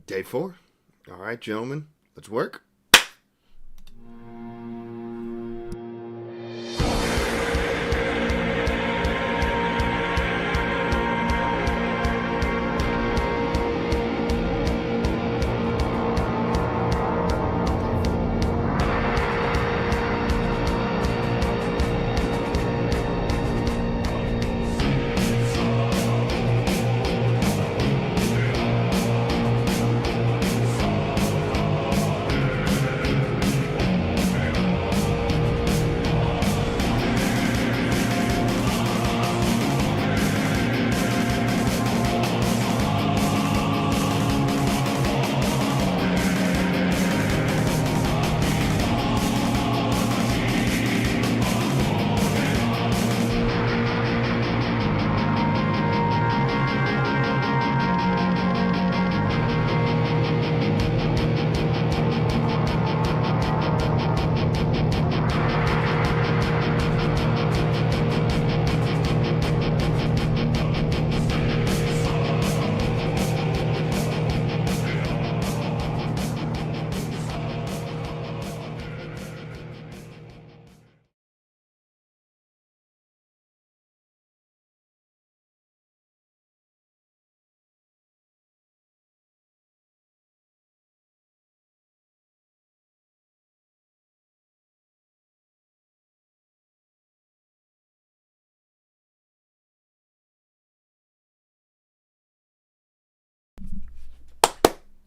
Day 4. All right, gentlemen, let's work.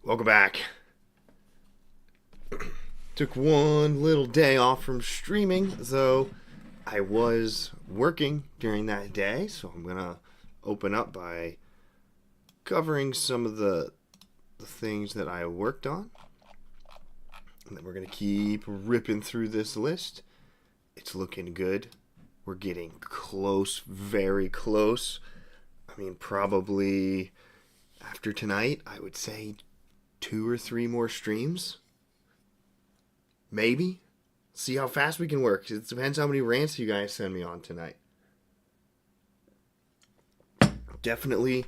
Welcome back. Took one little day off from streaming, though I was working during that day, so I'm going to open up by covering some of the things that I worked on. And then we're going to keep ripping through this list. It's looking good. We're getting close, very close. I mean, probably after tonight, I would say 2 or 3 more streams. Maybe. See how fast we can work. It depends how many rants you guys send me on tonight. Definitely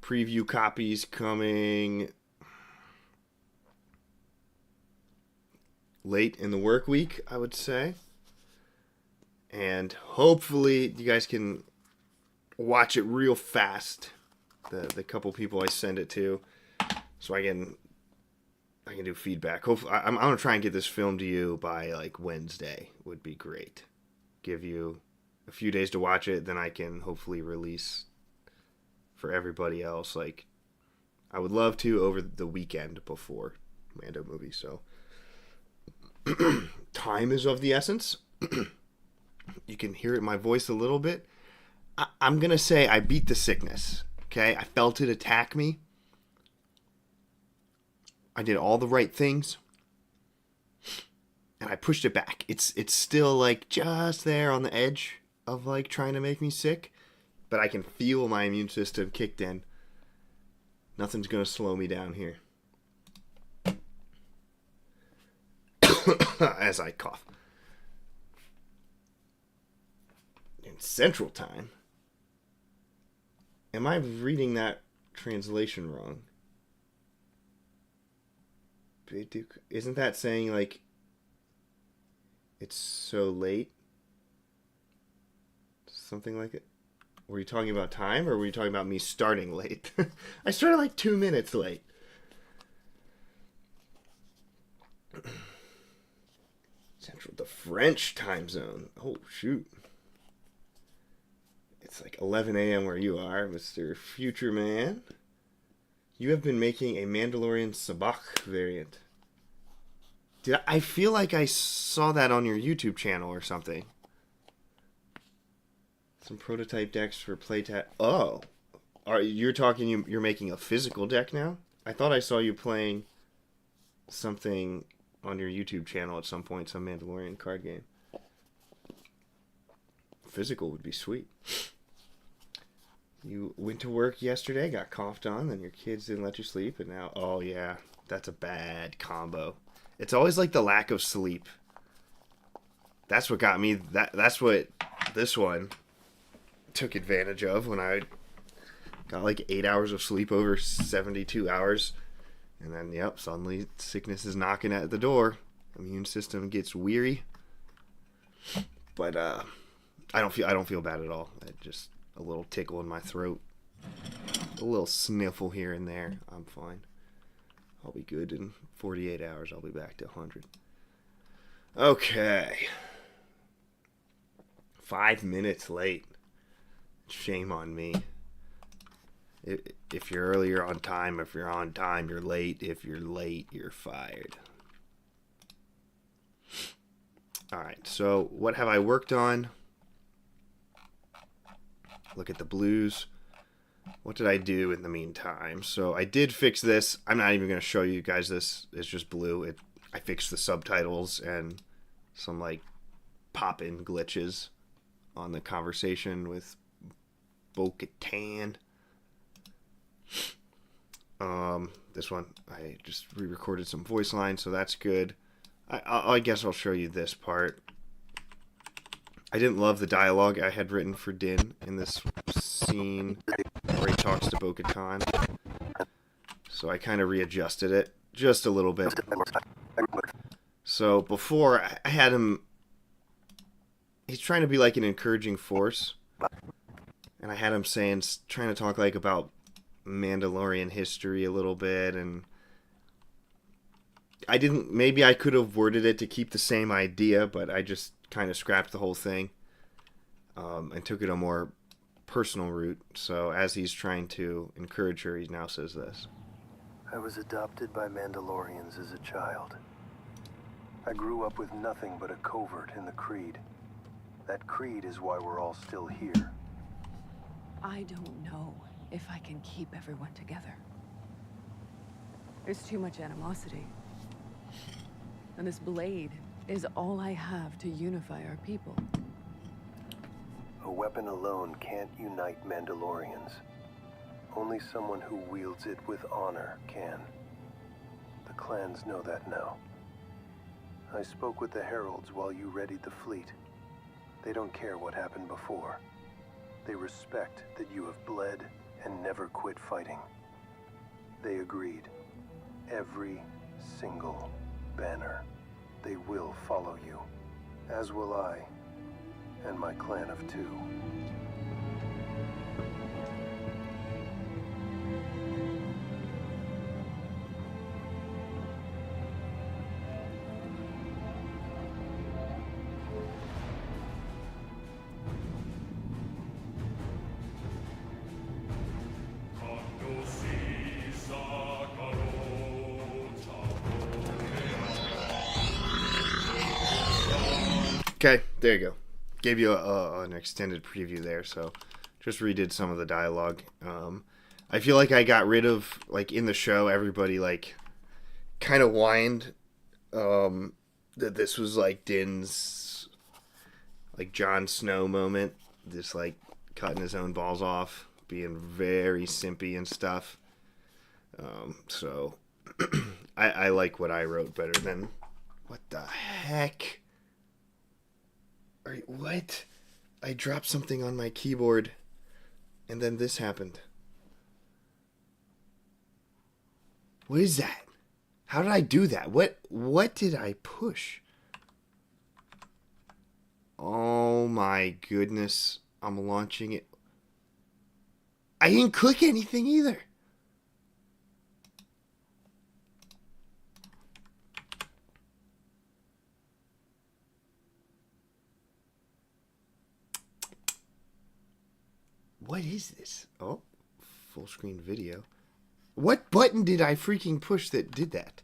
preview copies coming late in the work week, I would say. And hopefully you guys can watch it real fast. The couple people I send it to. So I can do feedback. Hopefully, I'm gonna try and get this film to you by like Wednesday. Would be great. Give you a few days to watch it, then I can hopefully release for everybody else. Like I would love to over the weekend before Mando movie. So time is of the essence. You can hear it in my voice a little bit. I'm gonna say I beat the sickness. Okay, I felt it attack me. I did all the right things, and I pushed it back. It's still like just there on the edge of like trying to make me sick, but I can feel my immune system kicked in. Nothing's gonna slow me down here. As I cough. In Central Time. Am I reading that translation wrong? Isn't that saying like it's so late? Something like it? Were you talking about time or were you talking about me starting late? I started like 2 minutes late. Central, the French time zone. Oh, shoot. It's like 11 a.m. where you are, Mr. Future Man. You have been making a Mandalorian Sabacc variant. I feel like I saw that on your YouTube channel or something. Some prototype decks for playtest. Oh, you're making a physical deck now? I thought I saw you playing something on your YouTube channel at some point, some Mandalorian card game. Physical would be sweet. You went to work yesterday, got coughed on, then your kids didn't let you sleep, and now, oh yeah, that's a bad combo. It's always like the lack of sleep. That's what got me, that's what this one took advantage of when I got like 8 hours of sleep over 72 hours. And then, yep, suddenly sickness is knocking at the door. Immune system gets weary. But I don't feel bad at all. Just a little tickle in my throat, a little sniffle here and there. I'm fine. I'll be good in 48 hours. I'll be back to 100. Okay. 5 minutes late. Shame on me. If you're early, you're on time. If you're on time, you're late. If you're late, you're fired. Alright, so what have I worked on? Look at the blues. What did I do in the meantime? So I did fix this. I'm not even going to show you guys this. It's just blue. I fixed the subtitles and some like pop-in glitches on the conversation with Bo-Katan. This one, I just re-recorded some voice lines, so that's good. I guess I'll show you this part. I didn't love the dialogue I had written for Din in this scene where he talks to Bo-Katan. So I kind of readjusted it just a little bit. So before, I had him... He's trying to be like an encouraging force. And I had him trying to talk like about Mandalorian history a little bit, and maybe I could have worded it to keep the same idea, but I just kind of scrapped the whole thing and took it a more personal route. So as he's trying to encourage her, he now says this. I was adopted by Mandalorians as a child. I grew up with nothing but a covert in the Creed. That Creed is why we're all still here. I don't know if I can keep everyone together. There's too much animosity. And this blade is all I have to unify our people. A weapon alone can't unite Mandalorians. Only someone who wields it with honor can. The clans know that now. I spoke with the heralds while you readied the fleet. They don't care what happened before. They respect that you have bled and never quit fighting. They agreed. Every single banner. They will follow you. As will I, and my clan of 2. Okay, there you go. Gave you an extended preview there, so just redid some of the dialogue. I feel like I got rid of, like, in the show, everybody, like, kind of whined that this was, like, Din's, like, Jon Snow moment. Just, like, cutting his own balls off, being very simpy and stuff. So, I like what I wrote better than... What the heck? Alright, what? I dropped something on my keyboard, and then this happened. What is that? How did I do that? What did I push? Oh my goodness. I'm launching it. I didn't click anything either. What is this? Oh, full screen video. What button did I freaking push that did that?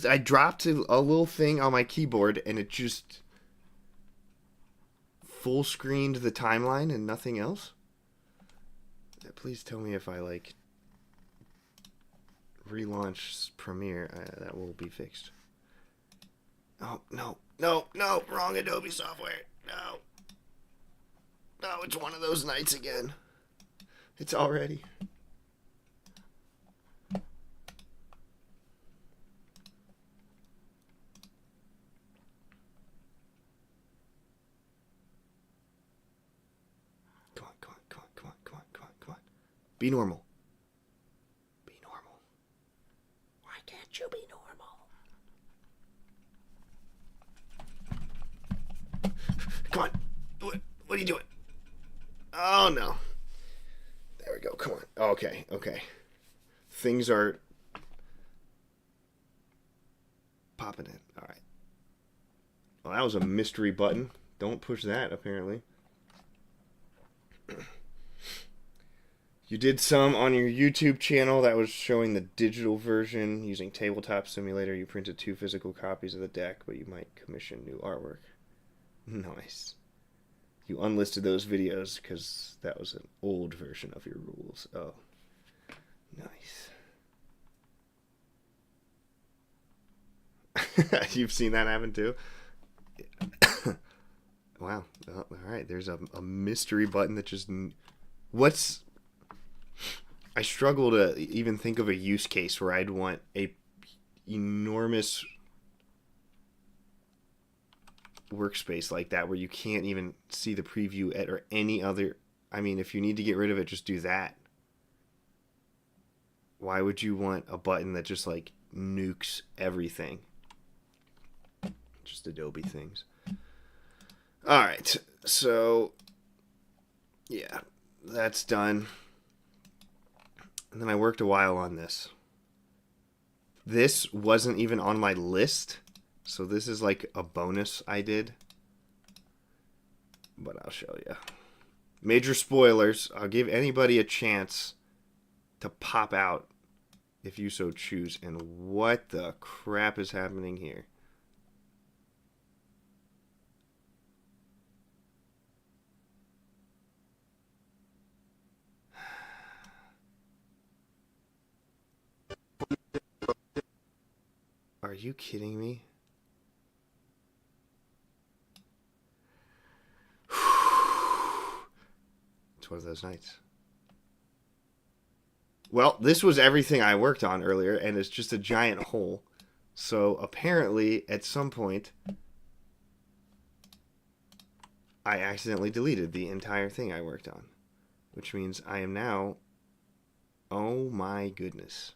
I dropped a little thing on my keyboard and it just full screened the timeline and nothing else? Please tell me if I like relaunch Premiere, that will be fixed. Oh, no, wrong Adobe software. No. No, it's one of those nights again. It's already. Come on. Be normal. Be normal. What are you doing? Oh, no. There we go. Come on. Okay, okay. Things are popping in. All right. Well, that was a mystery button. Don't push that, apparently. You did some on your YouTube channel that was showing the digital version using Tabletop Simulator. You printed 2 physical copies of the deck, but you might commission new artwork. Nice. You unlisted those videos because that was an old version of your rules. Oh, nice. You've seen that happen too? Wow. Well, all right. There's a mystery button that just... What's... I struggle to even think of a use case where I'd want a enormous workspace like that where you can't even see the preview at or any other... I mean, if you need to get rid of it, just do that. Why would you want a button that just like nukes everything? Just Adobe things. All right, so yeah, that's done. And then I worked a while on this. This wasn't even on my list, so this is like a bonus I did. But I'll show you. Major spoilers. I'll give anybody a chance to pop out if you so choose. And what the crap is happening here? Are you kidding me? It's one of those nights. Well, this was everything I worked on earlier, and it's just a giant hole. So apparently, at some point, I accidentally deleted the entire thing I worked on. Which means I am now... Oh my goodness.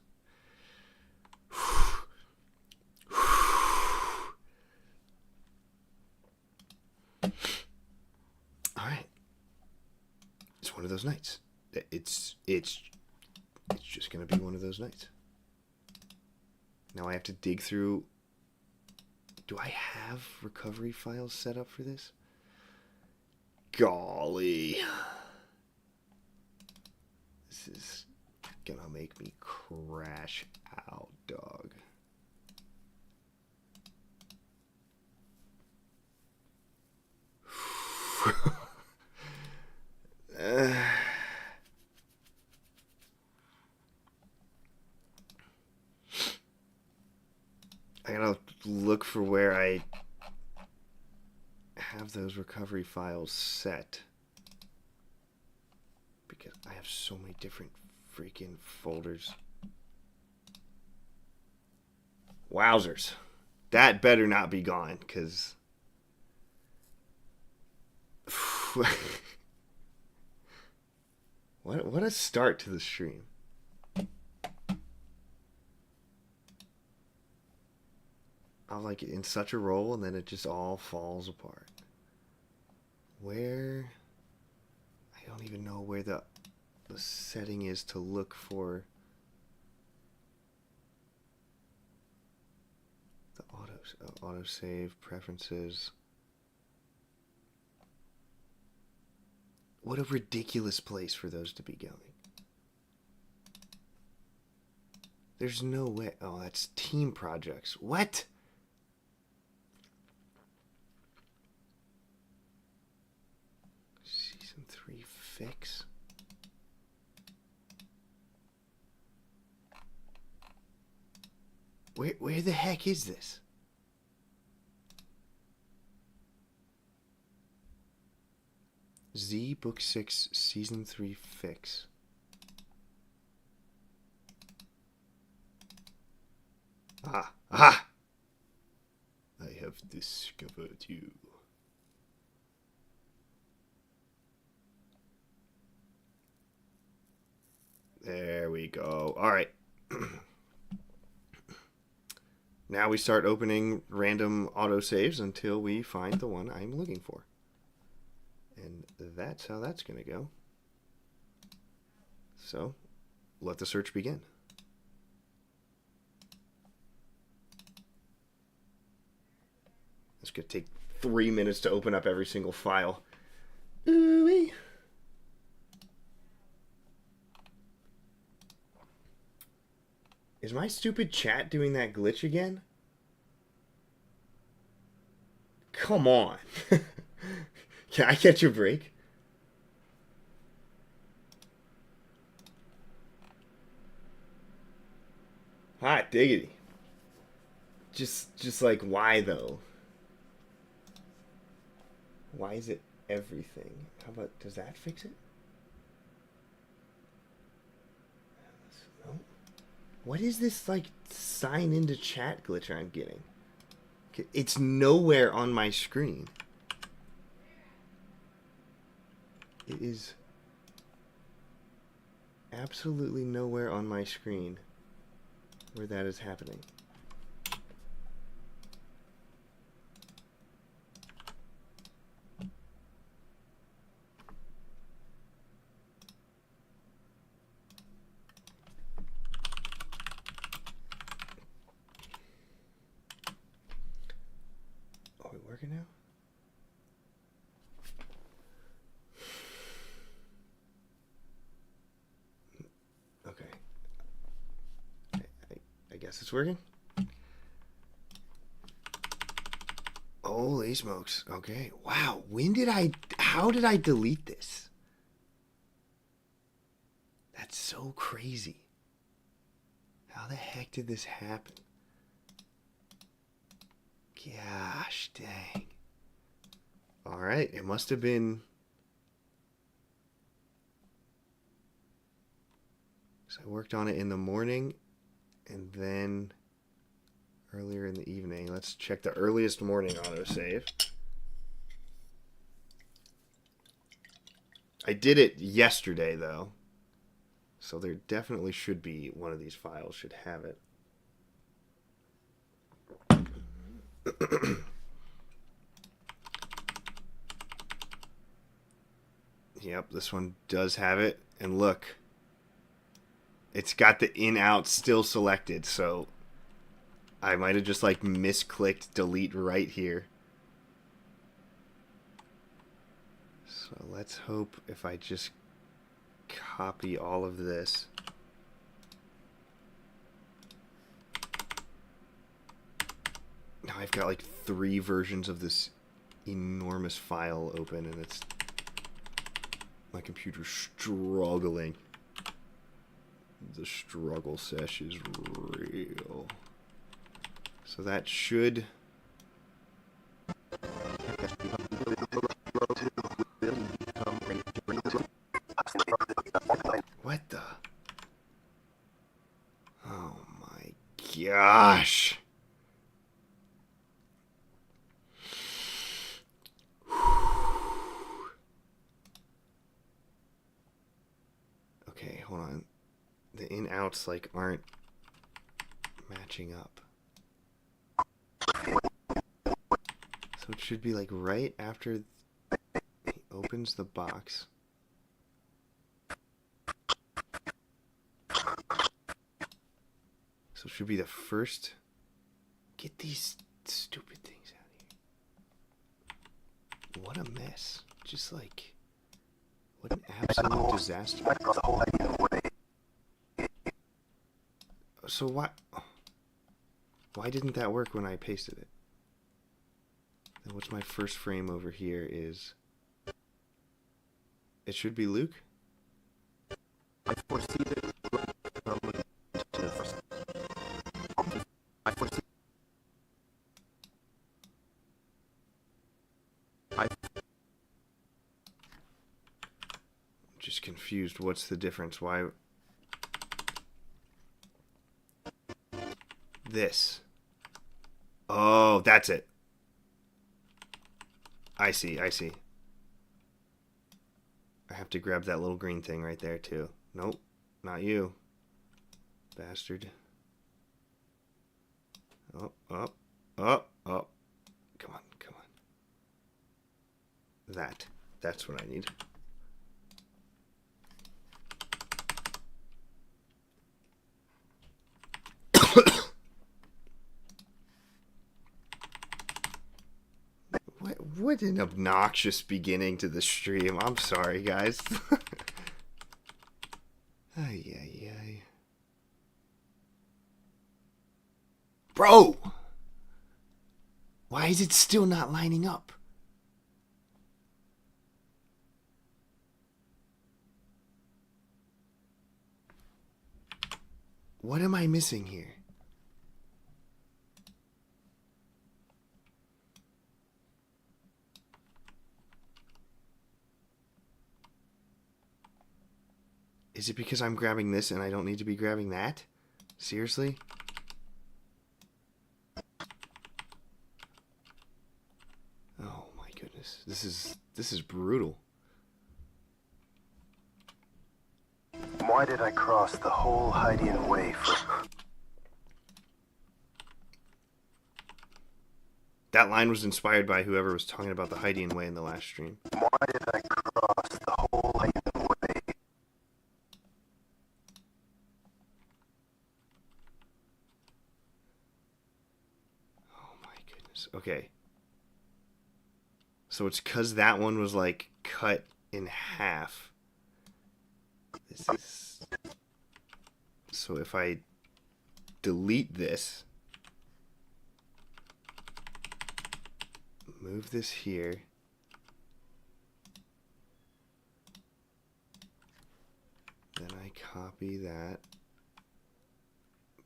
Alright. It's one of those nights. It's just going to be one of those nights. Now I have to dig through... Do I have recovery files set up for this? Golly. This is going to make me crash out, dog. I gotta look for where I have those recovery files set, because I have so many different freaking folders. Wowzers. That better not be gone, because what a start to the stream. I'm like in such a roll, and then it just all falls apart. Where? I don't even know where the setting is to look for the auto save preferences. What a ridiculous place for those to be going. There's no way. Oh, that's team projects. What? Season 3 fix? Where the heck is this? Z Book 6 Season 3 fix. Ah! I have discovered you. There we go. All right. Now we start opening random autosaves until we find the one I'm looking for. And that's how that's going to go. So, let the search begin. It's going to take 3 minutes to open up every single file. Ooh-wee. Is my stupid chat doing that glitch again? Come on. Can I catch a break? Hot diggity. Just like, why though? Why is it everything? How about, does that fix it? No. What is this, like, sign into chat glitch I'm getting? It's nowhere on my screen. It is absolutely nowhere on my screen where that is happening. Are we working now? Okay. I guess it's working. Holy smokes. Okay. Wow. How did I delete this? That's so crazy. How the heck did this happen? Gosh dang. Alright, it must have been... So I worked on it in the morning and then earlier in the evening. Let's check the earliest morning autosave. I did it yesterday though. So there definitely should be one of these files should have it. Yep, this one does have it. And look, it's got the in-out still selected, so I might have just like misclicked delete right here. So let's hope if I just copy all of this. Now I've got like 3 versions of this enormous file open and it's... My computer's struggling. The struggle sesh is real. So that should... What the? Oh my gosh. Okay, hold on. The in-outs like aren't matching up. So it should be like right after he opens the box. So it should be the first. Get these stupid things out of here. What a mess. Just like, what an absolute disaster. So why didn't that work when I pasted it? Then what's my first frame over here is... It should be Luke? I foresee that Just confused. What's the difference? Why... This. Oh, that's it. I see, I see. I have to grab that little green thing right there, too. Nope, not you. Bastard. Oh, oh, oh, oh. Come on, come on. That's what I need. What an obnoxious beginning to the stream. I'm sorry, guys. Ay, ay, ay. Bro! Why is it still not lining up? What am I missing here? Is it because I'm grabbing this and I don't need to be grabbing that? Seriously? Oh my goodness. This is brutal. Why did I cross the whole Hydian Way for... That line was inspired by whoever was talking about the Hydian Way in the last stream. Why did I cross the whole Hydian Way? Oh my goodness. Okay. So it's because that one was like cut in half. This is... So if I delete this, move this here, then I copy that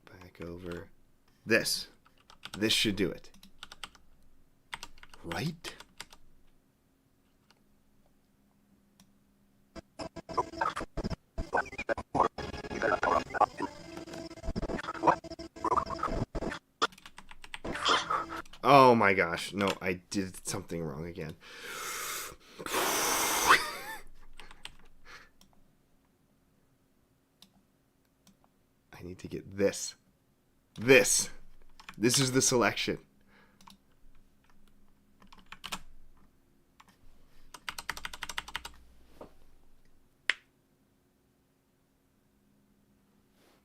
back over. This should do it. Right? Oh my gosh. No, I did something wrong again. I need to get this. This is the selection.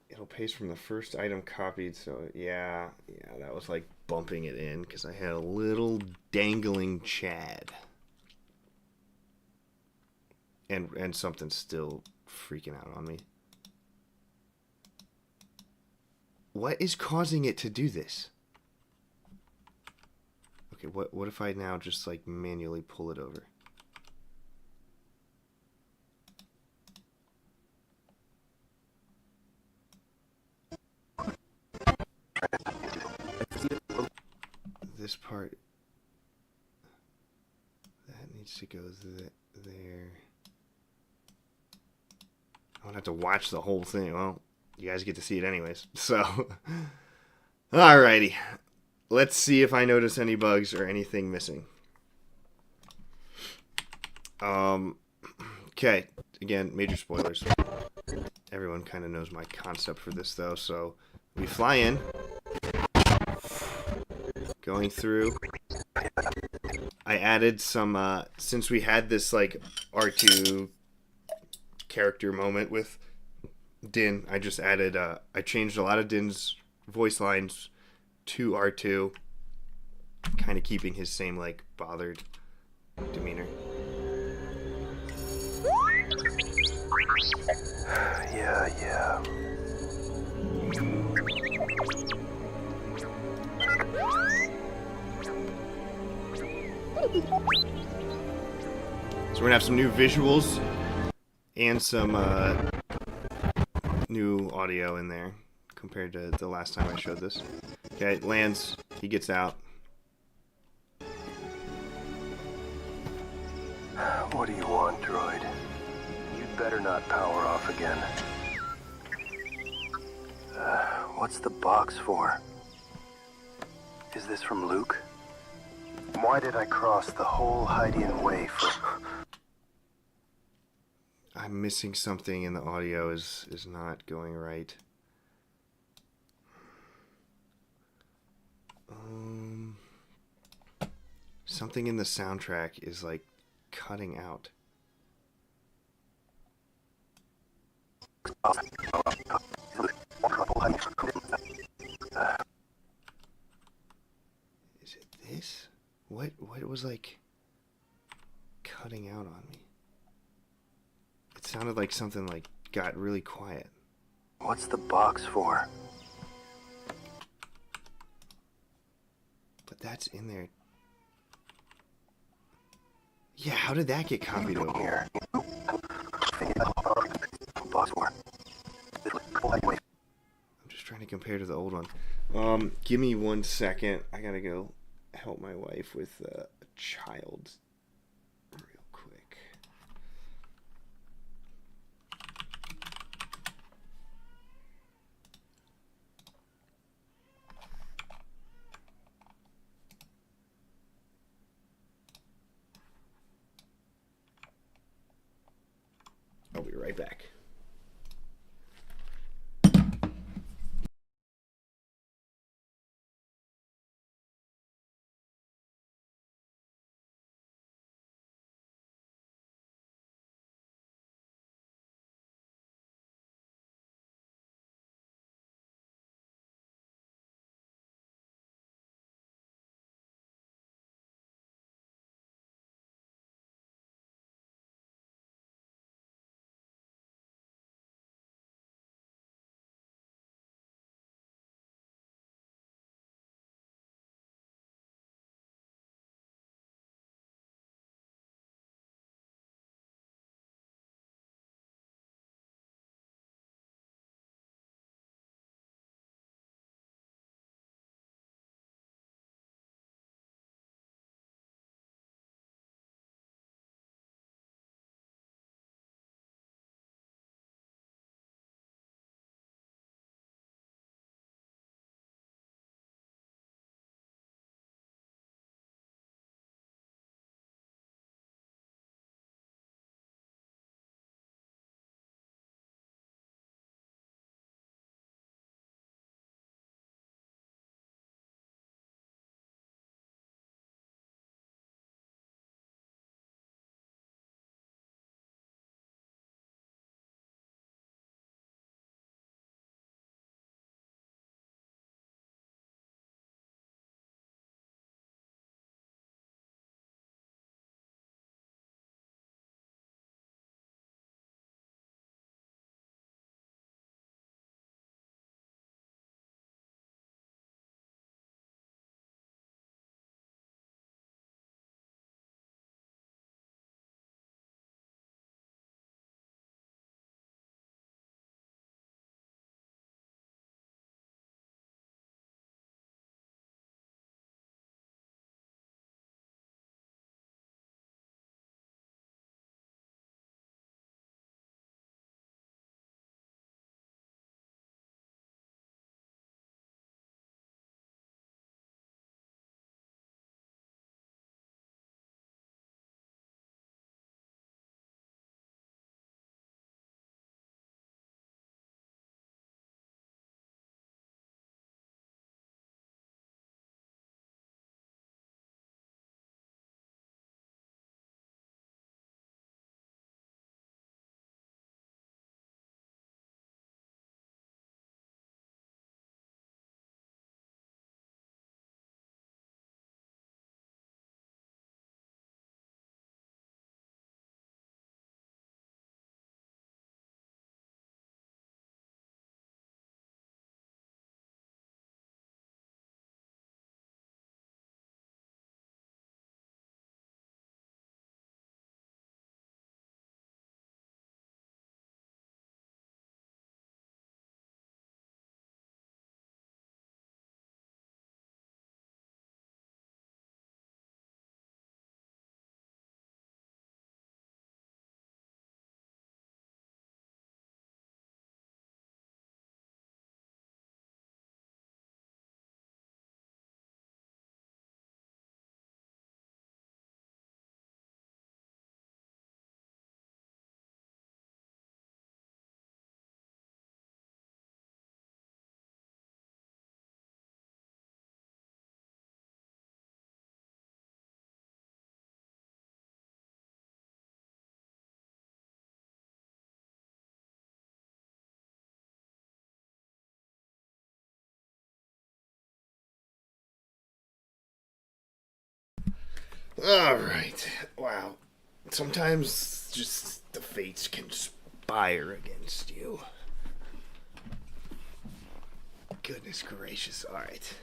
It'll paste from the first item copied, so yeah, that was like bumping it in because I had a little dangling Chad. And something's still freaking out on me. What is causing it to do this? Okay, what if I now just like manually pull it over? This part, that needs to go there. I don't have to watch the whole thing. Well, you guys get to see it anyways. So, alrighty. Let's see if I notice any bugs or anything missing. Okay. Again, major spoilers. Everyone kind of knows my concept for this, though. So, we fly in. Going through. I added some, since we had this, like, R2 character moment with Din, I just added, I changed a lot of Din's voice lines to R2, kind of keeping his same, like, bothered demeanor. Yeah. So we're gonna have some new visuals and some new audio in there compared to the last time I showed this. Okay, it lands, he gets out. What do you want, droid? You'd better not power off again. What's the box for? Is this from Luke? Why did I cross the whole Hydian Way for... I'm missing something and the audio is not going right. Something in the soundtrack is like cutting out. Is it this? What was like... cutting out on me. It sounded like something like got really quiet. What's the box for? But that's in there. Yeah, how did that get copied over? Here. Box for. I'm just trying to compare to the old one. Give me 1 second. I gotta go help my wife with a child real quick. I'll be right back. All right. Wow. Sometimes just the fates conspire against you. Goodness gracious. Alright.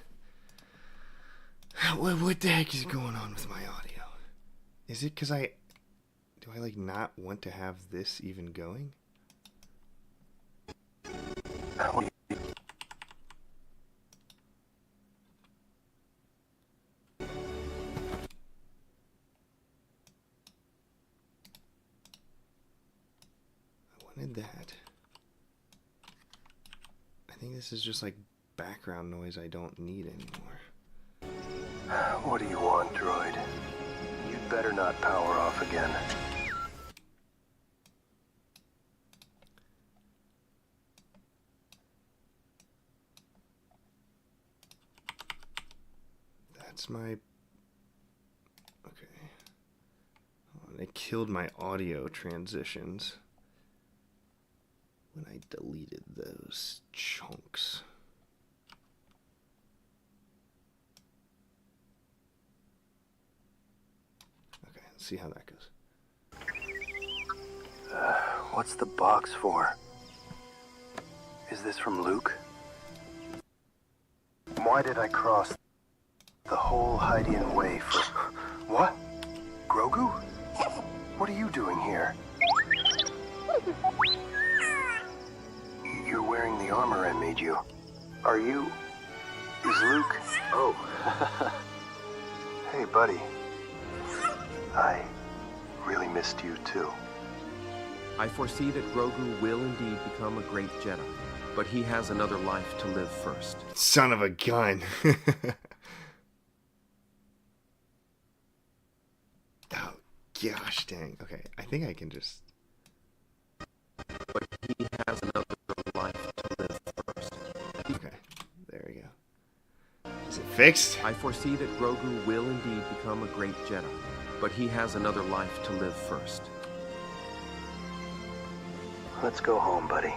What the heck is going on with my audio? Is it because do I like not want to have this even going? Wanted that. I think this is just like background noise I don't need anymore. What do you want, droid? You'd better not power off again. That's my... Okay. Oh, it killed my audio transitions when I deleted those chunks. Okay, let's see how that goes. What's the box for? Is this from Luke? Why did I cross the whole Hydian way for... What? Grogu? What are you doing here? You're wearing the armor I made you. Are you... Is Luke... Oh. Hey, buddy. I really missed you, too. I foresee that Grogu will indeed become a great Jedi, but he has another life to live first. Son of a gun. Oh, gosh dang. Okay, I think I can just... But he has another life to live first. Okay, there we go. Is it fixed? I foresee that Grogu will indeed become a great Jedi, but he has another life to live first. Let's go home, buddy.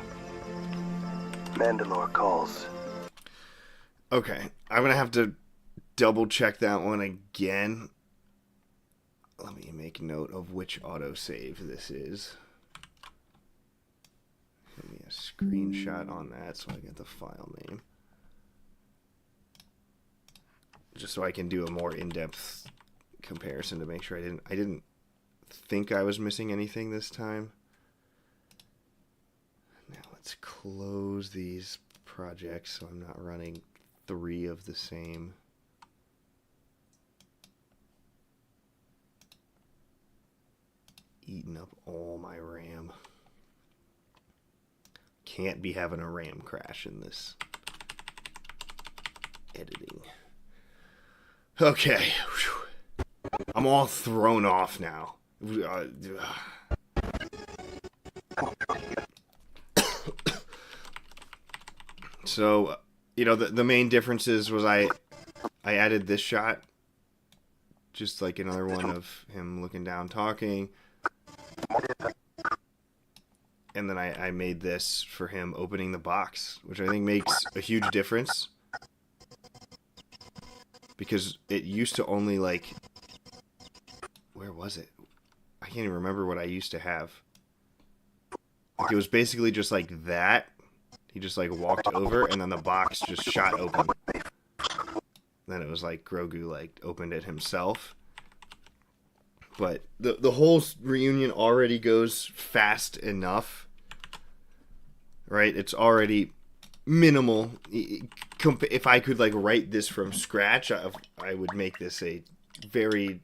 Mandalore calls. Okay, I'm gonna have to double check that one again. Let me make note of which autosave this is. Give me a screenshot on that so I get the file name. Just so I can do a more in-depth comparison to make sure I didn't think I was missing anything this time. Now let's close these projects so I'm not running 3 of the same. Eating up all my RAM. Can't be having a RAM crash in this editing. Okay. I'm all thrown off now. So, you know, the main differences was I added this shot. Just like another one of him looking down talking. And then I made this for him opening the box, which I think makes a huge difference. Because it used to only, like... Where was it? I can't even remember what I used to have. Like, it was basically just like that. He just, like, walked over, and then the box just shot open. Then it was like Grogu, like, opened it himself. But the whole reunion already goes fast enough. Right? It's already minimal. If I could, like, write this from scratch, I would make this a very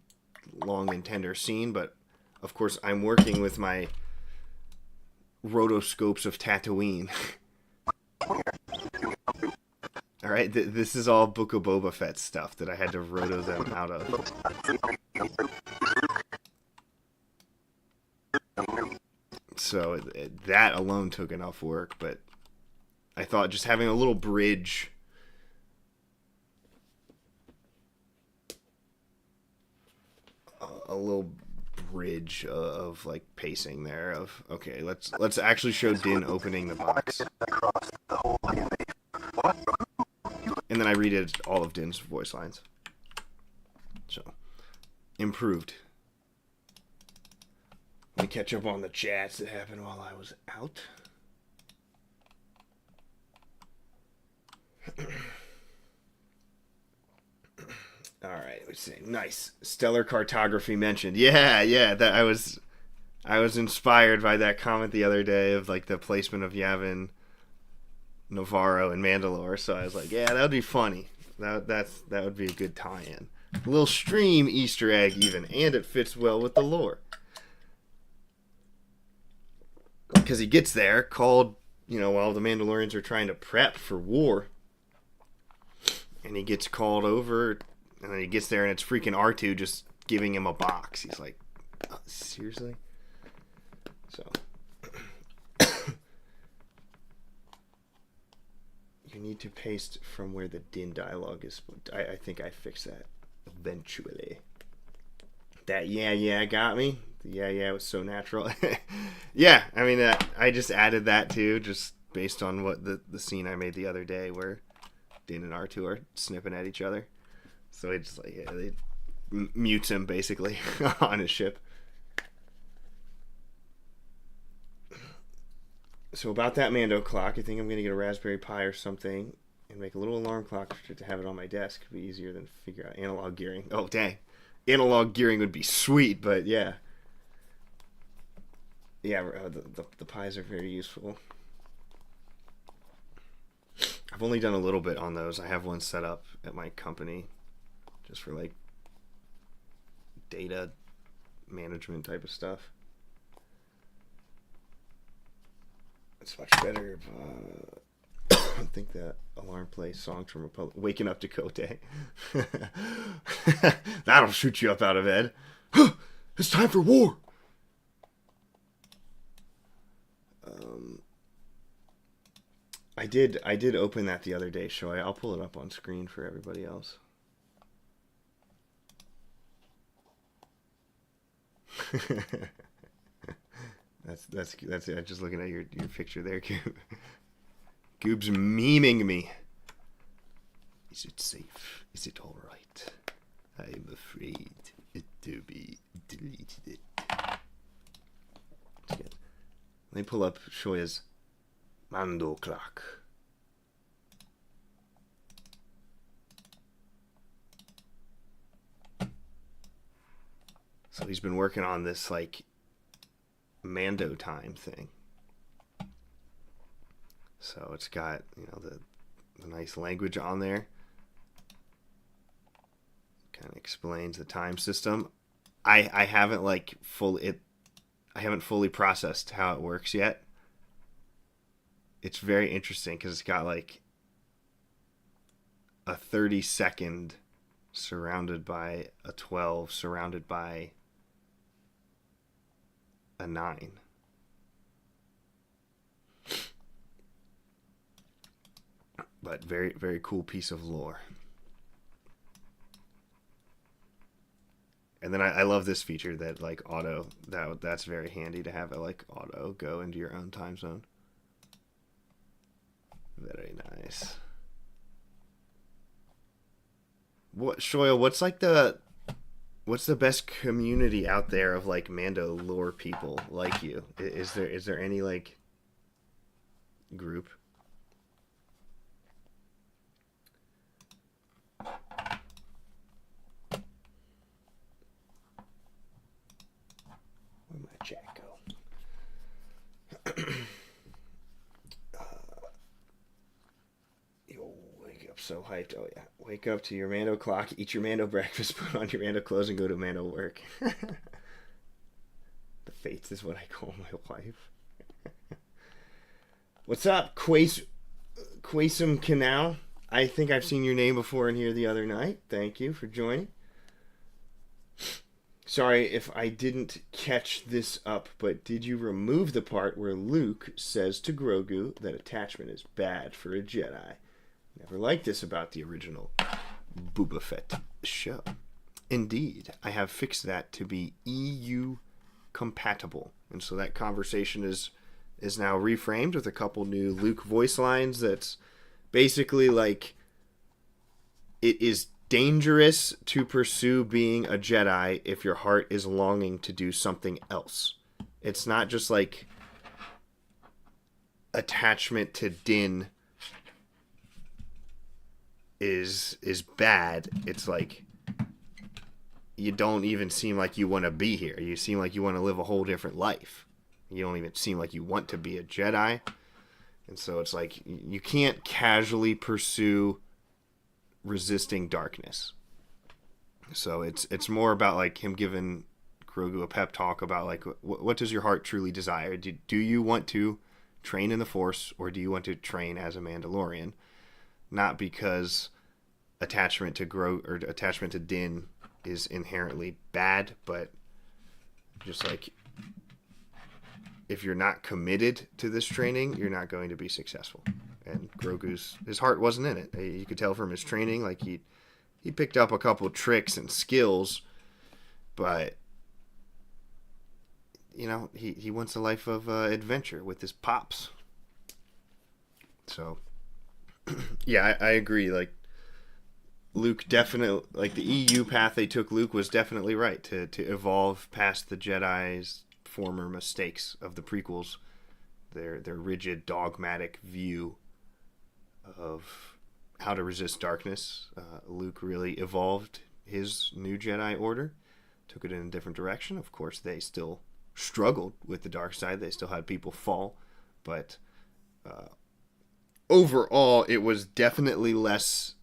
long and tender scene. But, of course, I'm working with my rotoscopes of Tatooine. Alright? This is all Book of Boba Fett stuff that I had to roto them out of. So that alone took enough work, but I thought just having a little bridge, of like pacing there of, okay, let's actually show Din opening the box. And then I redid all of Din's voice lines. So improved. Let me catch up on the chats that happened while I was out. All right, let's see. Nice. Stellar cartography mentioned. Yeah. That I was inspired by that comment the other day of like the placement of Yavin Navarro and Mandalore. So I was like, yeah, that would be funny. That would be a good tie-in. A little stream Easter egg even, and it fits well with the lore. Because he gets there, called, while the Mandalorians are trying to prep for war. And he gets called over, and then he gets there, and it's freaking R2 just giving him a box. He's like, oh, seriously? So. You need to paste from where the Din dialogue is. I think I fixed that eventually. That yeah got me. The yeah was so natural. Yeah, I mean, I just added that too, just based on what the scene I made the other day where Din and R2 are snipping at each other. So it just like, they mutes him basically on his ship. So about that Mando clock, I think I'm going to get a Raspberry Pi or something and make a little alarm clock to have it on my desk. It'd be easier than figure out analog gearing. Oh, dang. Analog gearing would be sweet, but yeah. Yeah, the Pis are very useful. I've only done a little bit on those. I have one set up at my company just for like data management type of stuff. It's much better if, I think that alarm plays songs from Republic. Waking Up to Kote. That'll shoot you up out of bed. It's time for war. I did open that the other day, Shoei. I'll pull it up on screen for everybody else. That's it. Just looking at your picture there, Goob. Goob's memeing me. Is it safe? Is it all right? I'm afraid it to be deleted. Let me pull up Shoya's Mando clock. So he's been working on this like Mando time thing. So it's got, the nice language on there. Kind of explains the time system. I haven't I haven't fully processed how it works yet. It's very interesting because it's got like a 30-second surrounded by a 12 surrounded by a 9. But very, very cool piece of lore. And then I love this feature that like auto, that's very handy to have it like auto go into your own time zone. Very nice. Shoya, what's the best community out there of like Mando lore people like you? Is there any like group? Where'd my chat go? Wake up so hyped. Oh yeah. Wake up to your Mando clock, eat your Mando breakfast, put on your Mando clothes, and go to Mando work. The Fates is what I call my wife. What's up, Quasum Canal? I think I've seen your name before in here the other night. Thank you for joining. Sorry if I didn't catch this up, but did you remove the part where Luke says to Grogu that attachment is bad for a Jedi? Never liked this about the original Boba Fett show. Indeed, I have fixed that to be EU compatible. And so that conversation is now reframed with a couple new Luke voice lines that's basically like, it is dangerous to pursue being a Jedi if your heart is longing to do something else. It's not just like attachment to Din is bad. It's like you don't even seem like you want to be here. You seem like you want to live a whole different life. You don't even seem like you want to be a Jedi. And so it's like you can't casually pursue resisting darkness. So it's more about like him giving Grogu a pep talk about like what does your heart truly desire? Do you want to train in the Force, or do you want to train as a Mandalorian? Not because attachment to Din is inherently bad, but just like if you're not committed to this training, you're not going to be successful. And his heart wasn't in it. You could tell from his training, like he picked up a couple tricks and skills, but you know, he wants a life of adventure with his pops. So yeah, I agree. Like Luke definitely, like the EU path they took Luke was definitely right to evolve past the Jedi's former mistakes of the prequels, their rigid dogmatic view of how to resist darkness. Luke really evolved his new Jedi Order, took it in a different direction. Of course, they still struggled with the dark side. They still had people fall, but overall, it was definitely less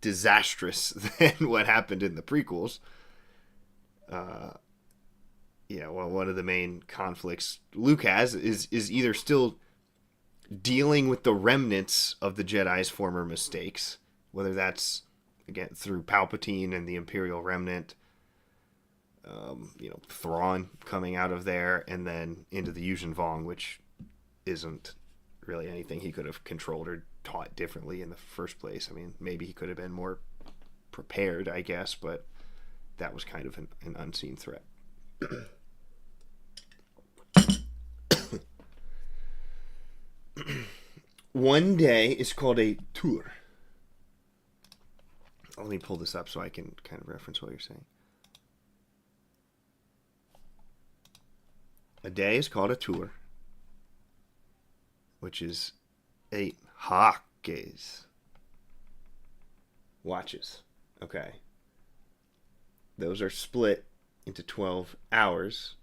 disastrous than what happened in the prequels. Well, one of the main conflicts Luke has is either still dealing with the remnants of the Jedi's former mistakes, whether that's again through Palpatine and the Imperial Remnant, Thrawn coming out of there, and then into the Yuuzhan Vong, which isn't really anything he could have controlled or taught differently in the first place. I mean, maybe he could have been more prepared, I guess, but that was kind of an unseen threat. One day is called a tour. Let me pull this up so I can kind of reference what you're saying. A day is called a tour, which is 8 hakes. Watches. Okay. Those are split into 12 hours,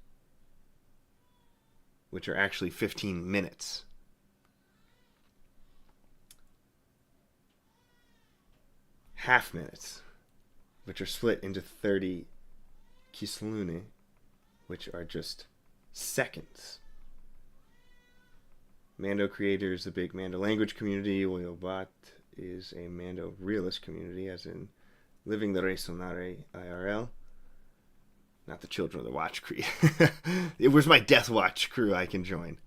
which are actually 15 minutes. Half minutes, which are split into 30 kislune, which are just seconds. Mando creators, the big Mando language community. Way of Mandalore is a Mando realist community, as in living the Resonare IRL. Not the Children of the Watch crew. It was my Death Watch crew I can join.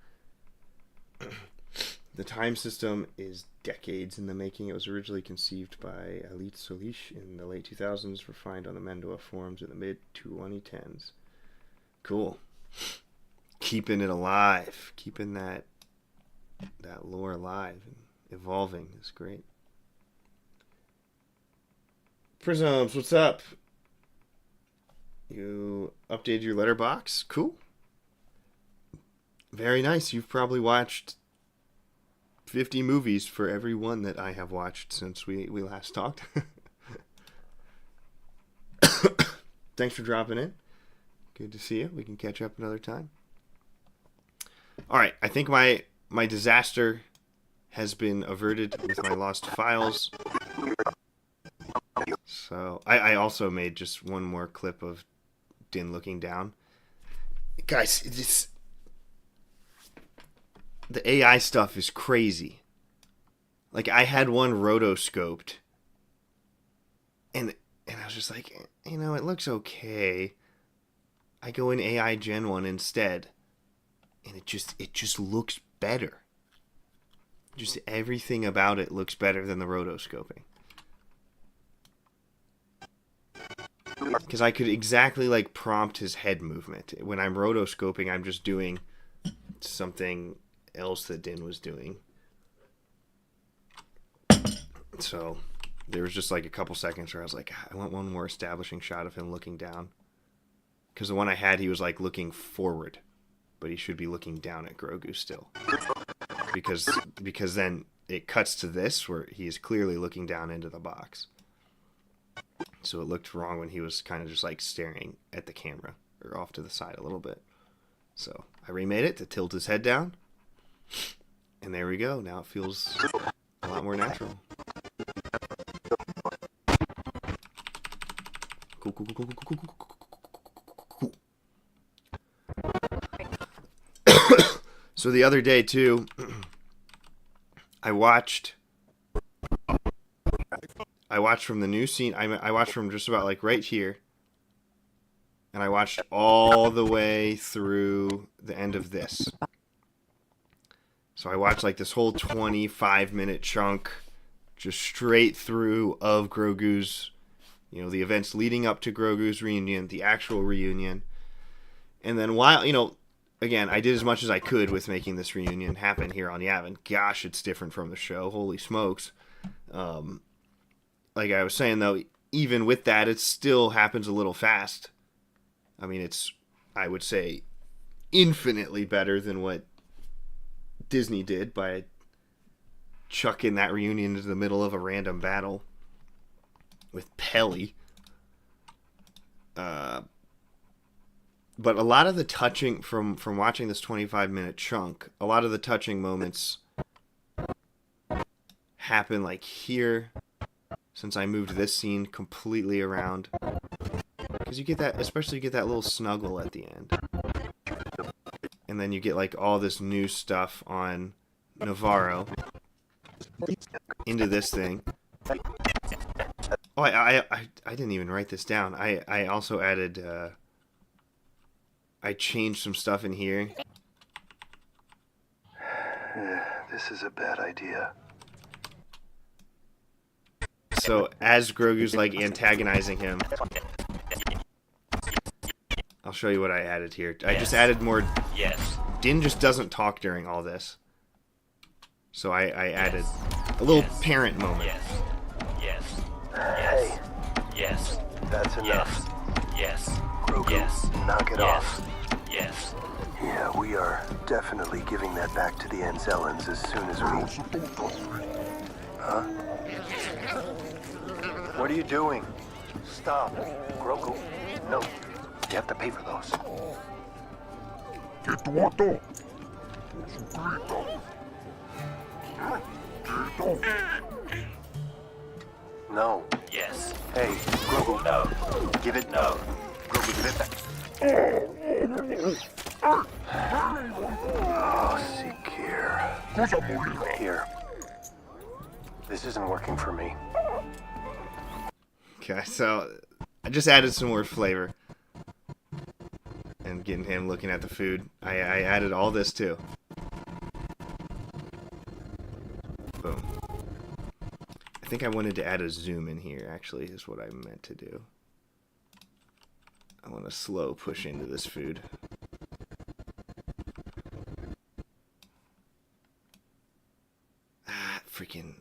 The time system is decades in the making. It was originally conceived by Alit Solish in the late 2000s, refined on the Mandoa forums in the mid-2010s. Cool. Keeping it alive. Keeping that lore alive and evolving is great. Prisms, what's up? You updated your letterbox? Cool. Very nice. You've probably watched 50 movies for every one that I have watched since we last talked. Thanks for dropping in. Good to see you. We can catch up another time. All right. I think my disaster has been averted with my lost files. So I also made just one more clip of Din looking down. Guys, the AI stuff is crazy. Like, I had one rotoscoped, and I was just like, it looks okay. I go in AI Gen 1 instead, and it just looks better. Just everything about it looks better than the rotoscoping. Because I could exactly, like, prompt his head movement. When I'm rotoscoping, I'm just doing something else that Din was doing. So there was just like a couple seconds where I was like, I want one more establishing shot of him looking down. Because the one I had, he was like looking forward but he should be looking down at Grogu still. Because then it cuts to this where he is clearly looking down into the box. So it looked wrong when he was kind of just like staring at the camera or off to the side a little bit. So I remade it to tilt his head down. And there we go. Now it feels a lot more natural. Cool. So the other day too, I watched from the new scene. I watched from just about like right here, and I watched all the way through the end of this. So I watched like this whole 25-minute chunk, just straight through of Grogu's, you know, the events leading up to Grogu's reunion, the actual reunion, and then while, you know, again, I did as much as I could with making this reunion happen here on Yavin. Gosh, it's different from the show. Holy smokes. Like I was saying, though, even with that, it still happens a little fast. I mean, it's, I would say, infinitely better than what Disney did by chucking that reunion into the middle of a random battle with Pelly. But a lot of the touching from watching this 25-minute chunk, a lot of the touching moments happen like here, since I moved this scene completely around. Because you get that, especially you get that little snuggle at the end. And then you get like all this new stuff on Navarro into this thing. Oh, I didn't even write this down. I also added, I changed some stuff in here. This is a bad idea. So as Grogu's like antagonizing him, I'll show you what I added here. I just added more. Yes. Din just doesn't talk during all this. So I added a little parent moment. Yes. Yes. Hey, Yes. that's enough. Yes. Grogu, Yes. knock it off. Yes. Yeah, we are definitely giving that back to the Anzellans as soon as we... Huh? What are you doing? Stop. Grogu. No. You have to pay for those. No. Yes. Hey, Grogu. No. Give it. No. Grogu, give it back. Oh, Sikir. Here. This isn't working for me. Okay, so I just added some more flavor. And getting him looking at the food. I added all this too. Boom. I think I wanted to add a zoom in here, actually, is what I meant to do. I want to slow push into this food. Ah, freaking...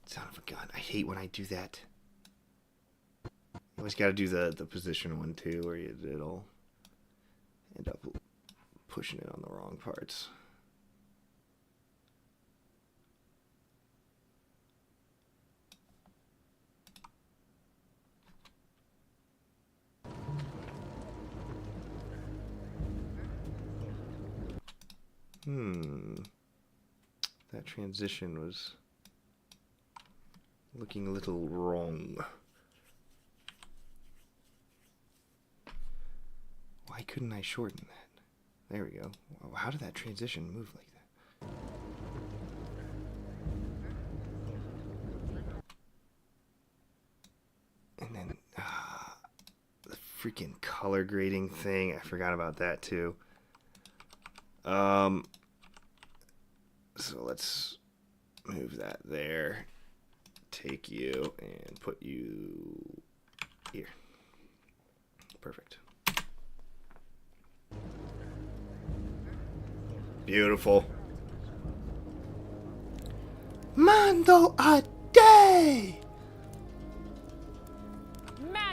Son of a gun. I hate when I do that. You always got to do the position one too, or it'll end up pushing it on the wrong parts. That transition was looking a little wrong. Why couldn't I shorten that? There we go. Wow, how did that transition move like that? And then the freaking color grading thing, I forgot about that too. So let's move that there. Take you and put you here. Perfect. Beautiful. Mando a day!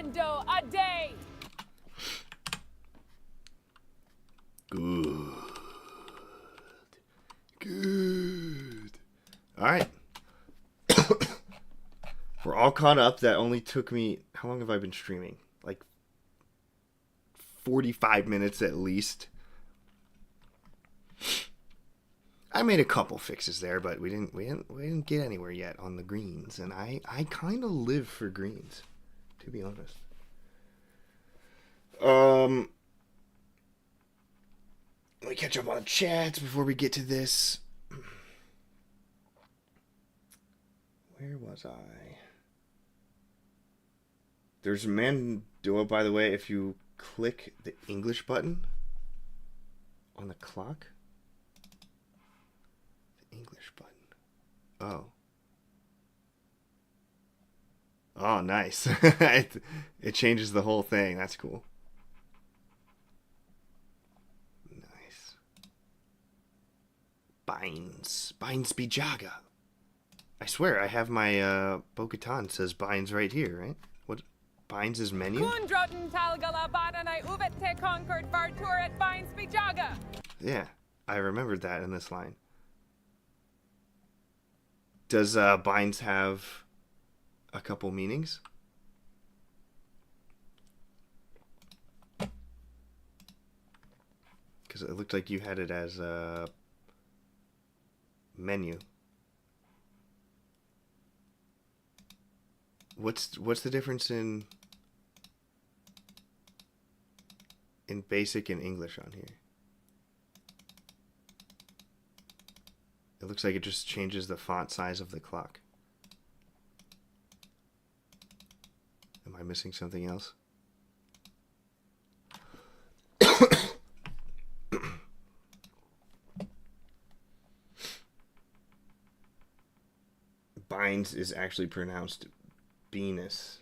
window a day. Good. Good. All right. We're all caught up. That only took me... How long have I been streaming? Like 45 minutes at least. I made a couple fixes there, but we didn't get anywhere yet on the greens, and I kind of live for greens, to be honest. Let me catch up on chats before we get to this. Where was I? There's Mandalore, by the way, if you click the English button on the clock. The English button. Oh. Oh, nice. It changes the whole thing. That's cool. Nice. Binds Bijaga. I swear, I have my Bo-Katan says Binds right here, right? What? Binds is menu? Kundroten Talgala Badanai Uvete Concord Vartur at Vines Bijaga. Yeah, I remembered that in this line. Does Binds have a couple meanings? Because it looked like you had it as a menu. What's the difference in basic and English on here? It looks like it just changes the font size of the clock. Am I missing something else? Binds is actually pronounced Venus.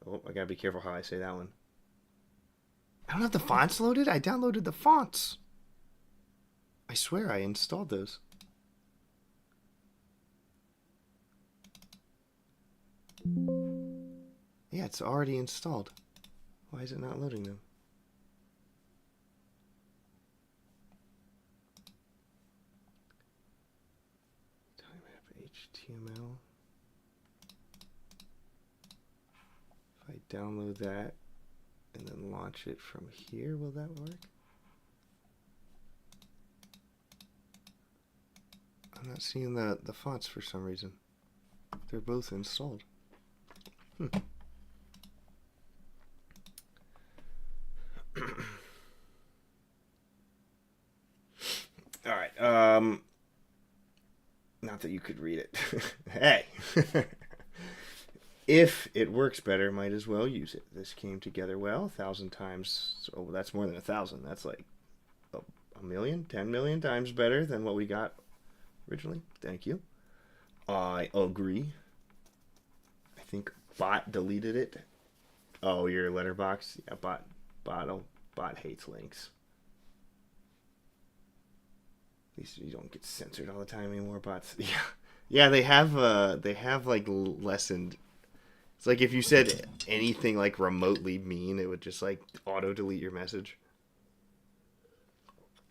Oh, I gotta be careful how I say that one. I don't have the fonts loaded? I downloaded the fonts. I swear I installed those. Yeah, it's already installed. Why is it not loading them? Time app HTML. If I download that and then launch it from here, will that work? I'm not seeing the fonts for some reason. They're both installed. All right. Not that you could read it. Hey. If it works better, might as well use it. This came together well 1,000 times. Oh, that's more than 1,000. That's like a million, 10 million times better than what we got originally. Thank you. I agree. I think bot deleted it. Oh, your letterbox? Yeah, bot hates links. At least you don't get censored all the time anymore, bots. Yeah, they have like lessened. It's like if you said anything like remotely mean, it would just like auto delete your message.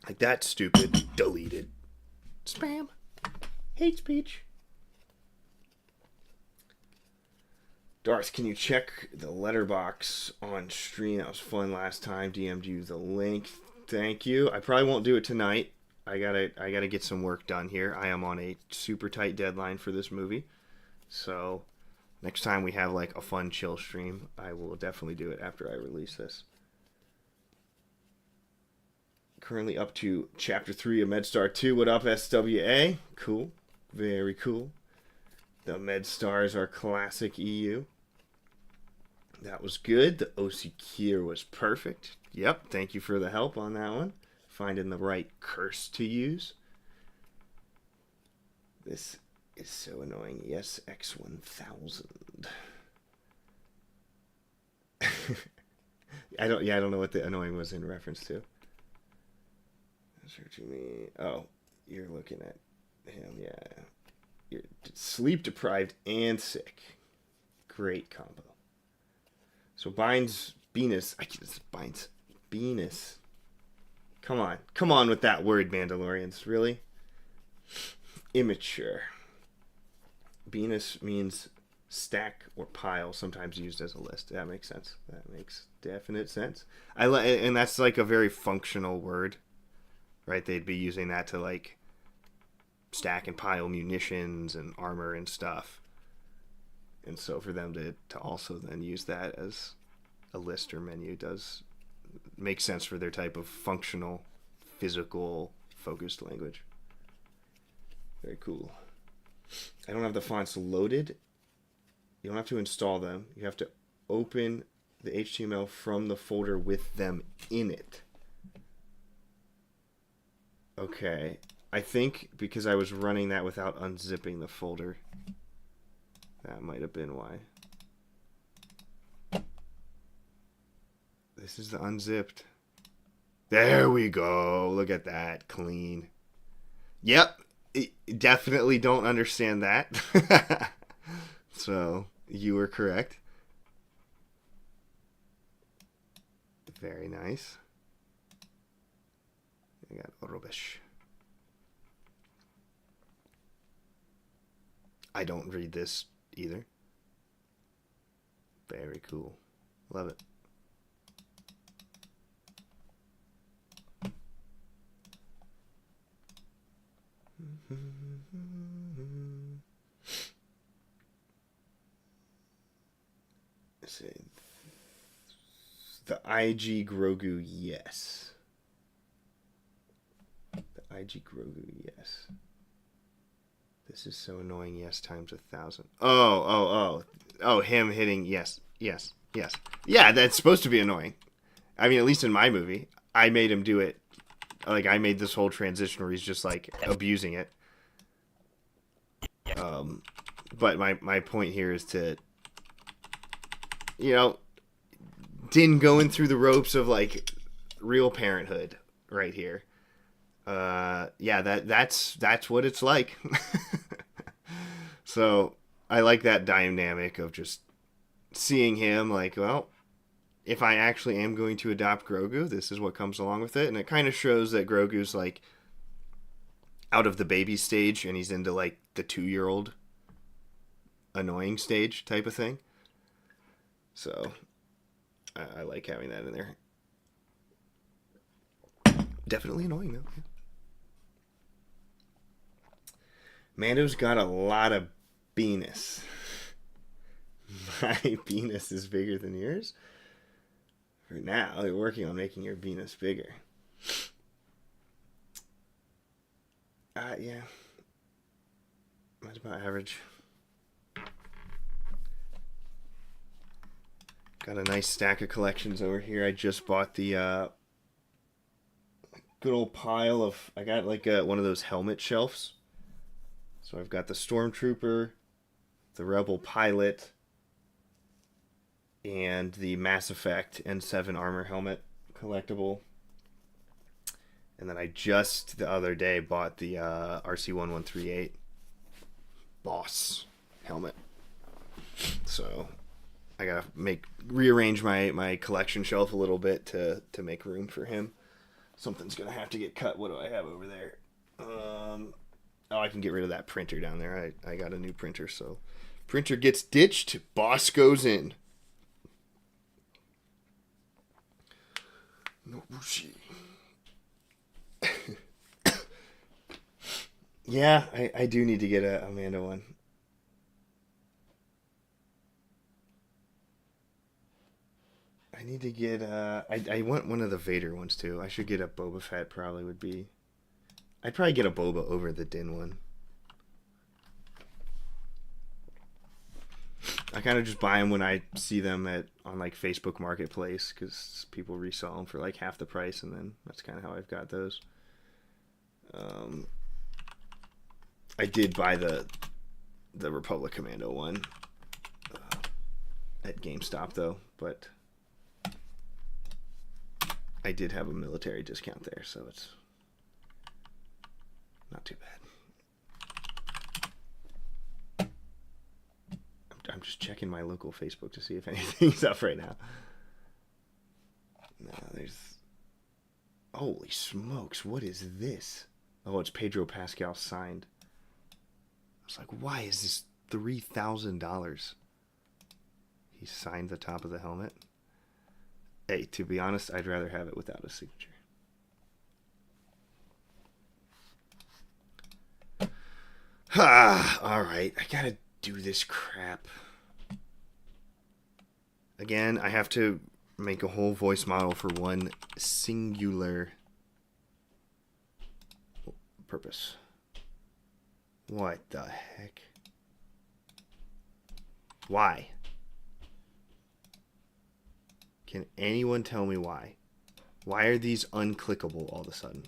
Like that's stupid. Deleted. Spam. Hate speech. Darth, can you check the letterbox on stream? That was fun last time. DM'd you the link. Thank you. I probably won't do it tonight. I gotta get some work done here. I am on a super tight deadline for this movie. So next time we have like a fun chill stream, I will definitely do it after I release this. Currently up to Chapter 3 of MedStar 2. What up, SWA? Cool. Very cool. The MedStars are classic EU. That was good. The OCQ was perfect. Yep, thank you for the help on that one. Finding the right curse to use. This is so annoying. Yes, X1000. I don't know what the annoying was in reference to. Searching me. Oh, you're looking at him. Yeah. You're sleep deprived and sick. Great combo. So binds Venus. Binds Venus. Come on with that word, Mandalorians. Really? Immature. Venus means stack or pile, sometimes used as a list. That makes sense. That makes definite sense. And that's like a very functional word, right? They'd be using that to like stack and pile munitions and armor and stuff. And so for them to also then use that as a list or menu does make sense for their type of functional, physical, focused language. Very cool. I don't have the fonts loaded. You don't have to install them. You have to open the HTML from the folder with them in it. Okay. I think because I was running that without unzipping the folder. That might have been why. This is the unzipped. There we go. Look at that. Clean. Yep. Definitely don't understand that. So, you were correct. Very nice. I got rubbish. I don't read this either. Very cool. Love it. Let's see. The IG Grogu, yes. The IG Grogu, yes. This is so annoying, yes, times 1,000. Oh, him hitting, yes. Yeah, that's supposed to be annoying. I mean, at least in my movie, I made him do it. Like, I made this whole transition where he's just, like, abusing it. But my point here is to, you know, Din going through the ropes of, like, real parenthood right here. Yeah, that's what it's like. So, I like that dynamic of just seeing him, like, well, if I actually am going to adopt Grogu, this is what comes along with it. And it kind of shows that Grogu's, like, out of the baby stage and he's into, like, the 2-year-old annoying stage type of thing. So, I like having that in there. Definitely annoying, though. Yeah. Mando's got a lot of penis. My penis is bigger than yours? For now, they're working on making your penis bigger. Yeah. That's about average. Got a nice stack of collections over here. I just bought the good old pile of... I got like one of those helmet shelves. So I've got the Stormtrooper, the Rebel Pilot, and the Mass Effect N7 armor helmet collectible. And then I just the other day bought the RC-1138 boss helmet. So I gotta rearrange my collection shelf a little bit to make room for him. Something's gonna have to get cut. What do I have over there? I can get rid of that printer down there. I got a new printer, so printer gets ditched, boss goes in. No bullshit. Yeah, I do need to get a Amanda one. I need to get I want one of the Vader ones too. I should get a Boba Fett. Probably would be. I'd probably get a Boba over the Din one. I kind of just buy them when I see them on like Facebook Marketplace because people resell them for like half the price, and then that's kind of how I've got those. I did buy the Republic Commando one at GameStop though, but I did have a military discount there, so it's not too bad. I'm just checking my local Facebook to see if anything's up right now. No, there's... Holy smokes, what is this? Oh, it's Pedro Pascal signed. I was like, why is this $3,000? He signed the top of the helmet. Hey, to be honest, I'd rather have it without a signature. Alright, I gotta do this crap. Again, I have to make a whole voice model for one singular purpose. What the heck? Why? Can anyone tell me why? Why are these unclickable all of a sudden?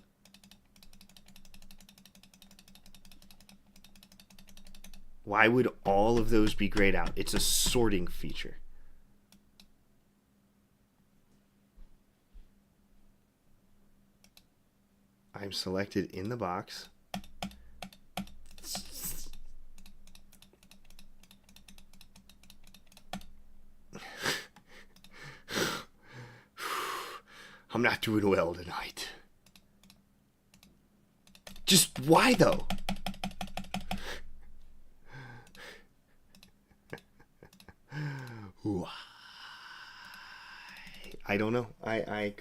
Why would all of those be grayed out? It's a sorting feature. I'm selected in the box. I'm not doing well tonight. Just why though? Why? I don't know. I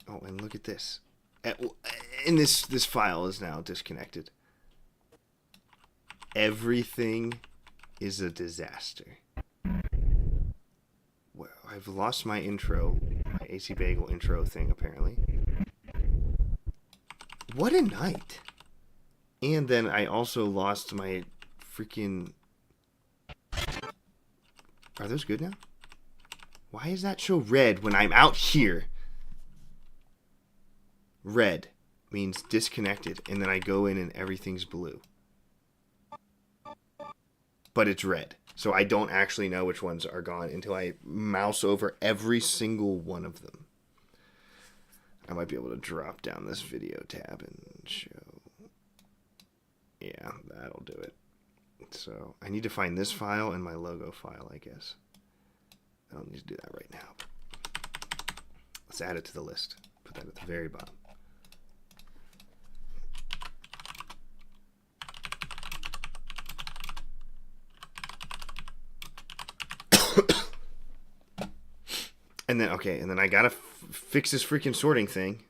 Oh, and look at this. And this file is now disconnected. Everything is a disaster. Well, I've lost my intro, my AC Bagel intro thing, apparently. What a night. And then I also lost my freaking... Are those good now? Why does that show red when I'm out here? Red means disconnected, and then I go in and everything's blue. But it's red. So I don't actually know which ones are gone until I mouse over every single one of them. I might be able to drop down this video tab and show. Yeah, that'll do it. So I need to find this file and my logo file, I guess. I don't need to do that right now. Let's add it to the list. Put that at the very bottom. And then, okay, and then I gotta fix this freaking sorting thing.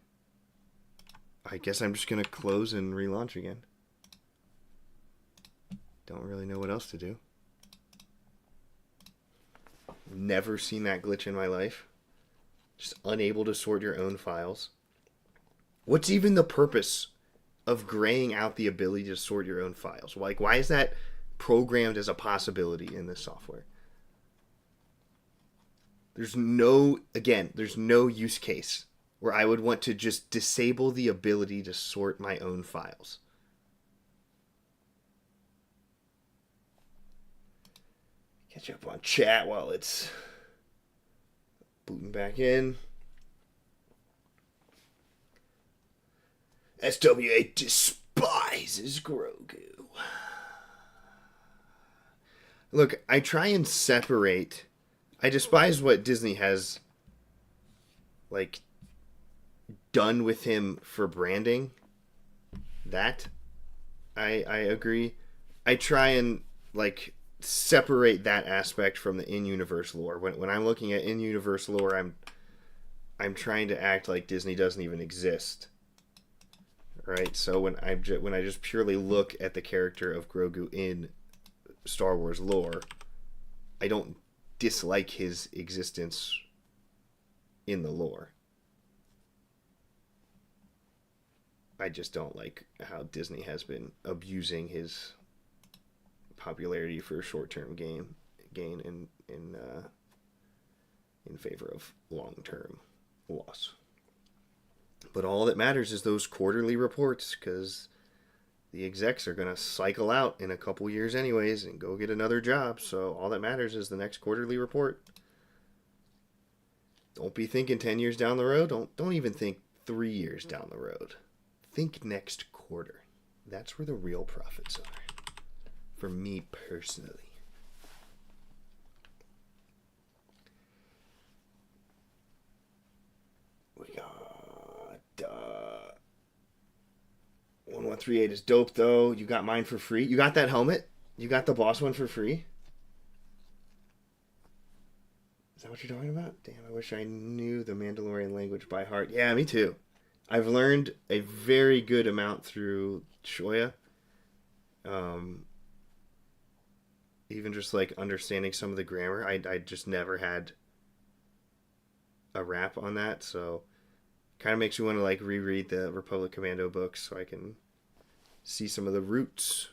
I guess I'm just gonna close and relaunch again. Don't really know what else to do. Never seen that glitch in my life. Just unable to sort your own files. What's even the purpose of graying out the ability to sort your own files? Like, why is that programmed as a possibility in this software? There's no use case where I would want to just disable the ability to sort my own files. Catch up on chat while it's booting back in. SWA despises Grogu. Look, I try and separate... I despise what Disney has, like, done with him for branding. That, I agree. I try and, like, separate that aspect from the in-universe lore. When I'm looking at in-universe lore, I'm trying to act like Disney doesn't even exist. Right? So when I just purely look at the character of Grogu in Star Wars lore, I don't dislike his existence in the lore. I just don't like how Disney has been abusing his popularity for short-term gain in favor of long-term loss. But all that matters is those quarterly reports, because the execs are going to cycle out in a couple years anyways and go get another job. So all that matters is the next quarterly report. Don't be thinking 10 years down the road. Don't even think 3 years down the road. Think next quarter. That's where the real profits are. For me personally. We got 1138 is dope though. You got mine for free. You got that helmet? You got the boss one for free? Is that what you're talking about? Damn, I wish I knew the Mandalorian language by heart. Yeah, me too. I've learned a very good amount through Shoya. Even just like understanding some of the grammar. I just never had a rap on that, so kind of makes me want to like reread the Republic Commando books so I can see some of the roots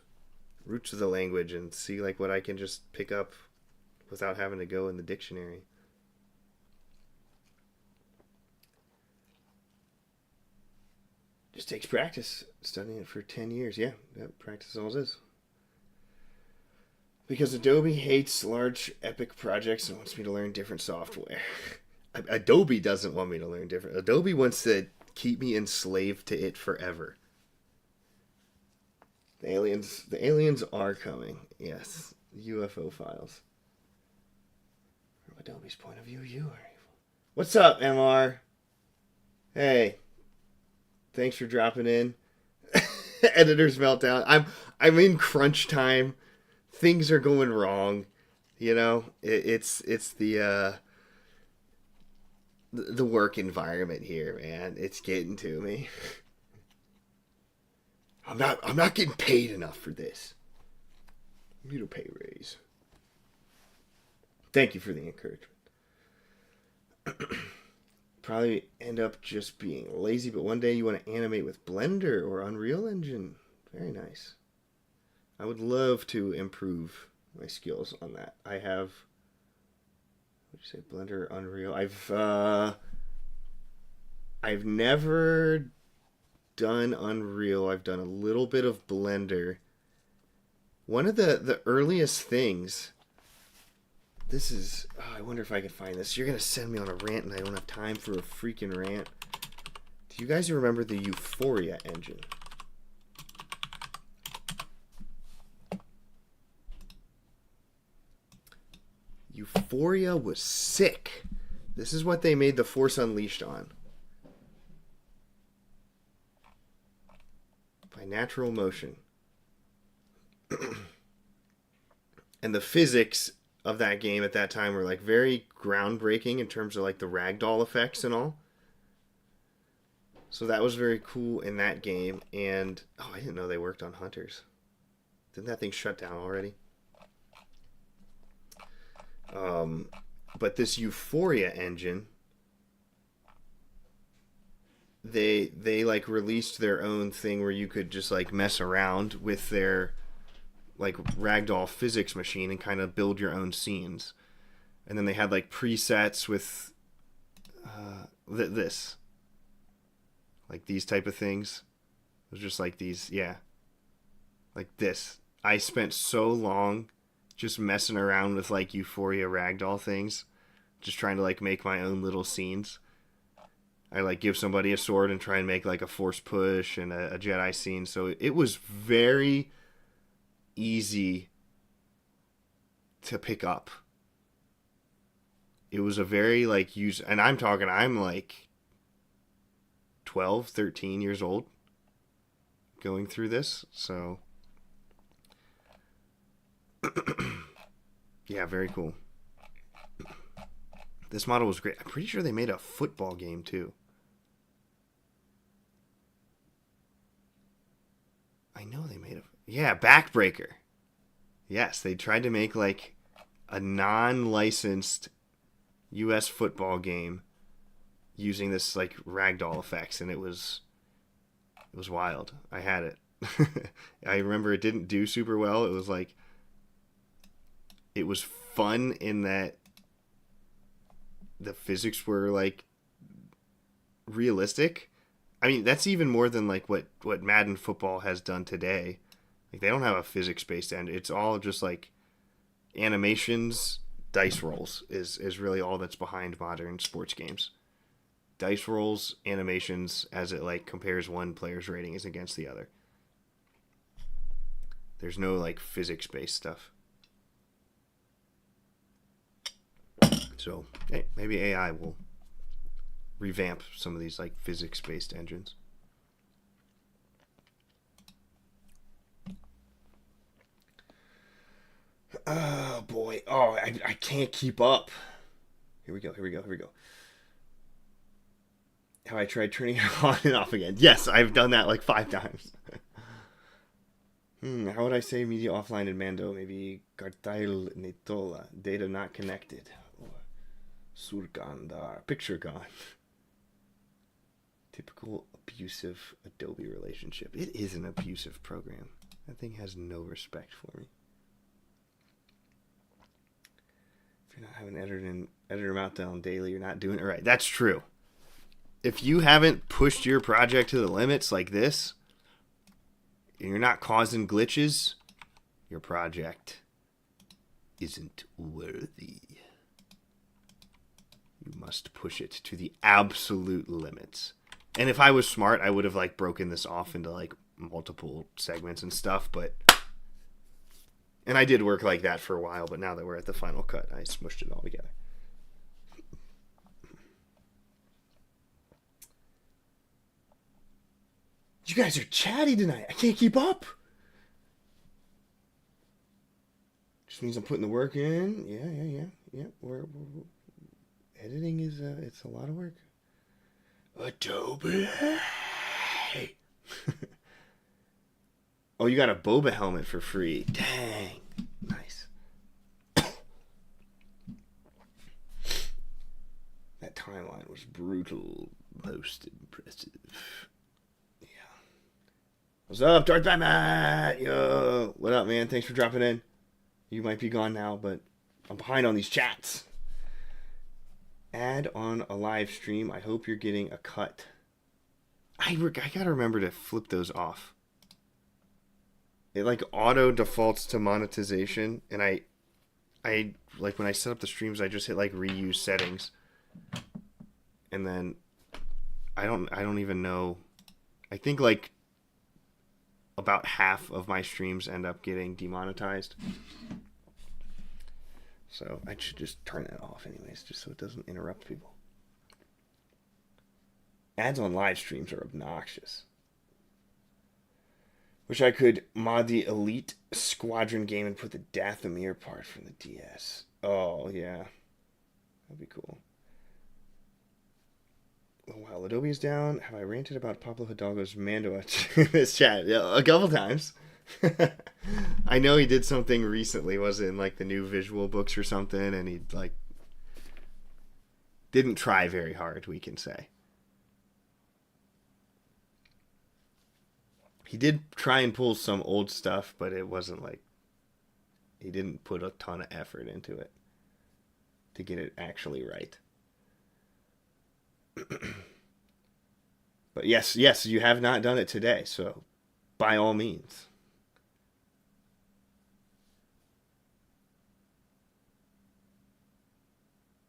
of the language and see like what I can just pick up without having to go in the dictionary. Just takes practice. Studying it for 10 years. Yeah, practice all it is. Because Adobe hates large epic projects and wants me to learn different software. Adobe doesn't want me to learn different. Adobe wants to keep me enslaved to it forever. The aliens are coming. Yes. UFO files. From Adobe's point of view, you are evil. What's up, MR? Hey. Thanks for dropping in. Editor's meltdown. I'm in crunch time. Things are going wrong. You know, it's the work environment here, man. It's getting to me. I'm not getting paid enough for this. I need a pay raise. Thank you for the encouragement. Probably end up just being lazy, but one day you want to animate with Blender or Unreal Engine. Very nice. I would love to improve my skills on that. I have, what'd you say, Blender, Unreal? I've never done Unreal. I've done a little bit of Blender. One of the earliest things, this is, I wonder if I can find this. You're going to send me on a rant and I don't have time for a freaking rant. Do you guys remember the Euphoria engine? Euphoria was sick. This is what they made The Force Unleashed on. By Natural Motion. And the physics of that game at that time were like very groundbreaking in terms of like the ragdoll effects and all. So that was very cool in that game. And oh, I didn't know they worked on Hunters. Didn't that thing shut down already? But this Euphoria engine, they like released their own thing where you could just like mess around with their like ragdoll physics machine and kind of build your own scenes. And then they had like presets with this, like these type of things. It was just like these, yeah, like this. I spent so long just messing around with like Euphoria ragdoll things, just trying to like make my own little scenes. I like give somebody a sword and try and make like a force push and a Jedi scene. So it was very easy to pick up. It was a very like use, and I'm like 12, 13 years old going through this. So yeah, very cool. This model was great. I'm pretty sure they made a football game too. I know they made Backbreaker. Yes, they tried to make like a non-licensed US football game using this like ragdoll effects, and it was wild. I had it. I remember it didn't do super well. It was like, it was fun in that the physics were like realistic. I mean, that's even more than like what Madden football has done today. Like, they don't have a physics based end. It's all just like animations dice rolls is really all that's behind modern sports games. Dice rolls, animations, as it like compares one player's ratings against the other. There's no like physics-based stuff. So hey, maybe AI will revamp some of these like physics-based engines. Oh boy. Oh, I can't keep up. Here we go. How I tried turning it on and off again. Yes, I've done that like 5 times. How would I say media offline in Mando? Maybe Cartail Netola. Data not connected. Or Surgandar. Picture gone. Typical abusive Adobe relationship. It is an abusive program. That thing has no respect for me. If you're not having editor meltdown daily, you're not doing it right. That's true. If you haven't pushed your project to the limits like this, and you're not causing glitches, your project isn't worthy. You must push it to the absolute limits. And if I was smart, I would have like broken this off into like multiple segments and stuff, but and I did work like that for a while, but now that we're at the final cut, I smushed it all together. You guys are chatty tonight. I can't keep up. Just means I'm putting the work in. Yeah. We're editing is it's a lot of work. Adobe. Oh, you got a boba helmet for free. Dang. Nice. That timeline was brutal. Most impressive. What's up, Darth Batman? Yo, what up, man? Thanks for dropping in. You might be gone now, but I'm behind on these chats. Add on a live stream. I hope you're getting a cut. I gotta remember to flip those off. It like auto defaults to monetization, and I like when I set up the streams, I just hit like reuse settings, and then I don't even know. I think like about half of my streams end up getting demonetized. So I should just turn that off anyways, just so it doesn't interrupt people. Ads on live streams are obnoxious. Wish I could mod the Elite Squadron game and put the Dathomir part from the DS. Oh, yeah. That'd be cool. While Adobe is down, have I ranted about Pablo Hidalgo's Mando in this chat? Yeah, a couple times. I know he did something recently, was it in like the new visual books or something, and he like didn't try very hard, we can say. He did try and pull some old stuff, but it wasn't like he didn't put a ton of effort into it to get it actually right. But yes, you have not done it today, so by all means.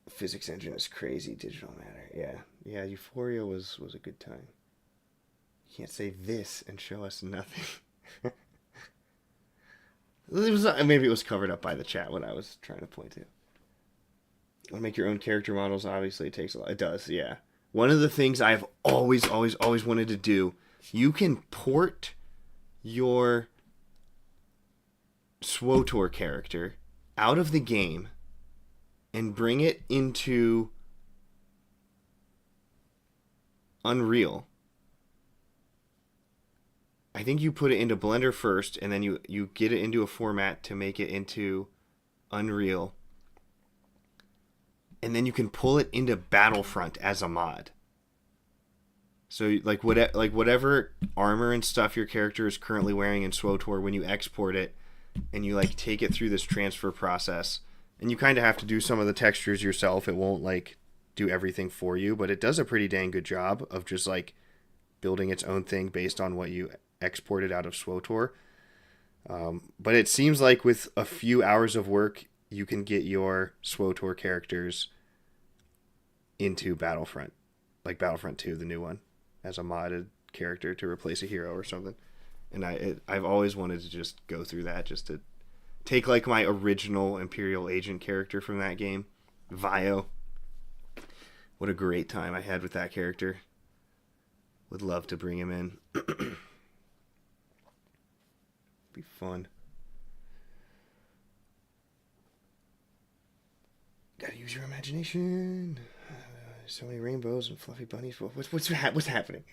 Physics engine is crazy, digital matter. Yeah, Euphoria was a good time. You can't say this and show us nothing. Maybe it was covered up by the chat, what I was trying to point to. Want to make your own character models? Obviously, it takes a lot. It does, yeah. One of the things I've always wanted to do, you can port your SWTOR character out of the game and bring it into Unreal. I think you put it into Blender first, and then you get it into a format to make it into Unreal. And then you can pull it into Battlefront as a mod. So like whatever armor and stuff your character is currently wearing in SWTOR, when you export it and you like take it through this transfer process, and you kind of have to do some of the textures yourself. It won't like do everything for you, but it does a pretty dang good job of just like building its own thing based on what you exported out of SWTOR. But it seems like with a few hours of work, you can get your SWTOR characters into Battlefront, like Battlefront 2, the new one, as a modded character to replace a hero or something. And I've always wanted to just go through that, just to take like my original Imperial Agent character from that game, Vio. What a great time I had with that character. Would love to bring him in. Be fun. Gotta use your imagination. So many rainbows and fluffy bunnies. What's happening?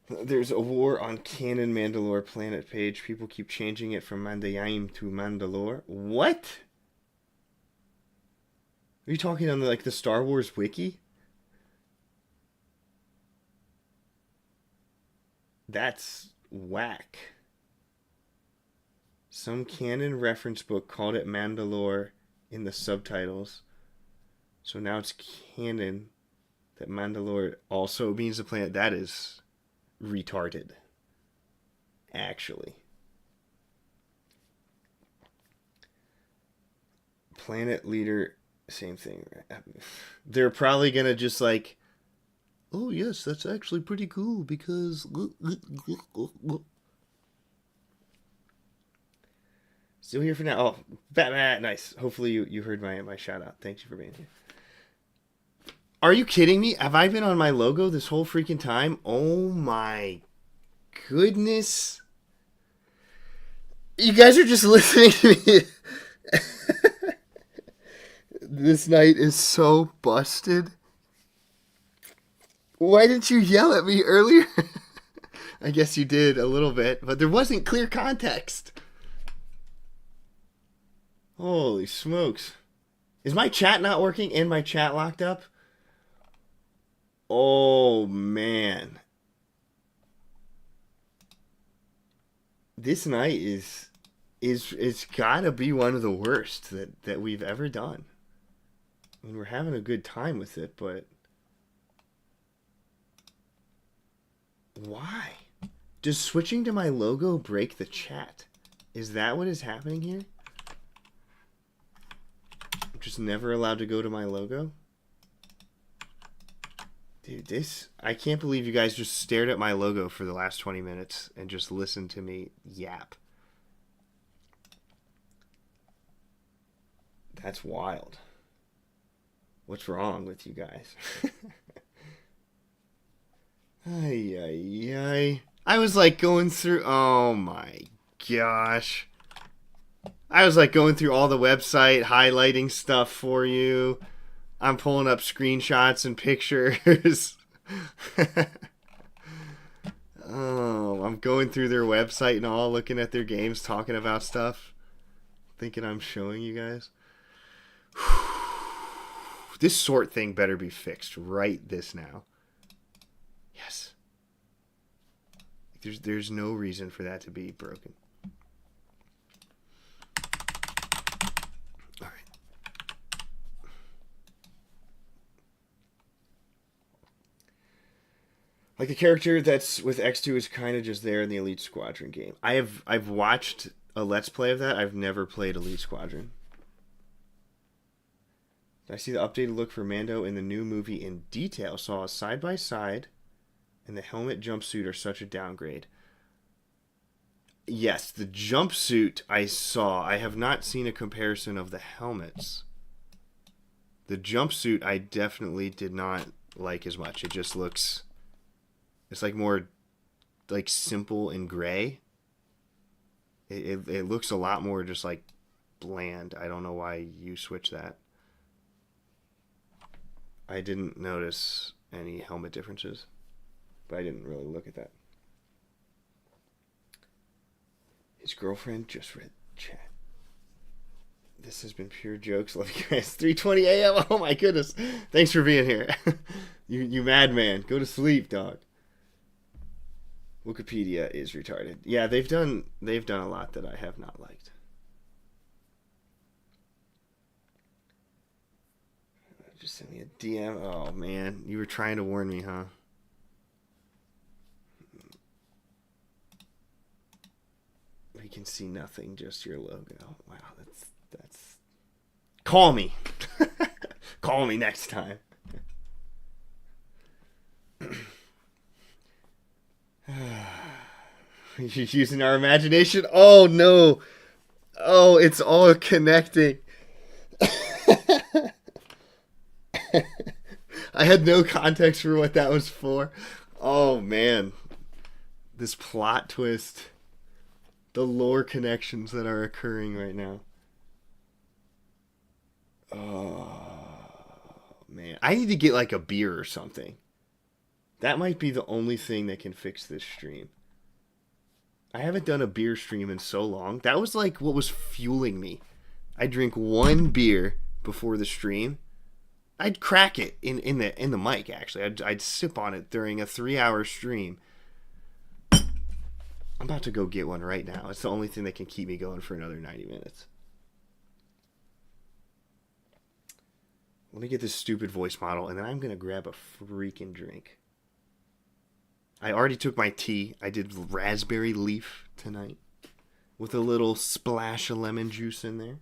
There's a war on Canon Mandalore planet page. People keep changing it from Mandayaim to Mandalore. What? Are you talking on the Star Wars wiki? That's whack. Some canon reference book called it Mandalore in the subtitles. So now it's canon that Mandalore also means the planet. That is retarded. Actually. Planet leader, same thing. They're probably gonna just like, oh yes, that's actually pretty cool because still here for now. Oh, Batman, nice. Hopefully you heard my shout out. Thank you for being here. Are you kidding me? Have I been on my logo this whole freaking time? Oh my goodness. You guys are just listening to me. This night is so busted. Why didn't you yell at me earlier? I guess you did a little bit, but there wasn't clear context. Holy smokes. Is my chat not working and my chat locked up? Oh, man. This night is it's gotta be one of the worst that we've ever done. I mean, we're having a good time with it, but why? Does switching to my logo break the chat? Is that what is happening here? I'm just never allowed to go to my logo? Dude, I can't believe you guys just stared at my logo for the last 20 minutes and just listened to me yap. That's wild. What's wrong with you guys? Ay, ay, ay. I was like going through, oh my gosh. I was like going through all the website, highlighting stuff for you. I'm pulling up screenshots and pictures. Oh, I'm going through their website and all, looking at their games, talking about stuff. Thinking I'm showing you guys. This sort thing better be fixed right this now. Yes. There's no reason for that to be broken. All right. Like the character that's with X2 is kind of just there in the Elite Squadron game. I've watched a Let's Play of that. I've never played Elite Squadron. I see the updated look for Mando in the new movie in detail. Saw a side-by-side, and the helmet jumpsuit are such a downgrade. Yes, the jumpsuit I saw. I have not seen a comparison of the helmets. The jumpsuit I definitely did not like as much. It just looks... It's like more like simple and gray. It looks a lot more just like bland. I don't know why you switched that. I didn't notice any helmet differences, but I didn't really look at that. His girlfriend just read chat. This has been pure jokes. Love you guys. 3:20 a.m. Oh my goodness. Thanks for being here. You madman. Go to sleep, dog. Wikipedia is retarded. Yeah, they've done a lot that I have not liked. Just send me a DM. Oh man, you were trying to warn me, huh? We can see nothing, just your logo. Wow, that's Call me. Call me next time. Using our imagination. Oh no. Oh, it's all connecting. I had no context for what that was for. Oh man. This plot twist. The lore connections that are occurring right now. Oh man. I need to get like a beer or something. That might be the only thing that can fix this stream. I haven't done a beer stream in so long. That was like what was fueling me. I'd drink one beer before the stream. I'd crack it in the mic, actually. I'd sip on it during a 3-hour stream. I'm about to go get one right now. It's the only thing that can keep me going for another 90 minutes. Let me get this stupid voice model, and then I'm going to grab a freaking drink. I already took my tea. I did raspberry leaf tonight with a little splash of lemon juice in there.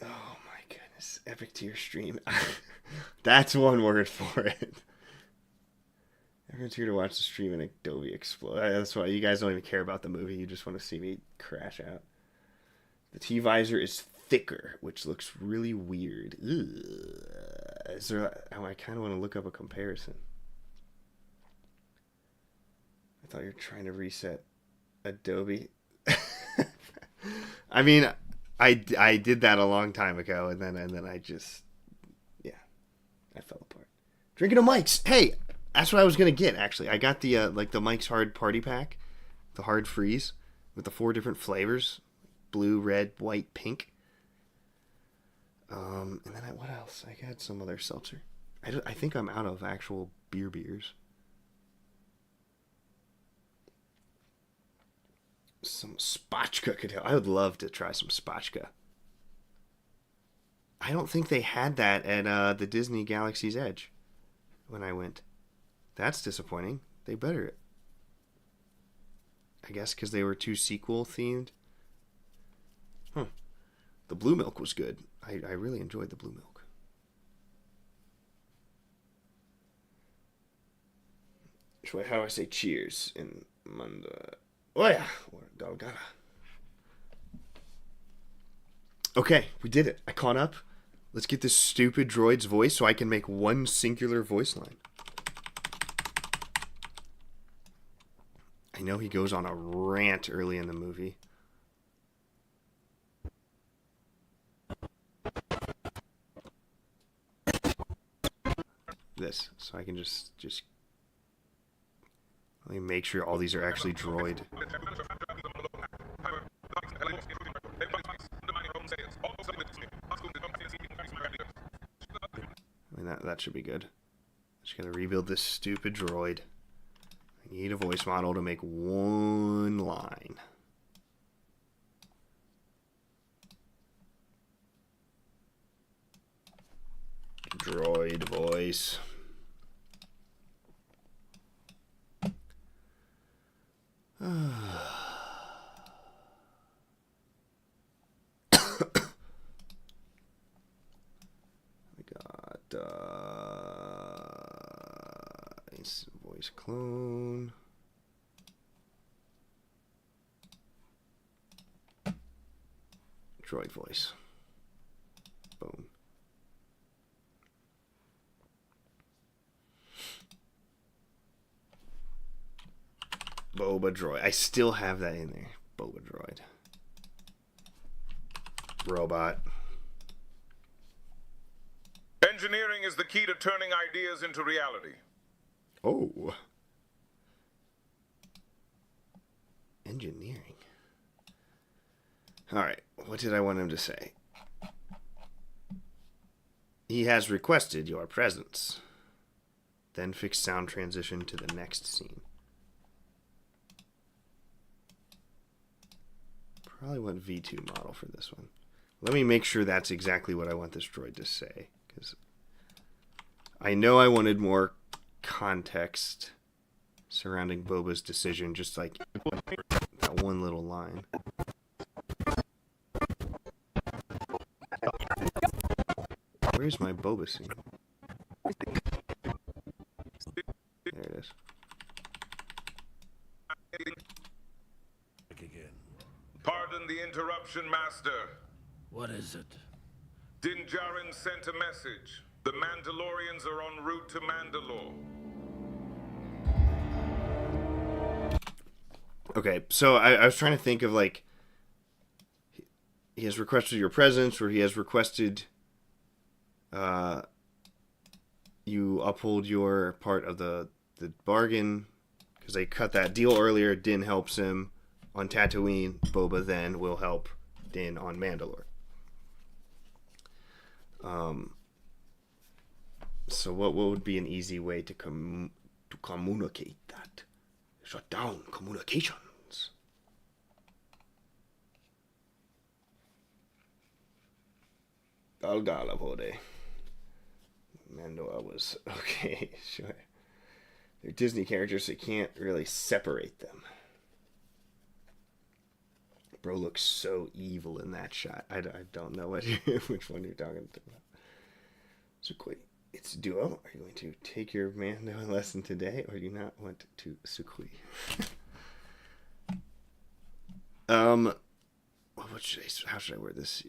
Oh my goodness. Epic tier stream. That's one word for it. Everyone's here to watch the stream and Adobe explode. That's why you guys don't even care about the movie. You just want to see me crash out. The T-visor is thicker, which looks really weird. Ugh. I kind of want to look up a comparison. I thought you were trying to reset Adobe. I mean, I did that a long time ago, and then I just, yeah, I fell apart. Drinking a Mike's. Hey, that's what I was gonna get. Actually, I got the the Mike's Hard Party Pack, the hard freeze with the 4 different flavors: blue, red, white, pink. And then what else? I got some other seltzer. I think I'm out of actual beers. Some spotchka could help. I would love to try some spotchka. I don't think they had that at the Disney Galaxy's Edge when I went. That's disappointing. They better. I guess because they were too sequel themed. Huh. The blue milk was good. I really enjoyed the blue milk. How do I say cheers in Manda? Oh yeah, or Galgana. Okay, we did it. I caught up. Let's get this stupid droid's voice so I can make one singular voice line. I know he goes on a rant early in the movie. This, so I can just let me make sure all these are actually droid. I mean, that should be good. Just gotta rebuild this stupid droid. I need a voice model to make one line. Droid voice. We got voice clone. Droid voice. Boom. Boba droid. I still have that in there. Boba droid. Robot. Engineering is the key to turning ideas into reality. Oh. Engineering. Alright, what did I want him to say? He has requested your presence. Then fix sound transition to the next scene. Probably want V2 model for this one. Let me make sure that's exactly what I want this droid to say, because I know I wanted more context surrounding Boba's decision, just like that one little line. Where's my Boba scene? There it is. Pardon the interruption, Master. What is it? Din Djarin sent a message. The Mandalorians are en route to Mandalore. Okay, so I was trying to think of, like, he has requested your presence, or he has requested you uphold your part of the bargain, because they cut that deal earlier. Din helps him on Tatooine. Boba then will help Din on Mandalore. So what would be an easy way to communicate that? Shut down communications. Galgalavode. Mandalore was okay, sure. They're Disney characters, so you can't really separate them. Bro looks so evil in that shot. I don't know which one you're talking about. Sukui, it's Duo. Are you going to take your Mando lesson today, or do you not want to Sukui? How should I word this?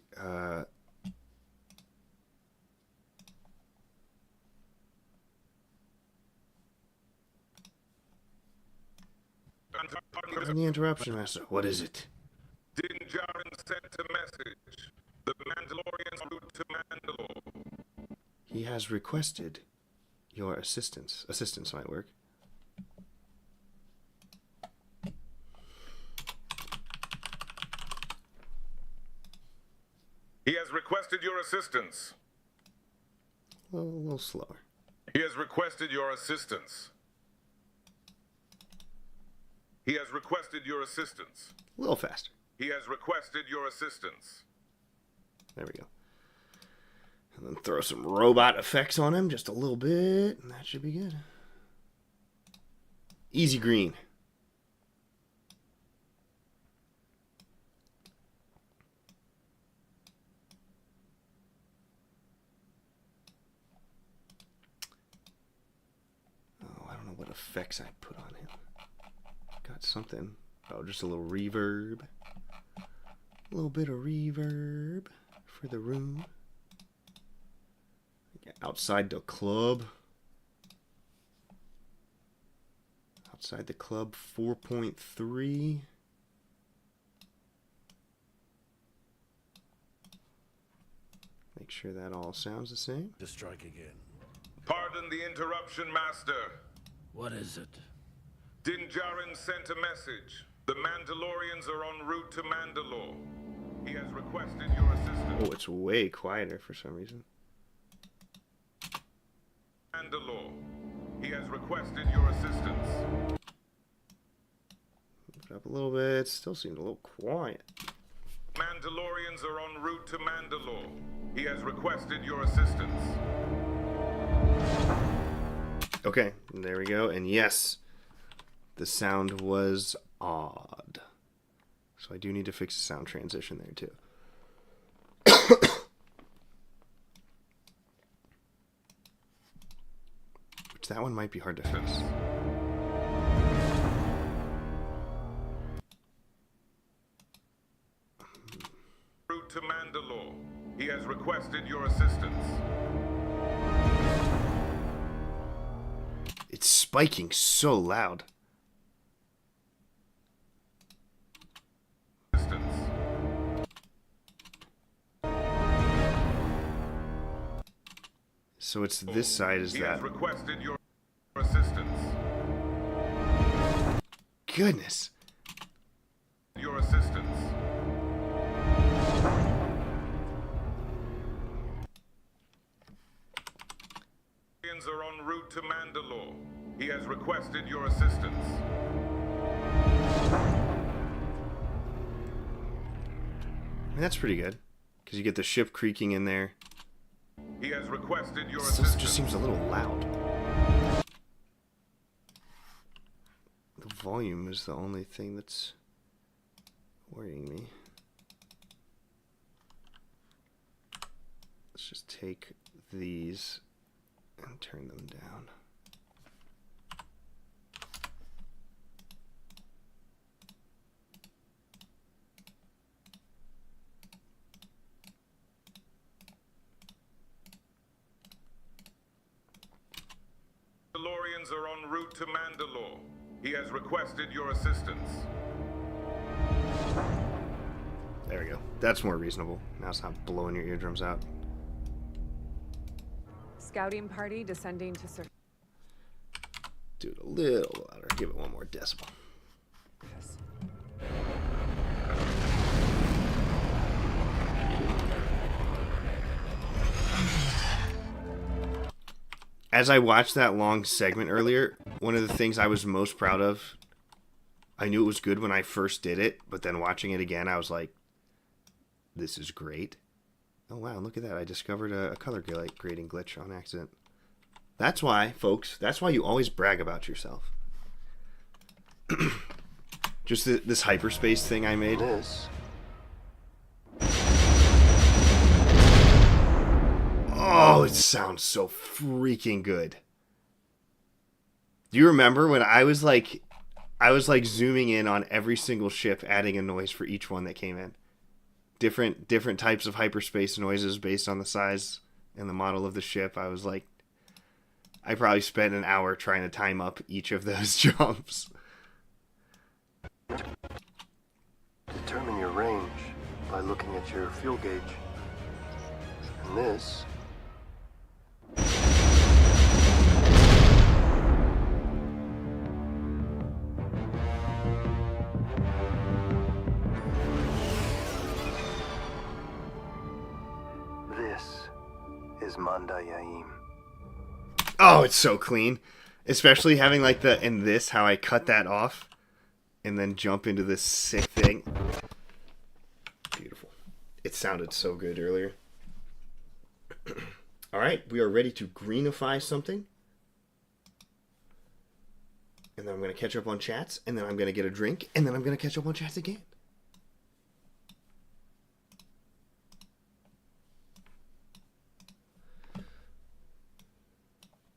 Pardon the interruption, Master. What is it? Din Djarin sent a message. The Mandalorians en route to Mandalore. He has requested your assistance. Assistance might work. He has requested your assistance. A little slower. He has requested your assistance. He has requested your assistance. A little faster. He has requested your assistance. There we go. And then throw some robot effects on him, just a little bit, and that should be good. Easy green. Oh, I don't know what effects I put on him. Got something. Oh, just a little reverb. A little bit of reverb for the room. Outside the club. Outside the club, 4.3. Make sure that all sounds the same. To strike again. Pardon the interruption, Master. What is it? Din Djarin sent a message. The Mandalorians are en route to Mandalore. He has requested your assistance. Oh, it's way quieter for some reason. Mandalore. He has requested your assistance. Move it up a little bit. Still seems a little quiet. Mandalorians are en route to Mandalore. He has requested your assistance. Okay, there we go. And yes, the sound was odd. So I do need to fix the sound transition there too. Which that one might be hard to fix. Route to Mandalore. He has requested your assistance. It's spiking so loud. So it's this side is He that. has requested your assistance. Goodness. Your assistance. Mandalorians are en route to Mandalore. He has requested your assistance. I mean, that's pretty good. Because you get the ship creaking in there. He has requested your It assistance. just seems a little loud. volume is the only thing that's worrying me. Let's just take these and turn them down. Mandalorians are en route to Mandalore. He has requested your assistance. There we go. That's more reasonable. Now it's not blowing your eardrums out. Scouting party descending to surface. Do it a little louder. Give it one more decibel. As I watched that long segment earlier, one of the things I was most proud of, I knew it was good when I first did it, but then watching it again, I was like, this is great. Oh wow, look at that. I discovered a color grading glitch on accident. That's why, folks, that's why you always brag about yourself. Just this hyperspace thing I made. This. Oh, it sounds so freaking good. Do you remember when I was like zooming in on every single ship, adding a noise for each one that came in? Different types of hyperspace noises based on the size and the model of the ship. I was like, I probably spent an hour trying to time up each of those jumps. Determine your range by looking at your fuel gauge. And this. This is Mandayaim. Oh, it's so clean. Especially having like in this, how I cut that off and then jump into this sick thing. Beautiful. It sounded so good earlier. All right, we are ready to greenify something. And then I'm going to catch up on chats, and then I'm going to get a drink, and then I'm going to catch up on chats again.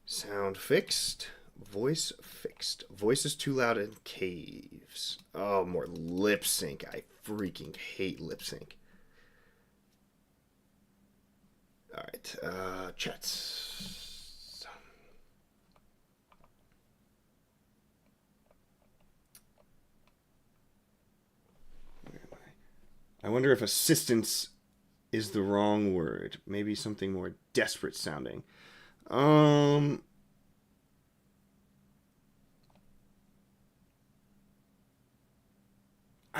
Sound fixed. Voice fixed. Voice is too loud in caves. Oh, more lip sync. I freaking hate lip sync. Alright, chats. Where am I wonder if assistance is the wrong word. Maybe something more desperate sounding. I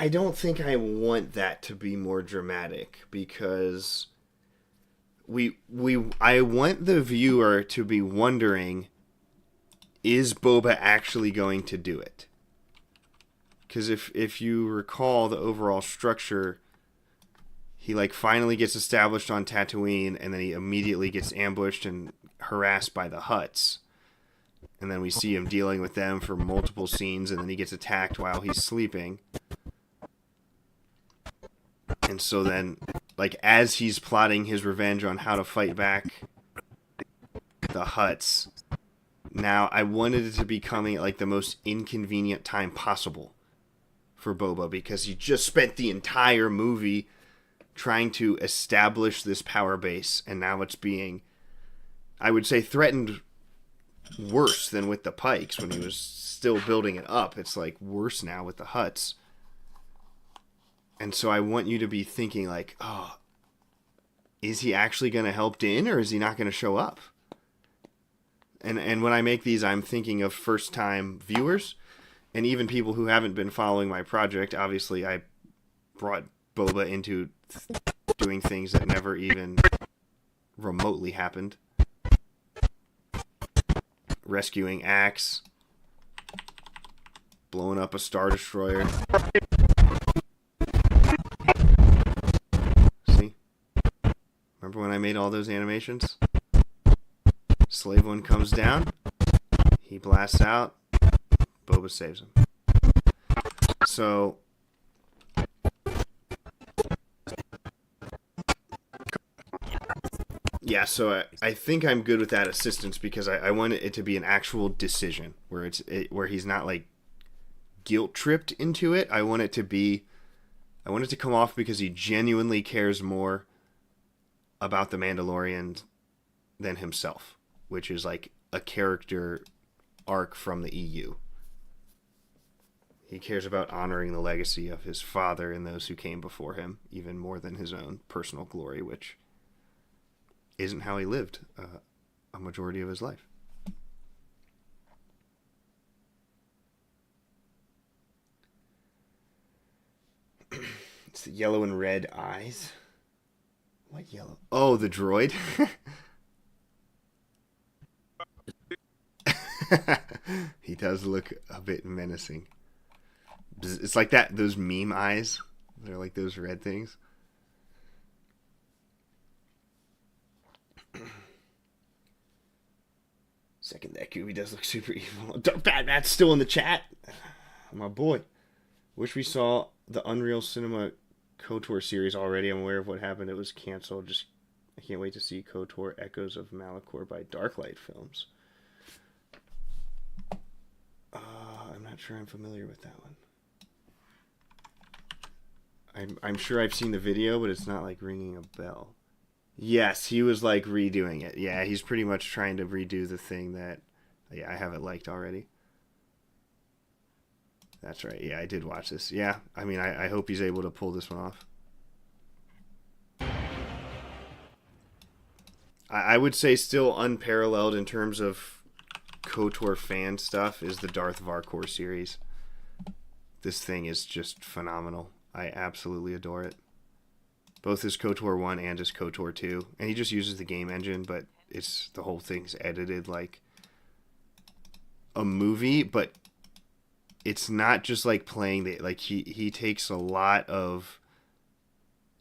don't think I want that to be more dramatic because I want the viewer to be wondering, is Boba actually going to do it? Because if you recall the overall structure, he like finally gets established on Tatooine, and then he immediately gets ambushed and harassed by the Hutts. And then we see him dealing with them for multiple scenes, and then he gets attacked while he's sleeping. And so then, like, as he's plotting his revenge on how to fight back the Hutts, now I wanted it to be coming at, like, the most inconvenient time possible for Boba, because he just spent the entire movie trying to establish this power base, and now it's being, I would say, threatened worse than with the Pikes when he was still building it up. It's, like, worse now with the Hutts. And so I want you to be thinking like, oh, is he actually going to help Din, or is he not going to show up? And when I make these, I'm thinking of first-time viewers and even people who haven't been following my project. Obviously, I brought Boba into doing things that never even remotely happened. Rescuing Axe. Blowing up a Star Destroyer. Remember when I made all those animations? Slave One comes down, he blasts out, Boba saves him. So yeah, so I think I'm good with that assistance because I want it to be an actual decision where where he's not like guilt tripped into it. I want it to come off because he genuinely cares more about the Mandalorian than himself, which is like a character arc from the EU. He cares about honoring the legacy of his father and those who came before him, even more than his own personal glory, which isn't how he lived a majority of his life. It's the yellow and red eyes. What yellow? Oh, the droid. He does look a bit menacing. It's like that, those meme eyes. They're like those red things. Second, that Gooey does look super evil. Batman's still in the chat. My boy. Wish we saw the Unreal Cinema KOTOR series already. I'm aware of what happened. It was canceled. I can't wait to see KOTOR Echoes of Malachor by Darklight Films. I'm not sure I'm familiar with that one. I'm sure I've seen the video, but it's not like ringing a bell. Yes, he was like redoing it. Yeah, he's pretty much trying to redo the thing that I haven't liked already. That's right. Yeah, I did watch this. Yeah, I mean, I hope he's able to pull this one off. I would say still unparalleled in terms of KOTOR fan stuff is the Darth Varkor series. This thing is just phenomenal. I absolutely adore it. Both his KOTOR 1 and his KOTOR 2. And he just uses the game engine, but the whole thing's edited like a movie, but it's not just like playing he takes a lot of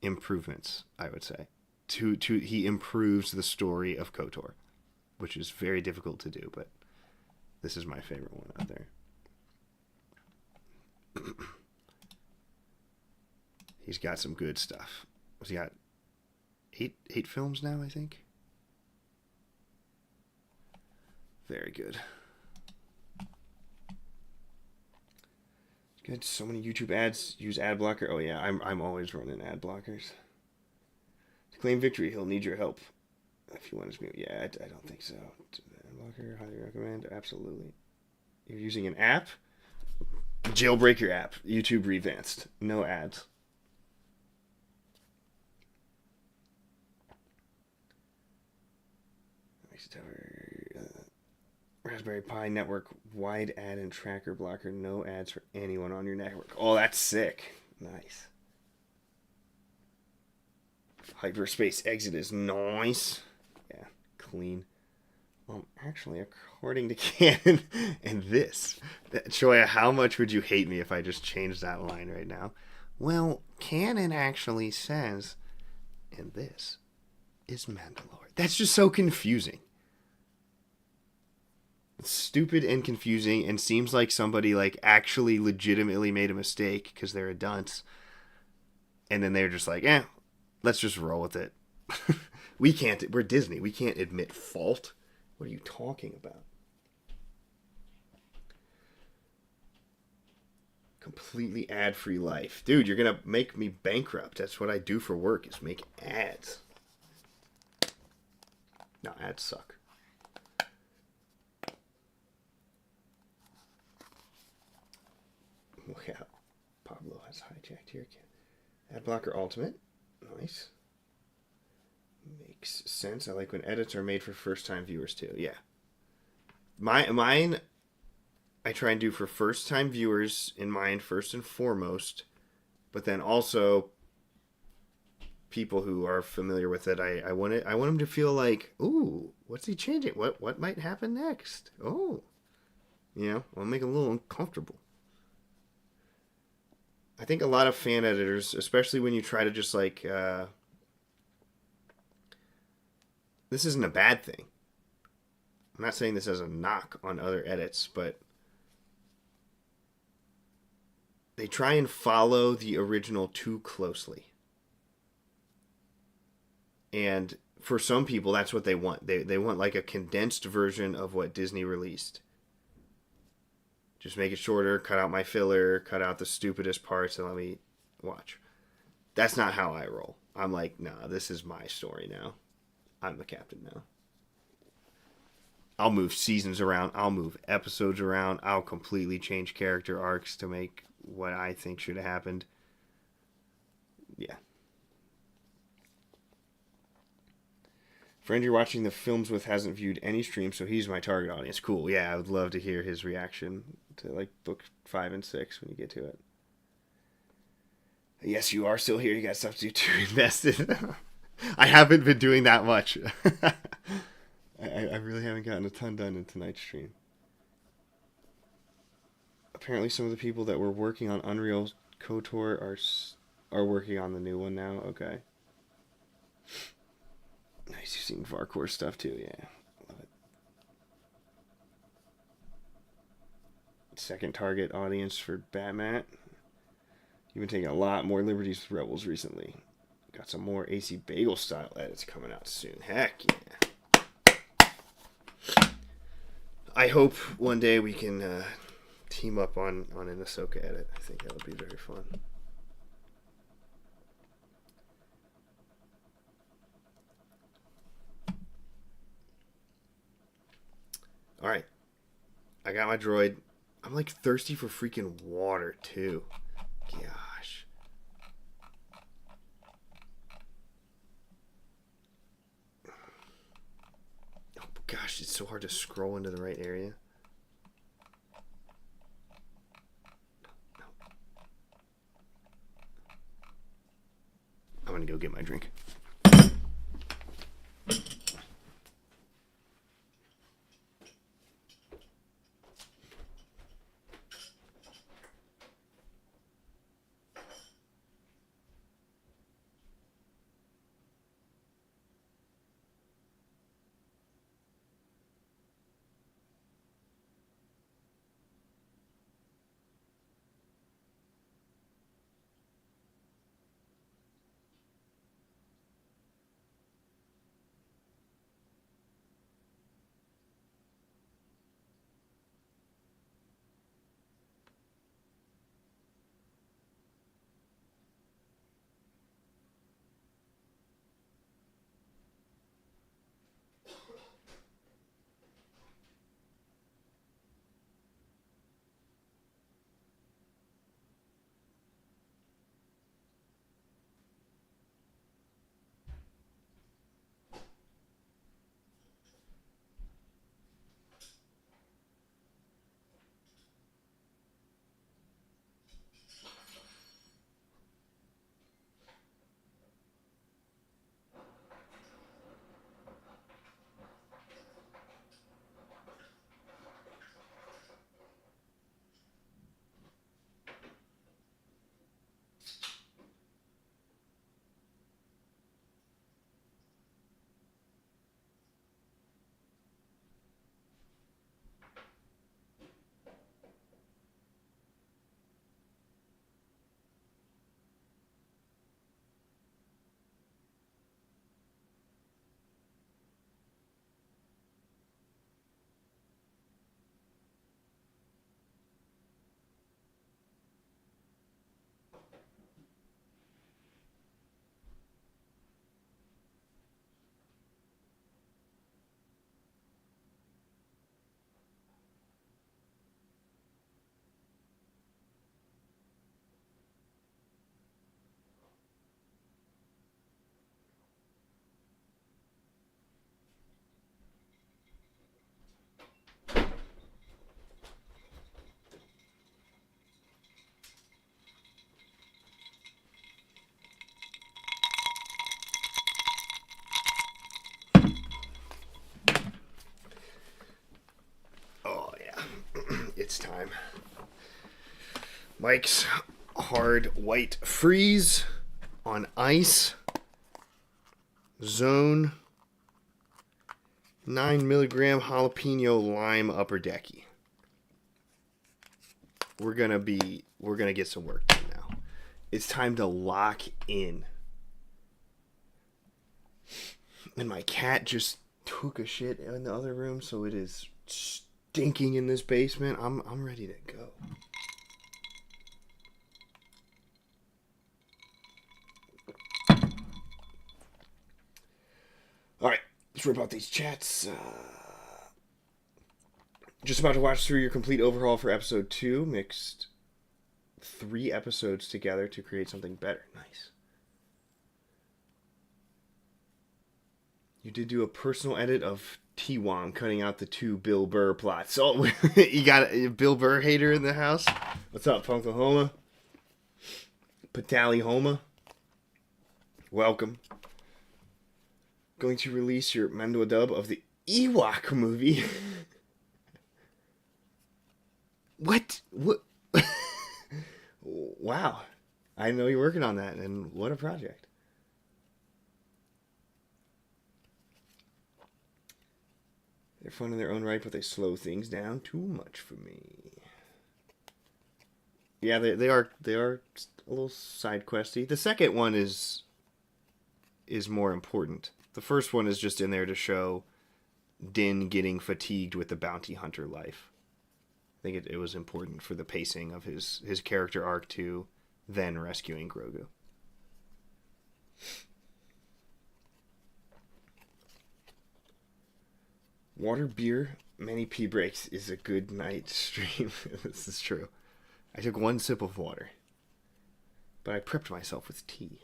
improvements, I would say. He improves the story of KOTOR, which is very difficult to do, but this is my favorite one out there. He's got some good stuff. He got eight films now, I think. Very good. Good. So many YouTube ads use ad blocker. Oh yeah, I'm always running ad blockers. To claim victory, he'll need your help. If you want to mute, yeah, I don't think so. Ad blocker, highly recommend. Absolutely. You're using an app? Jailbreak your app. YouTube revanced. No ads. Raspberry Pi network wide ad and tracker blocker. No ads for anyone on your network. Oh, that's sick. Nice. Hyperspace exit is nice. Yeah, clean. Actually, according to Canon and this, Choya, how much would you hate me if I just changed that line right now? Well, Canon actually says, and this is Mandalore. That's just so confusing. It's stupid and confusing and seems like somebody like actually legitimately made a mistake because they're a dunce. And then they're just like, let's just roll with it. We're Disney. We can't admit fault. What are you talking about? Completely ad-free life. Dude, you're going to make me bankrupt. That's what I do for work is make ads. No, ads suck. Oh, yeah. Pablo has hijacked here. Ad blocker ultimate. Nice. Makes sense. I like when edits are made for first-time viewers, too. Yeah. Mine, I try and do for first-time viewers in mind, first and foremost. But then also, people who are familiar with it, I want them to feel like, ooh, what's he changing? What might happen next? Oh. You know, I'll make it a little uncomfortable. I think a lot of fan editors, especially when you try to just like, this isn't a bad thing. I'm not saying this as a knock on other edits, but they try and follow the original too closely. And for some people, that's what they want. They want like a condensed version of what Disney released. Just make it shorter, cut out my filler, cut out the stupidest parts, and let me watch. That's not how I roll. I'm like, nah, this is my story now. I'm the captain now. I'll move seasons around. I'll move episodes around. I'll completely change character arcs to make what I think should have happened. Yeah. Friend you're watching the films with hasn't viewed any streams, so he's my target audience. Cool. Yeah, I would love to hear his reaction to like book 5 and 6 when you get to it. Yes, you are still here. You got stuff to do too. Invested. I haven't been doing that much. I really haven't gotten a ton done in tonight's stream. Apparently some of the people that were working on Unreal KOTOR are working on the new one now. Okay. Nice, you've seen Varkor stuff too, yeah. Love it. Second target audience for Batman. You've been taking a lot more liberties with Rebels recently. Got some more AC Bagel style edits coming out soon. Heck yeah. I hope one day we can team up on an Ahsoka edit. I think that would be very fun. Alright. I got my droid. I'm like thirsty for freaking water too. Gosh. Oh gosh, it's so hard to scroll into the right area. No. I'm gonna go get my drink. It's time. Mike's hard white freeze on ice. Zone 9 milligram jalapeno lime upper decky. we're gonna get some work done now. It's time to lock in. And my cat just took a shit in the other room, so it is stinking in this basement. I'm ready to go. All right, let's rip out these chats. Just about to watch through your complete overhaul for episode 2. Mixed 3 episodes together to create something better. Nice. You did do a personal edit of TWoM, cutting out the 2 Bill Burr plots. Oh, you got a Bill Burr hater in the house? What's up, Punklahoma? Patalihoma? Welcome. Going to release your Mando dub of the Ewok movie. What? Wow. I know you're working on that, and what a project. They're fun in their own right, but they slow things down too much for me. Yeah, they are a little side questy. The second one is more important. The first one is just in there to show Din getting fatigued with the bounty hunter life. I think it was important for the pacing of his character arc to then rescuing Grogu. Water, beer, many pee breaks is a good night stream. This is true. I took 1 sip of water, but I prepped myself with tea.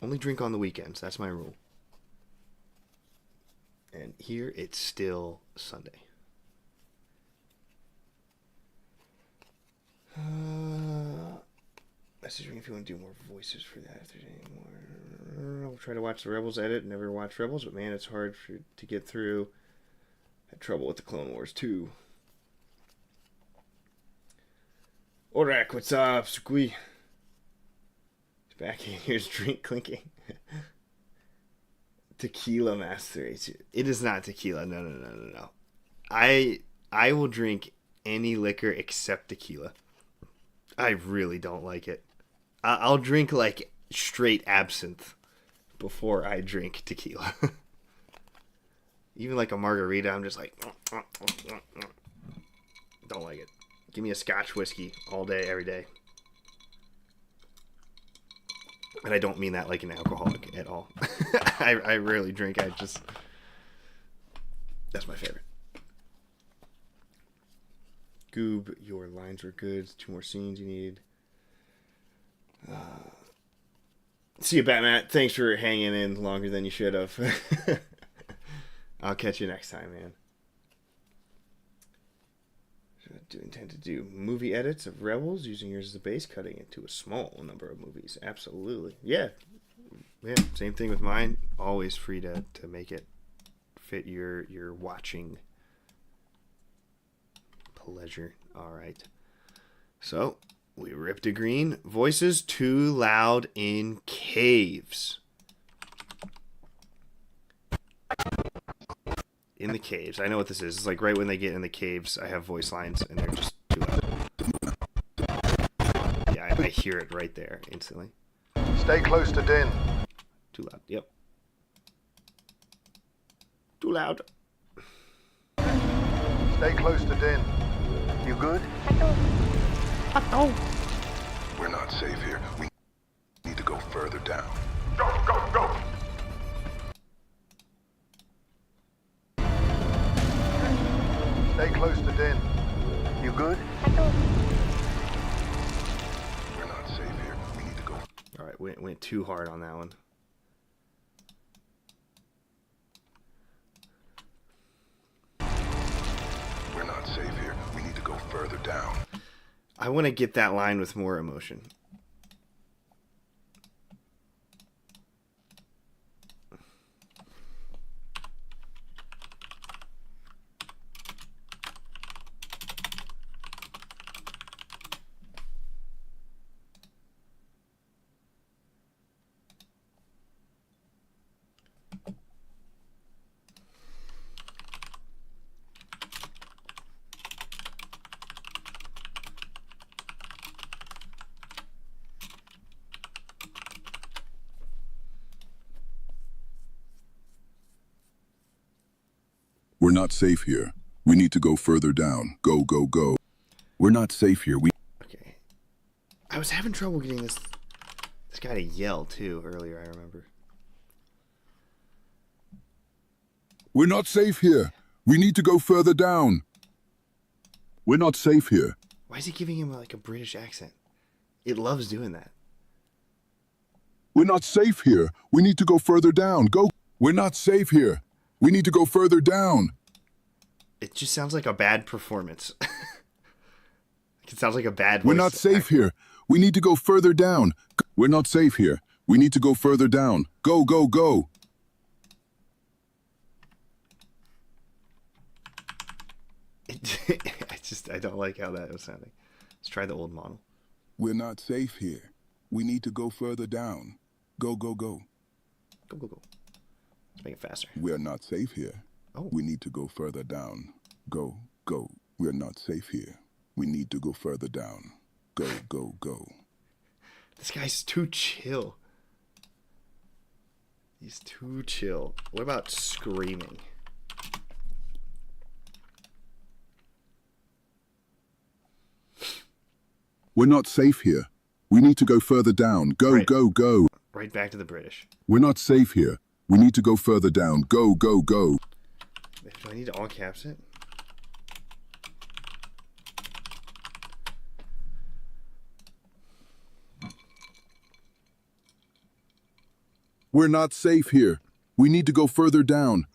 Only drink on the weekends. That's my rule. And here it's still Sunday. Message me if you want to do more voices for that. If there's any more, I'll try to watch the Rebels edit. Never watched Rebels, but man, it's hard to get through. Had trouble with the Clone Wars too. Orak, what's up, Squee? He's back in. Here's drink clinking. Tequila Master. It is not tequila. No. I will drink any liquor except tequila. I really don't like it. I'll drink like straight absinthe before I drink tequila. Even like a margarita, I'm just like, don't like it. Give me a Scotch whiskey all day, every day. And I don't mean that like an alcoholic at all. I rarely drink. That's my favorite. Goob, your lines were good. 2 more scenes you need. See you, Batman. Thanks for hanging in longer than you should have. I'll catch you next time, man. Do intend to do movie edits of Rebels using yours as a base, cutting it to a small number of movies. Absolutely. Yeah, same thing with mine. Always free to make it fit your watching pleasure. All right. So we ripped a green. Voices too loud in caves. In the caves. I know what this is. It's like right when they get in the caves, I have voice lines and they're just too loud. Yeah, I hear it right there instantly. Stay close to Din. Too loud. Yep. Too loud. Stay close to Din. You good? We're not safe here. We need to go further down. Go! Stay close to Din. You good? We're not safe here. We need to go. All right, went too hard on that one. We're not safe here. We need to go further down. I want to get that line with more emotion. We're not safe here. We need to go further down. Go, go, go. We're not safe here. Okay. I was having trouble getting this guy to yell too earlier, I remember. We're not safe here. We need to go further down. We're not safe here. Why is he giving him like a British accent? It loves doing that. We're not safe here. We need to go further down. Go. We're not safe here. We need to go further down. It just sounds like a bad performance. It sounds like a bad We're voice not safe actor. here. We need to go further down. We're not safe here. We need to go further down. Go, go, go. I don't like how that was sounding. Let's try the old model. We're not safe here. We need to go further down. Go, go, go. Go, go, go. Let's make it faster. We're not safe here. Oh. We need to go further down. Go, go. We're not safe here. We need to go further down. Go, go, go. This guy's too chill. He's too chill. What about screaming? We're not safe here. We need to go further down. Go, Right. go, go. Right back to the British. We're not safe here. We need to go further down. Go, go, go. Do I need to all caps it? We're not safe here. We need to go further down.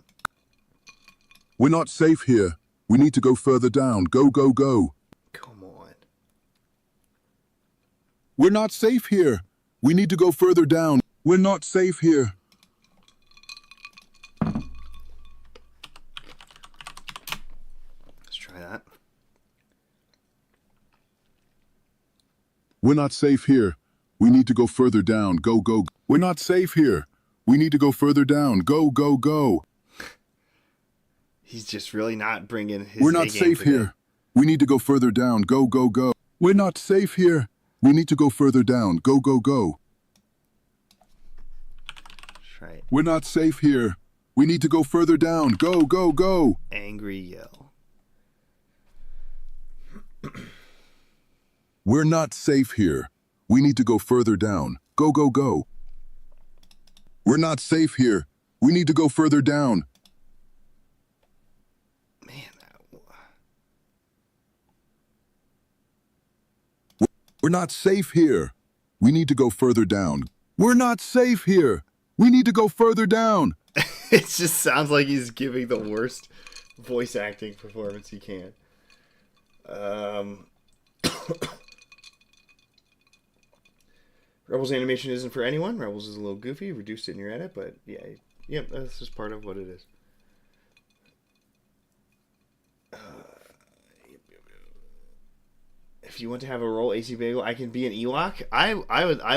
We're not safe here. We need to go further down. Go, go, go. Come on. We're not safe here. We need to go further down. We're not safe here. Let's try that. We're not safe here. We need to go further down. Go, go. We're not safe here. We need to go further down. Go, go, go. He's just really not bringing his We're not A game safe today. here. We need to go further down. Go, go, go. We're not safe here. We need to go further down. Go, go, go. Let's try it. We're not safe here. We need to go further down. Go, go, go. Angry yell. We're not safe here. We need to go further down. Go, go, go. We're not safe here. We need to go further down. Man, We're not safe here. We need to go further down. We're not safe here. We need to go further down. it just sounds like he's giving the worst voice acting performance he can. Rebels animation isn't for anyone. Rebels is a little goofy. Reduced it in your edit, but yeah, yep, that's just part of what it is. If you want to have a role, AC Bagel, I can be an Ewok. I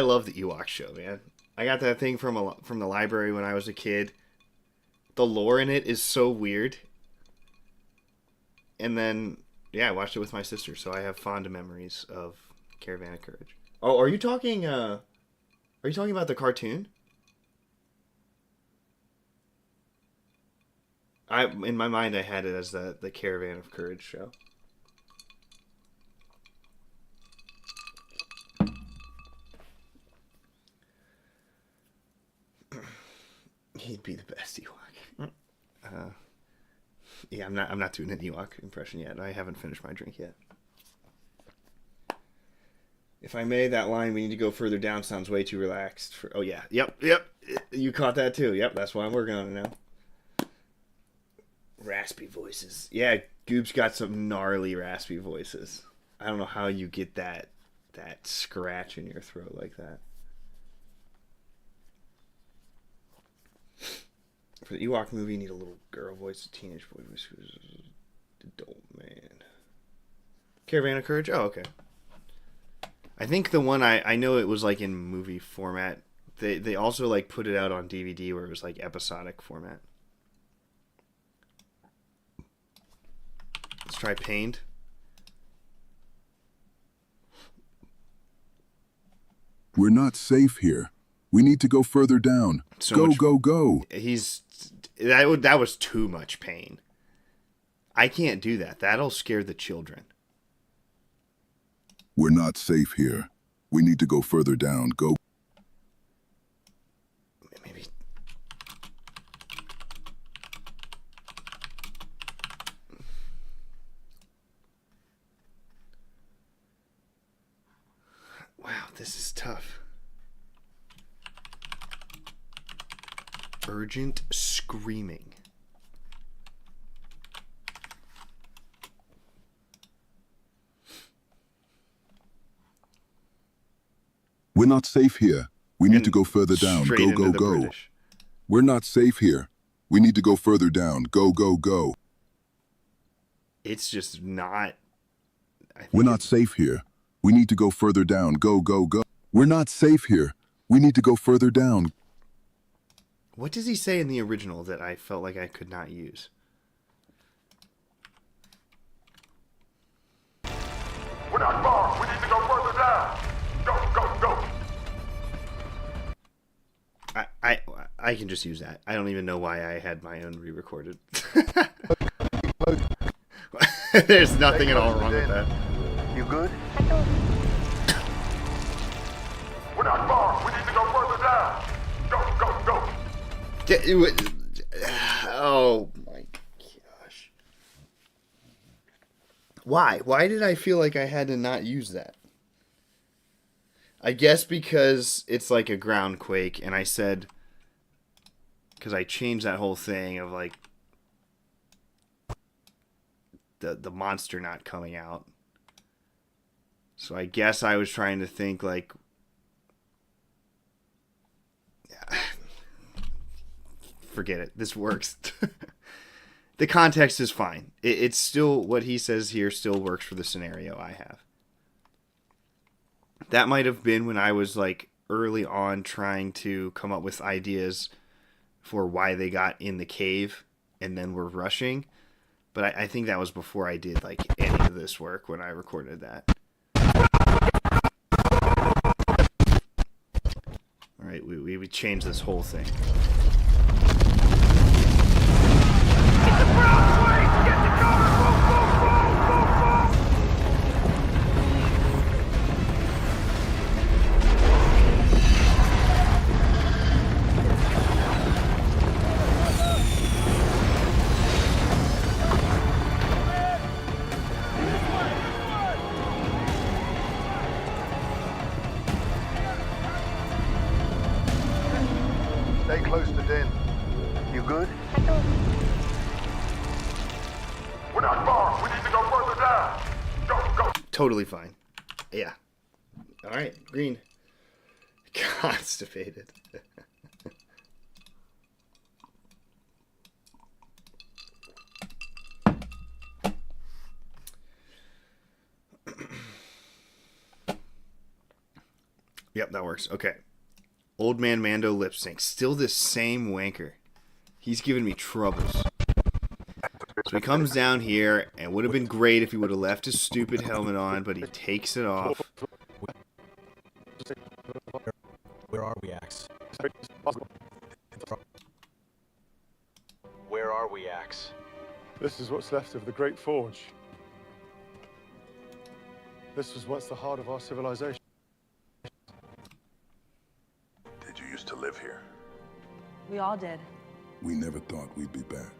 love the Ewok show, man. I got that thing from the library when I was a kid. The lore in it is so weird. And then yeah, I watched it with my sister, so I have fond memories of Caravan of Courage. Oh, are you talking about the cartoon? In my mind I had it as the Caravan of Courage show. He'd be the best Ewok. Yeah, I'm not doing an Ewok impression yet. I haven't finished my drink yet. If I may, that line, "we need to go further down," sounds way too relaxed. Oh yeah, yep. You caught that too. Yep, that's why I'm working on it now. Raspy voices. Yeah, Goob's got some gnarly raspy voices. I don't know how you get that scratch in your throat like that. For the Ewok movie, you need a little girl voice, a teenage boy voice who's an adult man. Caravan of Courage? Oh, okay. I think the one I know it was like in movie format. They also like put it out on DVD where it was like episodic format. Let's try Pained. We're not safe here. We need to go further down. So go, much- go, go. That was too much pain. I can't do that. That'll scare the children. We're not safe here. We need to go further down. Go. Maybe. Wow, this is tough. Urgent screaming. We're not safe here. We need to go further down. Straight Go, into go, the go. British. We're not safe here. We need to go further down. Go, go, go. It's just not. We're not safe here. We need to go further down. Go, go, go. We're not safe here. We need to go further down. What does he say in the original that I felt like I could not use? We're not far. We need to go further down. Go, go, go. I can just use that. I don't even know why I had my own re-recorded. There's nothing at all wrong with that. You good? We're not far. We need to go further down. Go, go, go. Oh my gosh. Why? Why did I feel like I had to not use that? I guess because it's like a ground quake, and I said, because I changed that whole thing of like the monster not coming out. So I guess I was trying to think like, forget it. This works. The context is fine. It's still, what he says here still works for the scenario I have. That might have been when I was like early on trying to come up with ideas for why they got in the cave and then were rushing. But I think that was before I did like any of this work when I recorded that. All right, we would change this whole thing. Get the ground quake! Get the cover! Move, move, move, move, move! Stay close to Den. You good? We're not far. We need to go further down. Go, go. Totally fine. Yeah. All right, green. Constipated. Yep, that works. Okay. Old Man Mando lip sync. Still this same wanker. He's giving me troubles. So he comes down here, and would have been great if he would have left his stupid helmet on, but he takes it off. Where are we, Axe? Where are we, Axe? This is what's left of the Great Forge. This was once the heart of our civilization. Did you used to live here? We all did. We never thought we'd be back.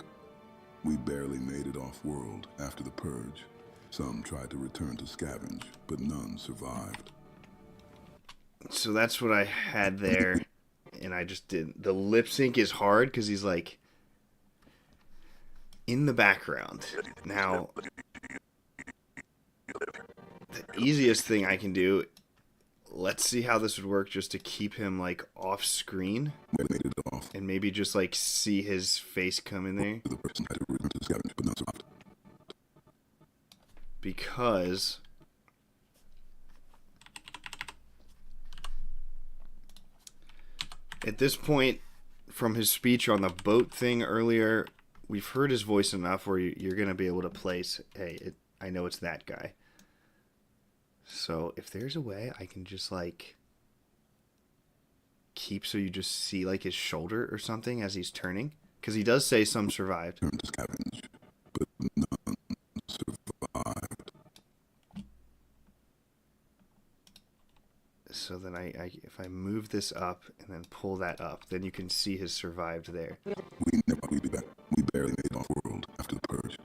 We barely made it off-world after the Purge. Some tried to return to scavenge, but none survived. So that's what I had there, and I just did. The lip sync is hard because he's like in the background. Now, the easiest thing I can do, let's see how this would work just to keep him like off screen. Made it off. And maybe just like see his face come in there. The person had to return to scavenge, but not survived. Because at this point, from his speech on the boat thing earlier, we've heard his voice enough where you're going to be able to place, hey, I know it's that guy. So if there's a way I can just like keep so you just see like his shoulder or something as he's turning, because he does say some survived. Turned to scavenge, but none so then if I move this up and then pull that up, then you can see his survived there. We never thought we'd be back. We barely made it off world after the purge.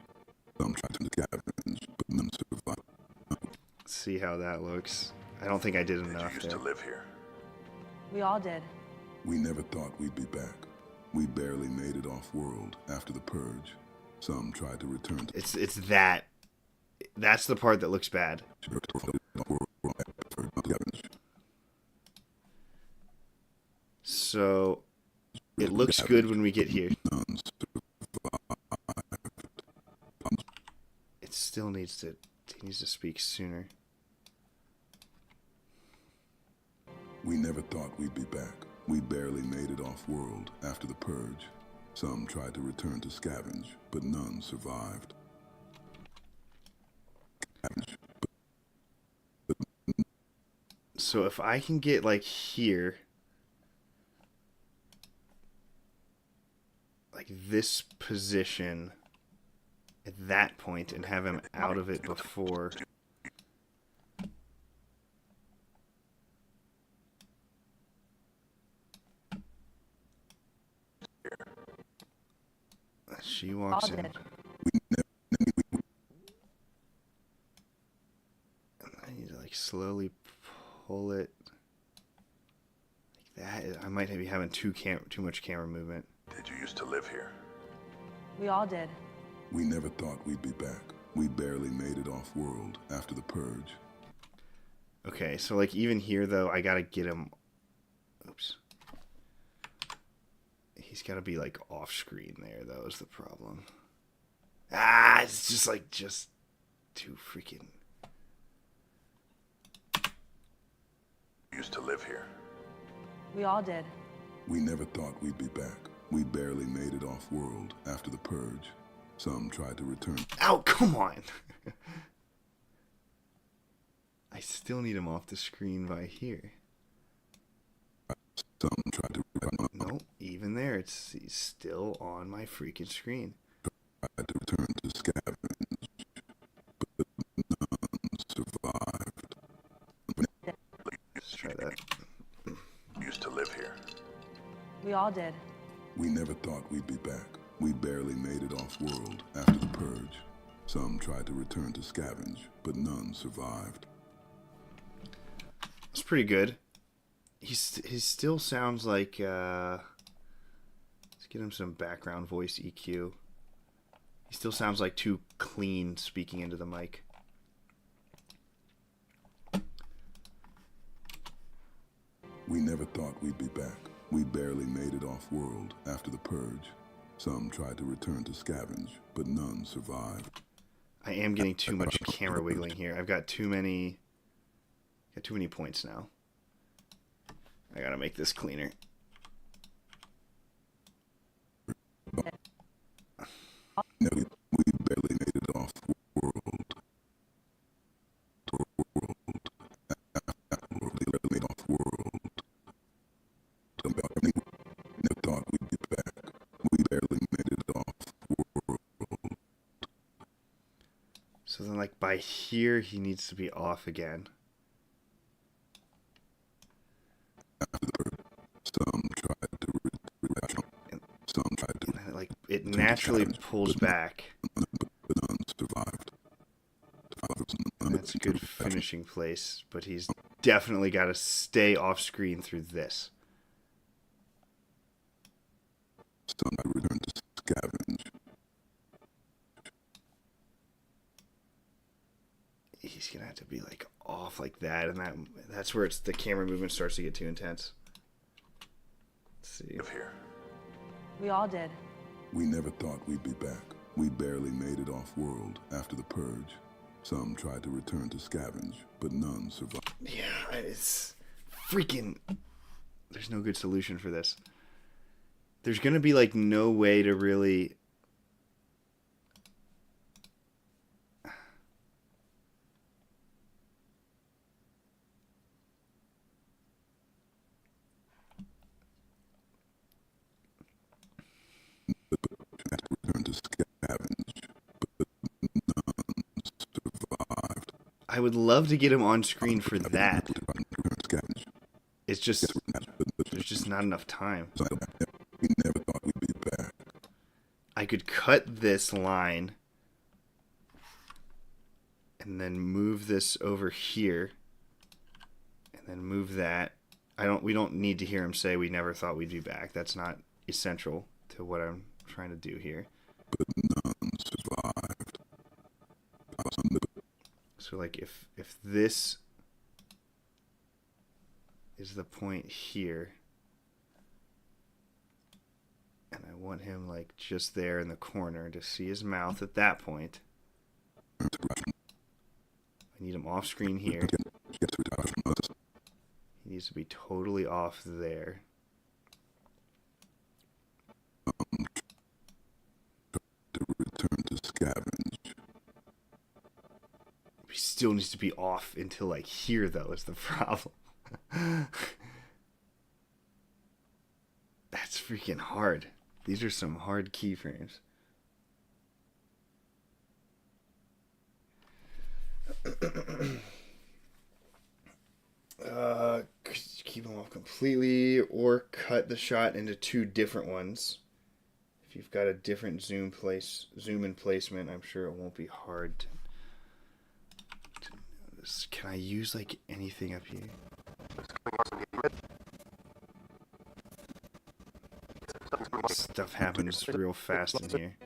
Some tried to scavenge, but none survived. See how that looks. I don't think I did enough there. live here? We all did. We never thought we'd be back. We barely made it off world after the purge. Some tried to return to... It's that. That's the part that looks bad. So it looks good when we get here. It still needs to... He needs to speak sooner. We never thought we'd be back. We barely made it off world after the purge. Some tried to return to scavenge, but none survived. So if I can get like here, like this position at that point, and have him out of it before. She walks in. And I need to like slowly pull it like that. I might be having too much camera movement. Did you used to live here? We all did. We never thought we'd be back. We barely made it off world after the purge. Okay, so like even here though, I gotta get him. Oops. He's gotta be like off screen there. That was the problem. Ah, it's just too freaking. Used to live here. We all did. We never thought we'd be back. We barely made it off world after the purge. Some tried to return. Ow, come on! I still need him off the screen by here. Some tried to return. No, even there, he's still on my freaking screen. Tried to return to scavenge, but none survived. Let's try that. Used to live here. We all did. We never thought we'd be back. We barely made it off world after the purge. Some tried to return to scavenge, but none survived. It's pretty good. He still sounds like. Let's get him some background voice EQ. He still sounds like too clean speaking into the mic. We never thought we'd be back. We barely made it off world after the purge. Some tried to return to scavenge, but none survived. I am getting too much camera wiggling here. I've got too many points now. I gotta make this cleaner. No, we barely made it off world. We barely made off world. Never thought we'd be back. We barely made it off world. So then, like, by here, he needs to be off again. Some tried to some tried to. Like, it naturally pulls back. But none survived. That's a good finishing place, but he's definitely got to stay off screen through this. Some tried to return to scavenge. He's gonna have to be like off like that, and that's where the camera movement starts to get too intense. Let's see. Live here. We all did. We never thought we'd be back. We barely made it off world after the purge. Some tried to return to scavenge, but none survived. Yeah, it's freaking. There's no good solution for this. There's gonna be like no way to really. Return to scavenge, but none survived. I would love to get him on screen for that. Return to scavenge, just there's just not enough time. We never thought we'd be back. I could cut this line and then move this over here and then move that. We don't need to hear him say we never thought we'd be back. That's not essential to what I'm trying to do here. But none survived. So like if this is the point here, and I want him like just there in the corner to see his mouth at that point. I need him off screen here. He needs to be totally off there. To return to scavenge. He still needs to be off until like here though is the problem. That's freaking hard. These are some hard keyframes. Keep them off completely or cut the shot into two different ones. If you've got a different zoom in placement, I'm sure it won't be hard to notice. Can I use like anything up here? Stuff happens real fast in here.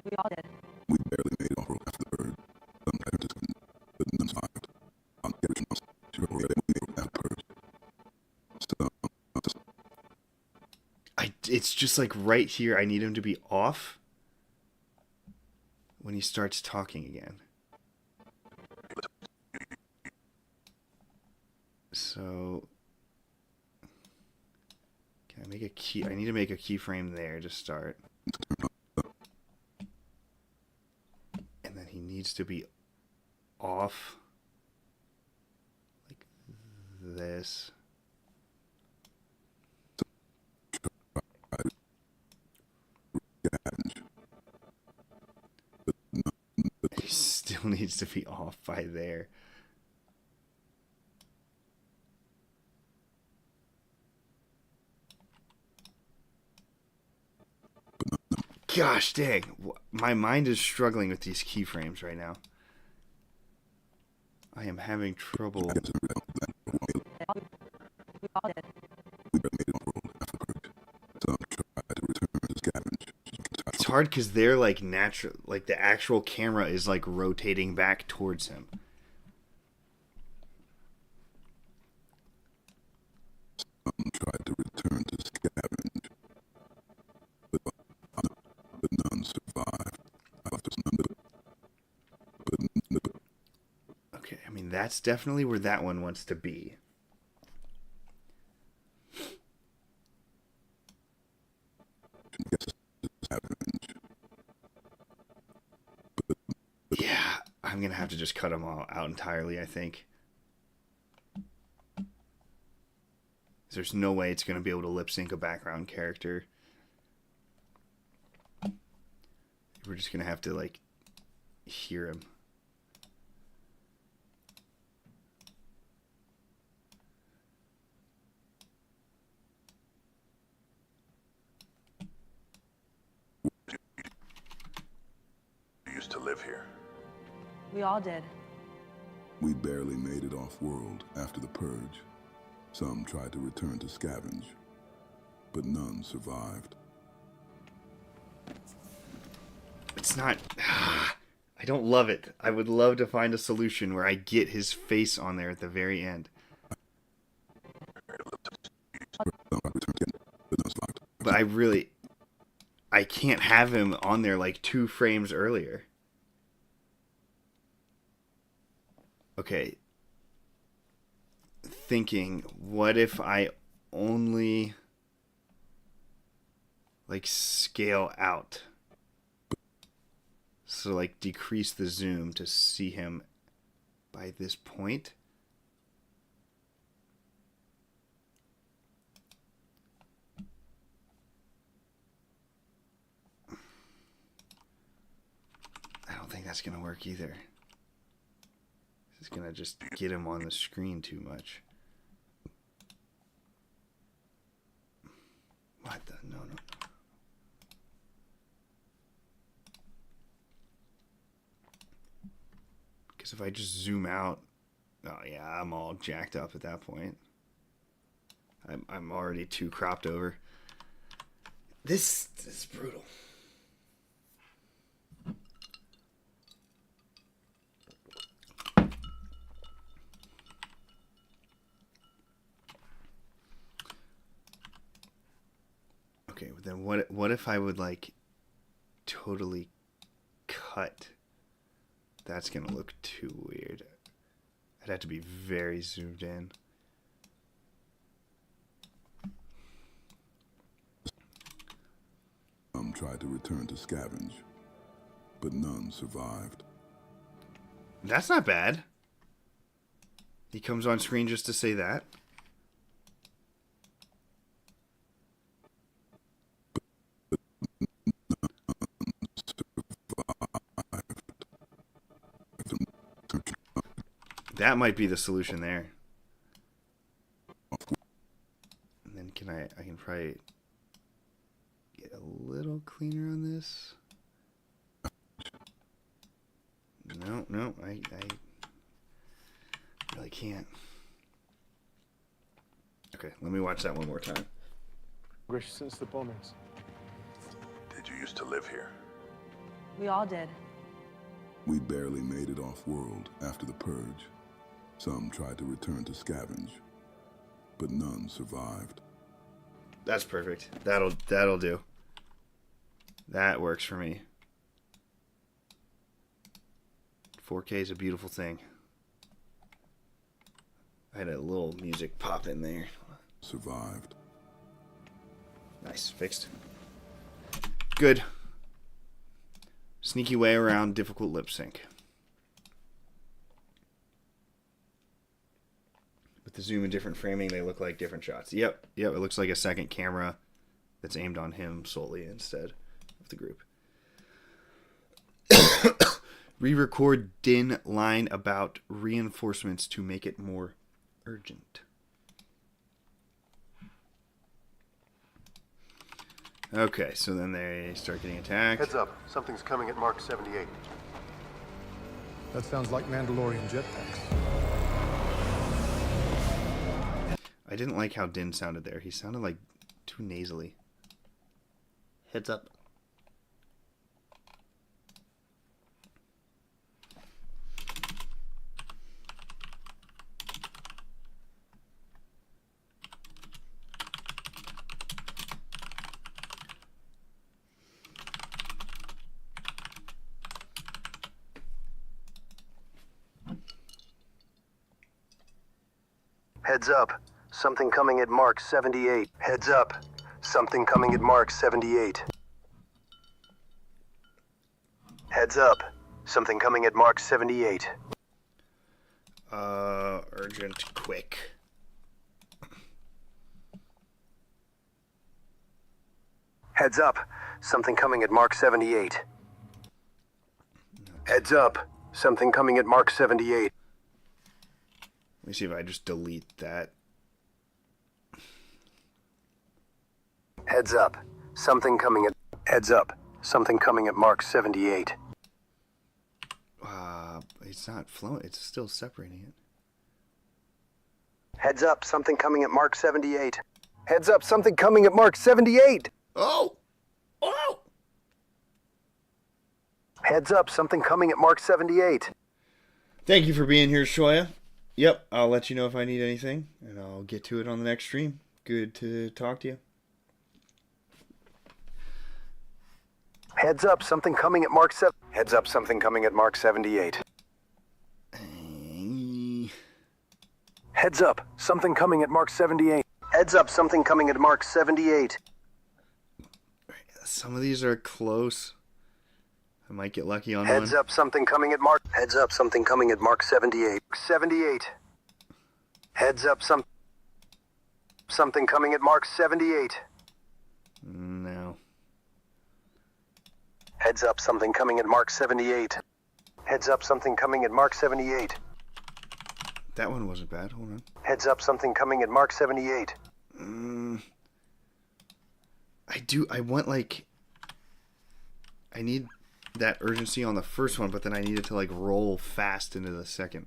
We all did. We barely made it off road after the purge. Some characters couldn't, but none survived. On the original, she wrote that we made it after the purge. It's just like right here. I need him to be off when he starts talking again. So, can I make a key? I need to make a keyframe there to start. And then he needs to be off like this. He still needs to be off by there. Gosh dang, my mind is struggling with these keyframes right now. I am having trouble. We all did. It's hard because they're like natural, like the actual camera is like rotating back towards him. Some tried to return to scavenge, but none survived. Okay, I mean that's definitely where that one wants to be. Yeah, I'm gonna have to just cut them all out entirely, I think. There's no way it's gonna be able to lip sync a background character. We're just gonna have to like hear him. You used to live here. We all did. We barely made it off-world after the purge. Some tried to return to scavenge, but none survived. It's not... I don't love it. I would love to find a solution where I get his face on there at the very end. But I can't have him on there like 2 frames earlier. Okay. Thinking, what if I only like scale out? So like decrease the zoom to see him by this point. I don't think that's going to work either. This is going to just get him on the screen too much. What the? No. Because if I just zoom out, oh yeah, I'm all jacked up at that point. I'm already too cropped over. This is brutal. Okay, but then what if I would like totally cut? That's gonna look too weird. I'd have to be very zoomed in. Tried to return to scavenge, but none survived. That's not bad. He comes on screen just to say that. That might be the solution there. And then I can probably get a little cleaner on this. No, I really can't. Okay, let me watch that one more time. Since the bombings. Did you used to live here? We all did. We barely made it off-world after the purge. Some tried to return to scavenge, but none survived. That's perfect. That'll do. That works for me. 4K is a beautiful thing. I had a little music pop in there. Survived. Nice, fixed. Good. Sneaky way around difficult lip sync. With the zoom and different framing, they look like different shots. Yep, it looks like a second camera that's aimed on him solely instead of the group. Re-record Din line about reinforcements to make it more urgent. Okay, so then they start getting attacked. Heads up, something's coming at Mark 78. That sounds like Mandalorian jetpacks. I didn't like how Din sounded there. He sounded like too nasally. Heads up. Heads up, something coming at Mark 78. Heads up, something coming at Mark 78. Heads up, something coming at Mark 78. Urgent, quick. Heads up, something coming at Mark 78. Heads up, something coming at Mark 78. Let me see if I just delete that. Heads up, something coming at... Heads up, something coming at Mark 78. It's not flowing. It's still separating it. Heads up, something coming at Mark 78. Heads up, something coming at Mark 78. Oh! Heads up, something coming at Mark 78. Thank you for being here, Shoya. Yep, I'll let you know if I need anything, and I'll get to it on the next stream. Good to talk to you. Heads up, something coming at Mark 7. Heads up, something coming at Mark 78. Heads up, something coming at Mark 78. Heads up, something coming at Mark 78. Some of these are close. I might get lucky on Heads one. up, something coming at Mark. Heads up, something coming at Mark 78. 78. Heads up, something coming at Mark 78. No. Heads up, something coming at Mark 78. Heads up, something coming at Mark 78. That one wasn't bad. Hold on. Heads up, something coming at Mark 78. I want, like... I need that urgency on the first one, but then I need it to, like, roll fast into the second.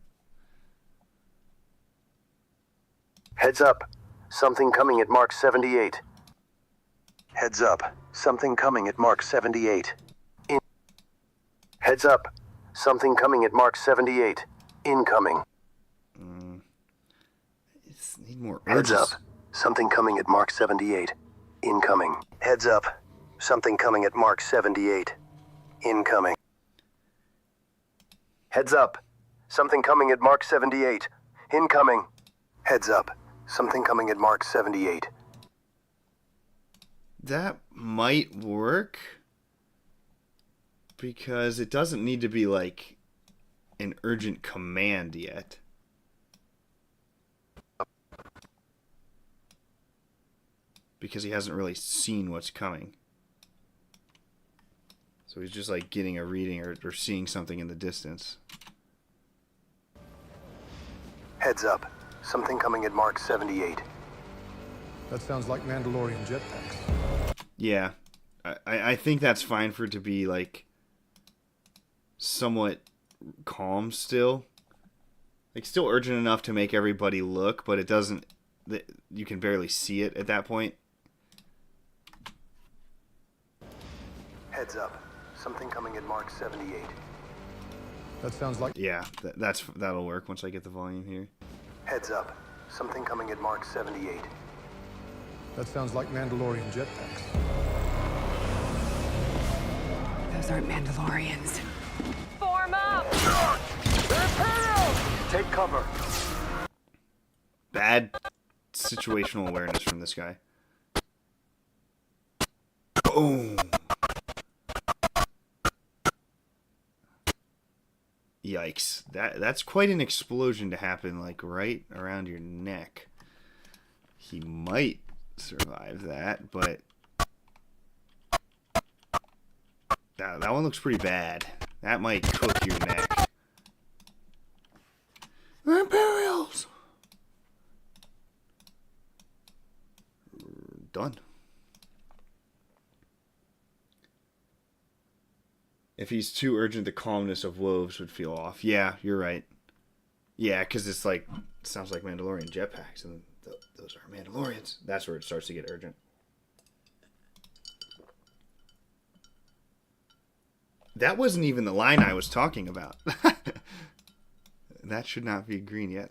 Heads up, something coming at Mark 78. Heads up, something coming at Mark 78. Heads up, something coming at Mark 78. Incoming. Need more Heads urgency. up, something coming at Mark 78. Incoming. Heads up, something coming at Mark 78. Incoming. Heads up, something coming at Mark 78. Incoming. Heads up, something coming at Mark 78. That might work. Because it doesn't need to be, like, an urgent command yet. Because he hasn't really seen what's coming. So he's just like getting a reading or seeing something in the distance. Heads up, something coming at Mark 78. That sounds like Mandalorian jetpacks. Yeah. I think that's fine for it to be like somewhat calm still. Like still urgent enough to make everybody look, but it doesn't, you can barely see it at that point. Heads up, something coming at Mark 78. That sounds like... Yeah, that'll work once I get the volume here. Heads up, something coming at Mark 78. That sounds like Mandalorian jetpacks. Those aren't Mandalorians. Form up! Take cover. Bad situational awareness from this guy. Boom. Yikes. That's quite an explosion to happen, like, right around your neck. He might survive that, but... That one looks pretty bad. That might cook your neck. Imperials! Done. If he's too urgent, the calmness of wolves would feel off. Yeah, you're right. Yeah, because it's like, sounds like Mandalorian jetpacks, and those are Mandalorians. That's where it starts to get urgent. That wasn't even the line I was talking about. That should not be green yet.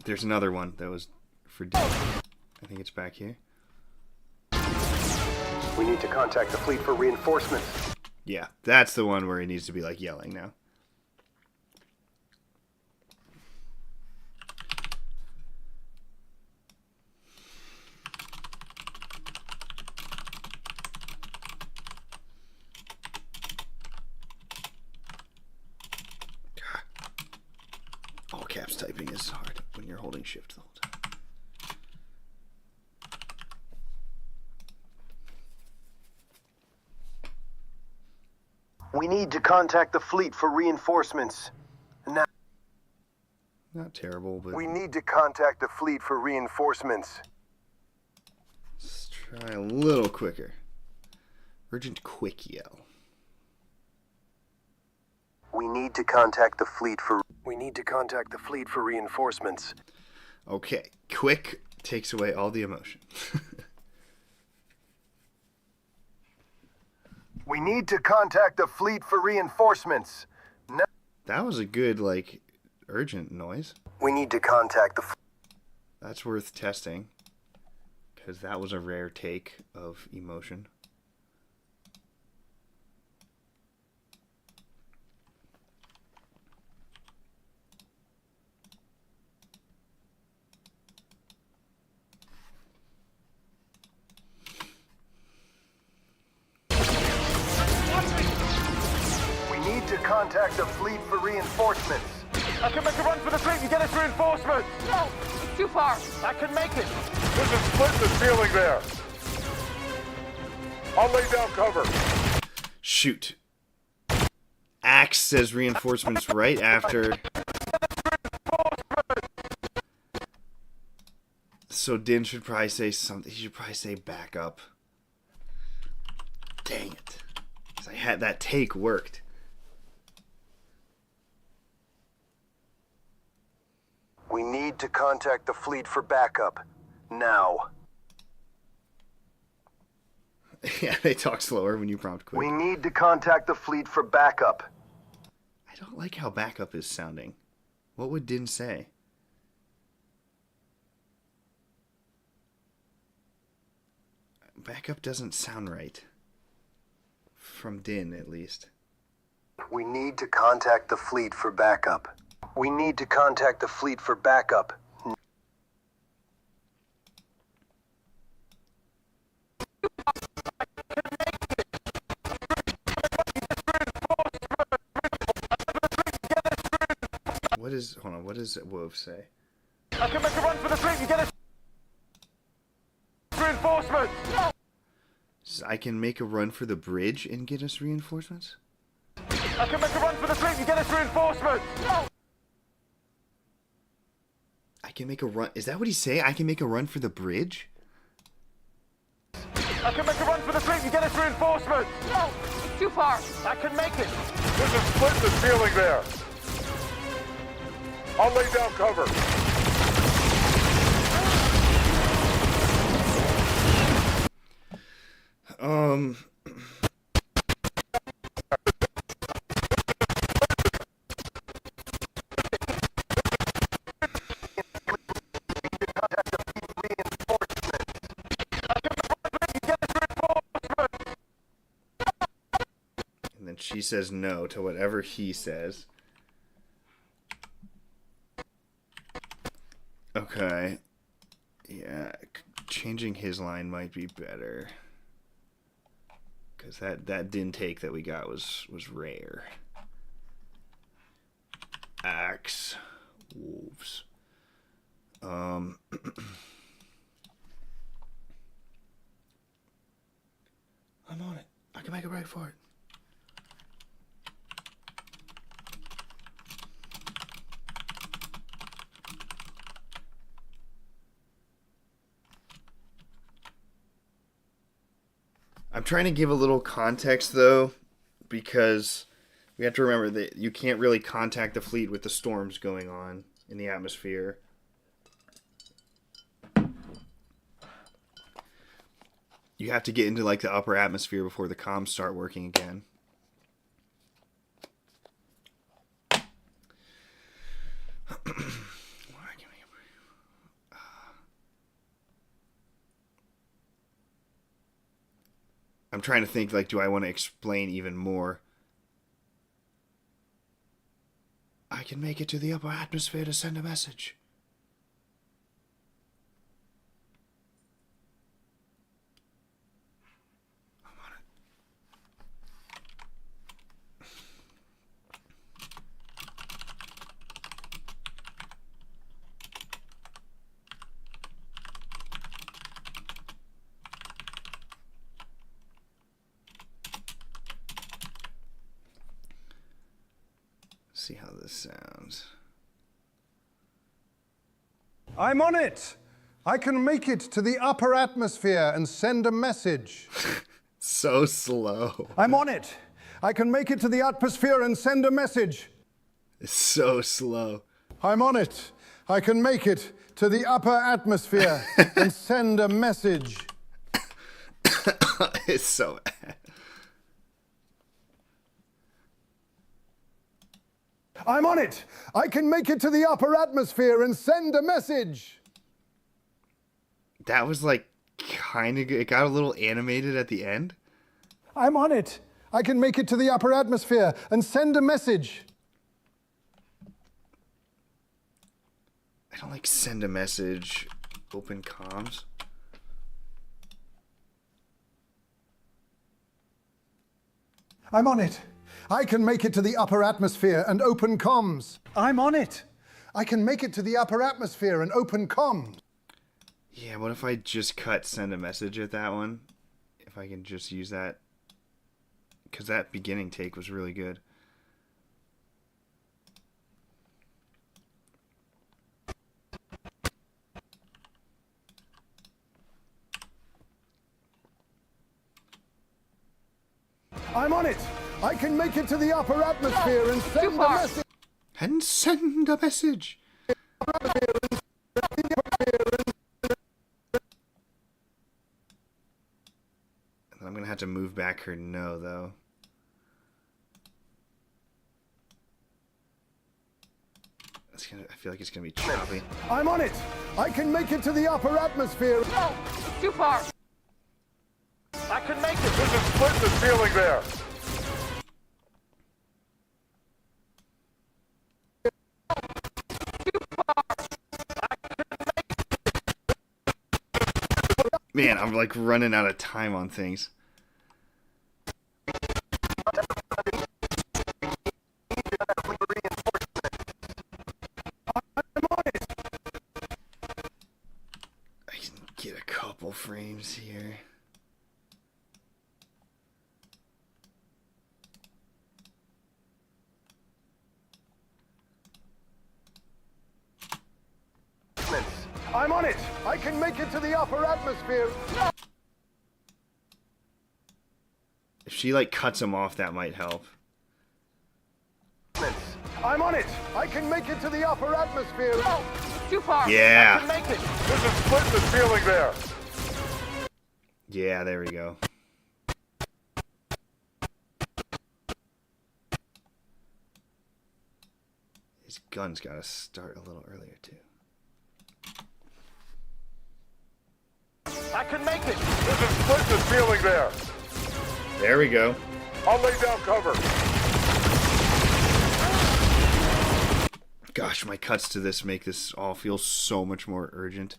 There's another one that was for D. I think it's back here. We need to contact the fleet for reinforcements. Yeah, that's the one where he needs to be, like, yelling now. All caps typing is hard when you're holding shift the whole time. We need to contact the fleet for reinforcements. Now, Not terrible, but we need to contact the fleet for reinforcements. let's try a little quicker. Urgent quick yell. We need to contact the fleet for reinforcements. Okay, quick takes away all the emotion. We need to contact the fleet for reinforcements. Now, That was a good, like, urgent noise. we need to contact the That's worth testing, because that was a rare take of emotion. Contact the fleet for reinforcements. I can make a run for the fleet and get us reinforcements. No, it's too far. I can make it. There's a split in the ceiling there. I'll lay down cover. Shoot. Axe says reinforcements right after. So Din should probably say something. He should probably say backup. Dang it. 'Cause I had that take worked. We need to contact the fleet for backup. Now. Yeah, they talk slower when you prompt quick. We need to contact the fleet for backup. I don't like how backup is sounding. What would Din say? Backup doesn't sound right. From Din, at least. We need to contact the fleet for backup. We need to contact the fleet for backup. What is... Hold on, what does Wolf say? I can make a run for the fleet and get us reinforcements! I can make a run for the bridge and get us reinforcements? I can make a run for the fleet and get us reinforcements! I can make a run... Is that what he's saying? I can make a run for the bridge? I can make a run for the fleet and get us reinforcements! No, it's too far. I can make it! There's a split in the ceiling there! I'll lay down cover. And then she says no to whatever he says. Okay. Yeah, changing his line might be better. Because that Din take that we got was rare. Axe. Wolves. I'm on it. I can make a break for it. I'm trying to give a little context, though, because we have to remember that you can't really contact the fleet with the storms going on in the atmosphere. You have to get into, like, the upper atmosphere before the comms start working again. I'm trying to think, like, do I want to explain even more? I can make it to the upper atmosphere to send a message. I'm on it. See how this sounds. I'm on it. I can make it to the upper atmosphere and send a message. So slow. I'm on it. I can make it to the atmosphere and send a message. It's so slow. I'm on it. I can make it to the upper atmosphere and send a message. It's so bad. I'm on it. I can make it to the upper atmosphere and send a message. That was like kind of good. It got a little animated at the end. I'm on it. I can make it to the upper atmosphere and send a message. I don't like send a message, open comms. I'm on it. I can make it to the upper atmosphere and open comms. I'm on it. I can make it to the upper atmosphere and open comms. Yeah, what if I just cut send a message at that one? If I can just use that. Because that beginning take was really good. I'm on it. I can make it to the upper atmosphere and send a message. And send a message. I'm gonna have to move back her no, though. I feel like it's gonna be choppy. I'm on it. I can make it to the upper atmosphere. No, it's too far. I can make it. There's a split in the ceiling there. Man, I'm like running out of time on things. I can get a couple frames here. I'm on it. I can make it to the upper atmosphere. If she like cuts him off, that might help. I'm on it. I can make it to the upper atmosphere. No, it's too far. Yeah. I can make it. There's a split in the ceiling there. Yeah, there we go. His gun's gotta start a little earlier too. I can make it. There's a split in the ceiling there. There we go. I'll lay down cover. Gosh, my cuts to this make this all feel so much more urgent.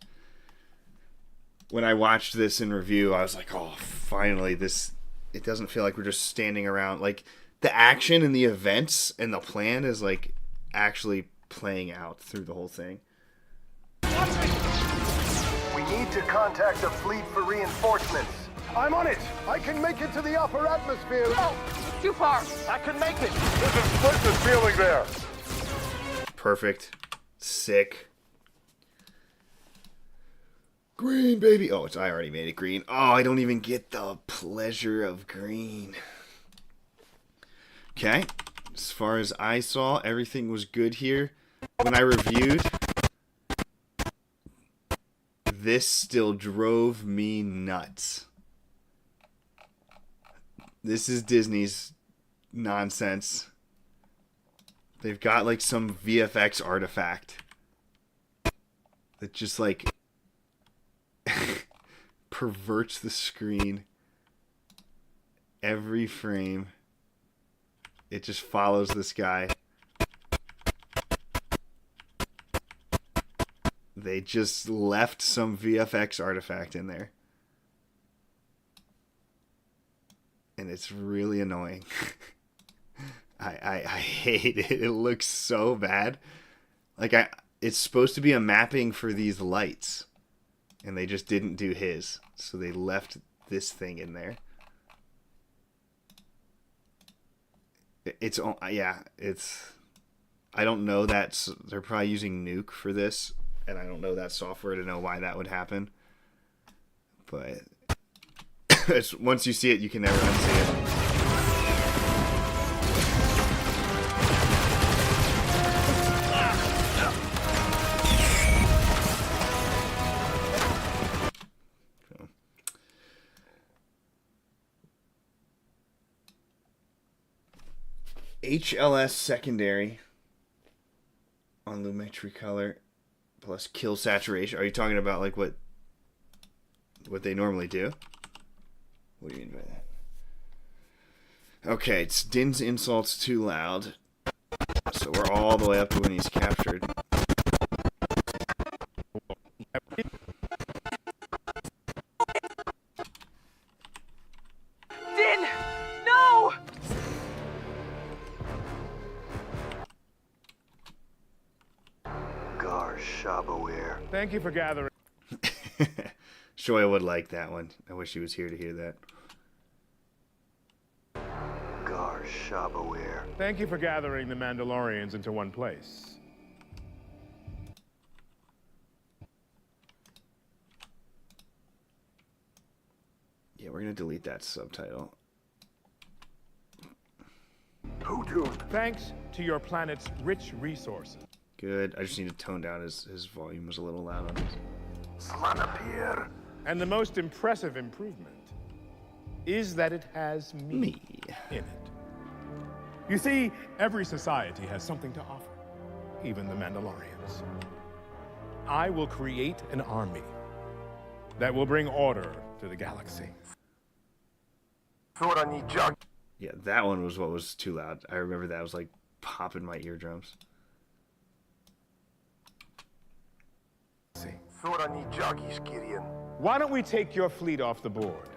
When I watched this in review, I was like, oh, finally, this... It doesn't feel like we're just standing around. Like, the action and the events and the plan is, like, actually playing out through the whole thing. We need to contact the fleet for reinforcements. I'm on it. I can make it to the upper atmosphere. No, it's too far. I can make it. There's a split in the ceiling there. Perfect. Sick. Green, baby. Oh, I already made it green. Oh, I don't even get the pleasure of green. Okay. As far as I saw, everything was good here. When I reviewed, this still drove me nuts. This is Disney's nonsense. They've got like some VFX artifact that just like perverts the screen every frame. It just follows this guy. They just left some VFX artifact in there. And it's really annoying. I hate it. It looks so bad. Like it's supposed to be a mapping for these lights. And they just didn't do his. So they left this thing in there. It's I don't know that they're probably using Nuke for this, and I don't know that software to know why that would happen. But once you see it, you can never unsee it. HLS secondary on Lumetri color plus kill saturation. Are you talking about like what they normally do? What do you mean by that? Okay, it's Din's insults too loud. So we're all the way up to when he's captured. Din! No! Thank you for gathering. Shoya would like that one. I wish he was here to hear that. Thank you for gathering the Mandalorians into one place. Yeah, we're gonna delete that subtitle. fortune. Thanks to your planet's rich resources. Good. I just need to tone down his volume was a little loud on this. Slanapir. And the most impressive improvement is that it has me in it. You see, every society has something to offer, even the Mandalorians. I will create an army that will bring order to the galaxy. Yeah, that one was what was too loud. I remember that. I was like popping my eardrums. Why don't we take your fleet off the board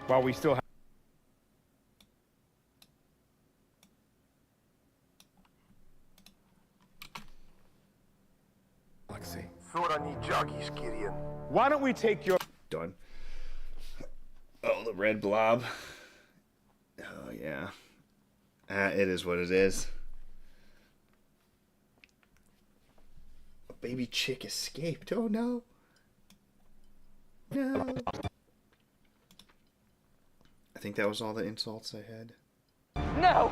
while we still have... Why don't we take your... Done. Oh, the red blob. Oh, yeah. It is what it is. A baby chick escaped. Oh, no. No. I think that was all the insults I had. No!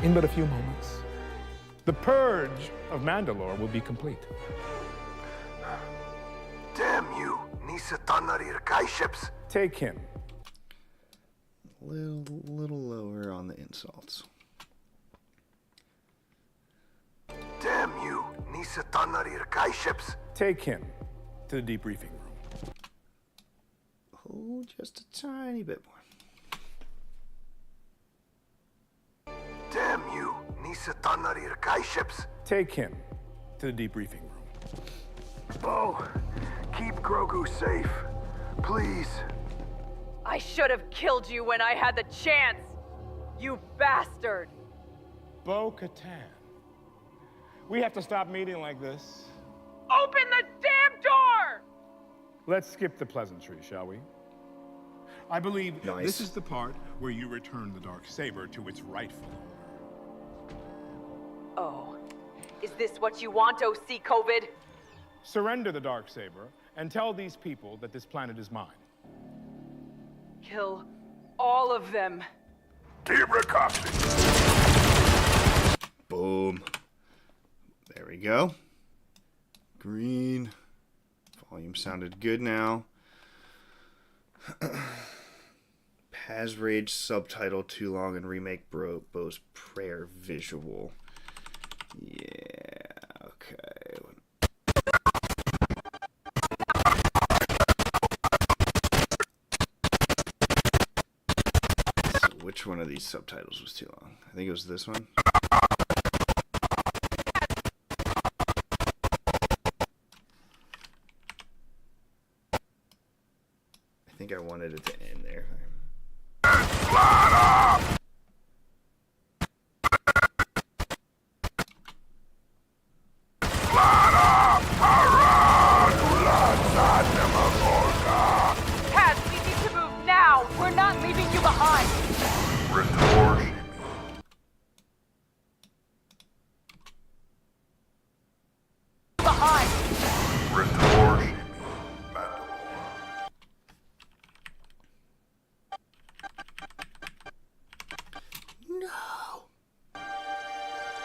In but a few moments, the purge of Mandalore will be complete. Damn you! Nisatanarir Kaiships! Take him. Little lower on the insults. Damn you! Nisatanarir Kaiships! Take him to the debriefing room. Oh, just a tiny bit more. Damn you! Nisatanarir Kaiships! Take him to the debriefing room. Bo, keep Grogu safe. Please. I should have killed you when I had the chance! You bastard! Bo-Katan. We have to stop meeting like this. Open the damn door! Let's skip the pleasantry, shall we? I believe Nice. this is the part where you return the Darksaber to its rightful owner. Oh, is this what you want, OC COVID? Surrender the Darksaber and tell these people that this planet is mine. Kill all of them. Boom. There we go. Green. Volume sounded good now. Paz Rage subtitle too long and remake Bo's prayer visual. Yeah, okay. So which one of these subtitles was too long? I think it was this one. I think I wanted it to end there. Kaz, we need to move now! We're not leaving you behind! Behind!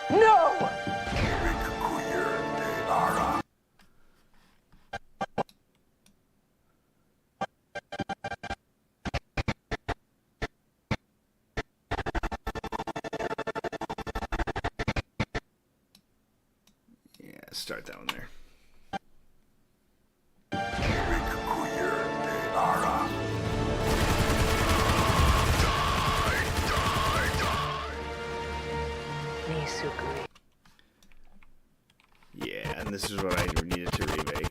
No! Yeah, start that one there. Yeah, and this is what I needed to remake.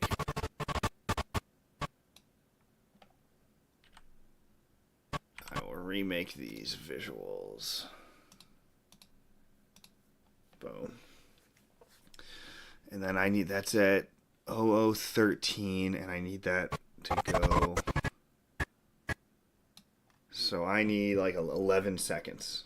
I will remake these visuals. Boom. And then I need, that's at 0013, and I need that to go So I need like 11 seconds.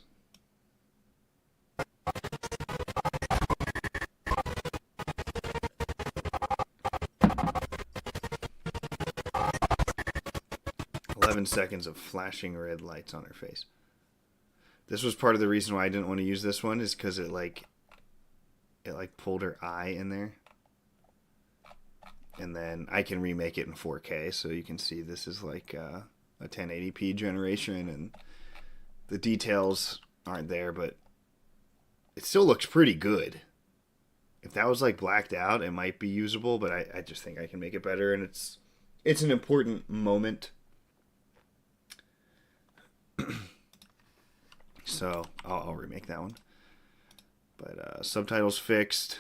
Seconds of flashing red lights on her face. This was part of the reason why I didn't want to use this one, is because it pulled her eye in there. And then I can remake it in 4K, so you can see this is like a 1080p generation, and the details aren't there, but it still looks pretty good. If that was like blacked out, it might be usable, but I just think I can make it better, and it's an important moment. So I'll remake that one. But subtitles fixed.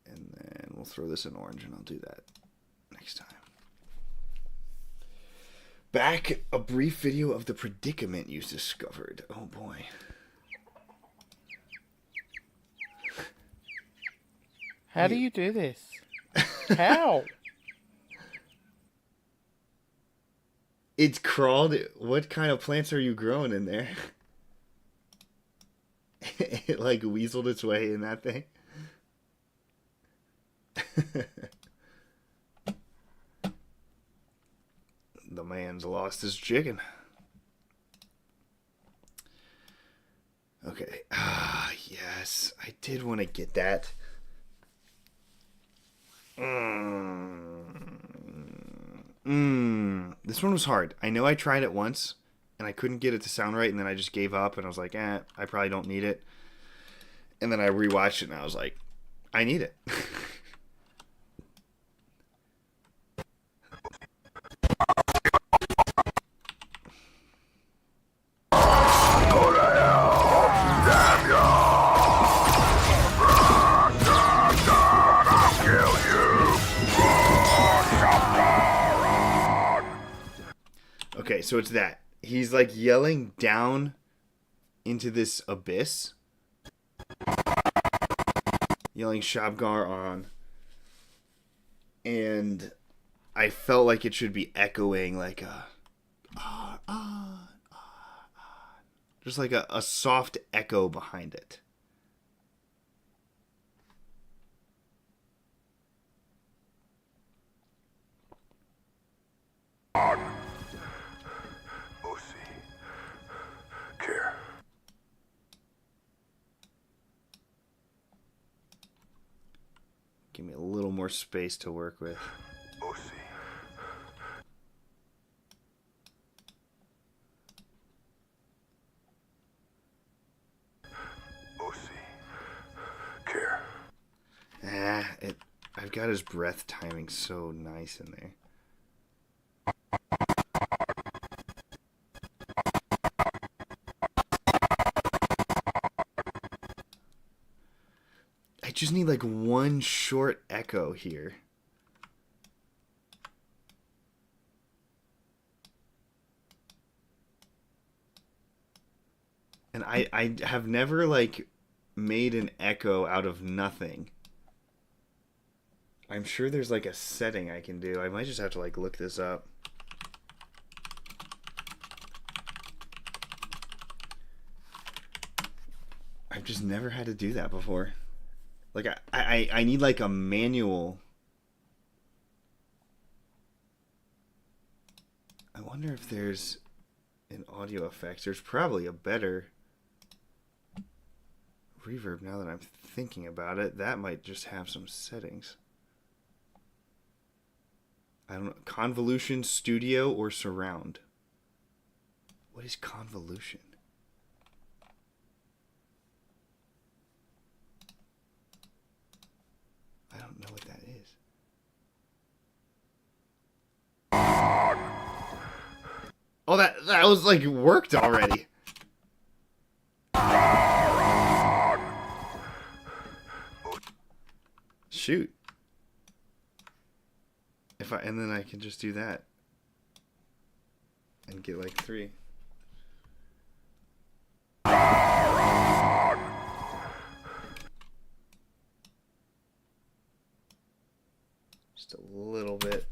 And then we'll throw this in orange, and I'll do that next time. Back, a brief video of the predicament you discovered. Oh boy. How do you do this? How? It's crawled. What kind of plants are you growing in there? It like weaseled its way in that thing. The man's lost his chicken. Okay. Ah, yes. I did want to get that. This one was hard. I know I tried it once, and I couldn't get it to sound right, and then I just gave up, and I was like, I probably don't need it. And then I rewatched it, and I was like, I need it. Okay, so it's that. He's like yelling down into this abyss. Yelling Shabgar on. And I felt like it should be echoing like a... just like a soft echo behind it. Give me a little more space to work with. I've got his breath timing so nice in there. I just need like one short echo here. And I have never like made an echo out of nothing. I'm sure there's like a setting I can do. I might just have to like look this up. I've just never had to do that before. Like I need like a manual. I wonder if there's an audio effects. There's probably a better reverb now that I'm thinking about it. That might just have some settings. I don't know. Convolution, studio, or surround? What is convolution? I don't know what that is. Oh, that was like worked already. Shoot. And then I can just do that and get like 3. Just a little bit.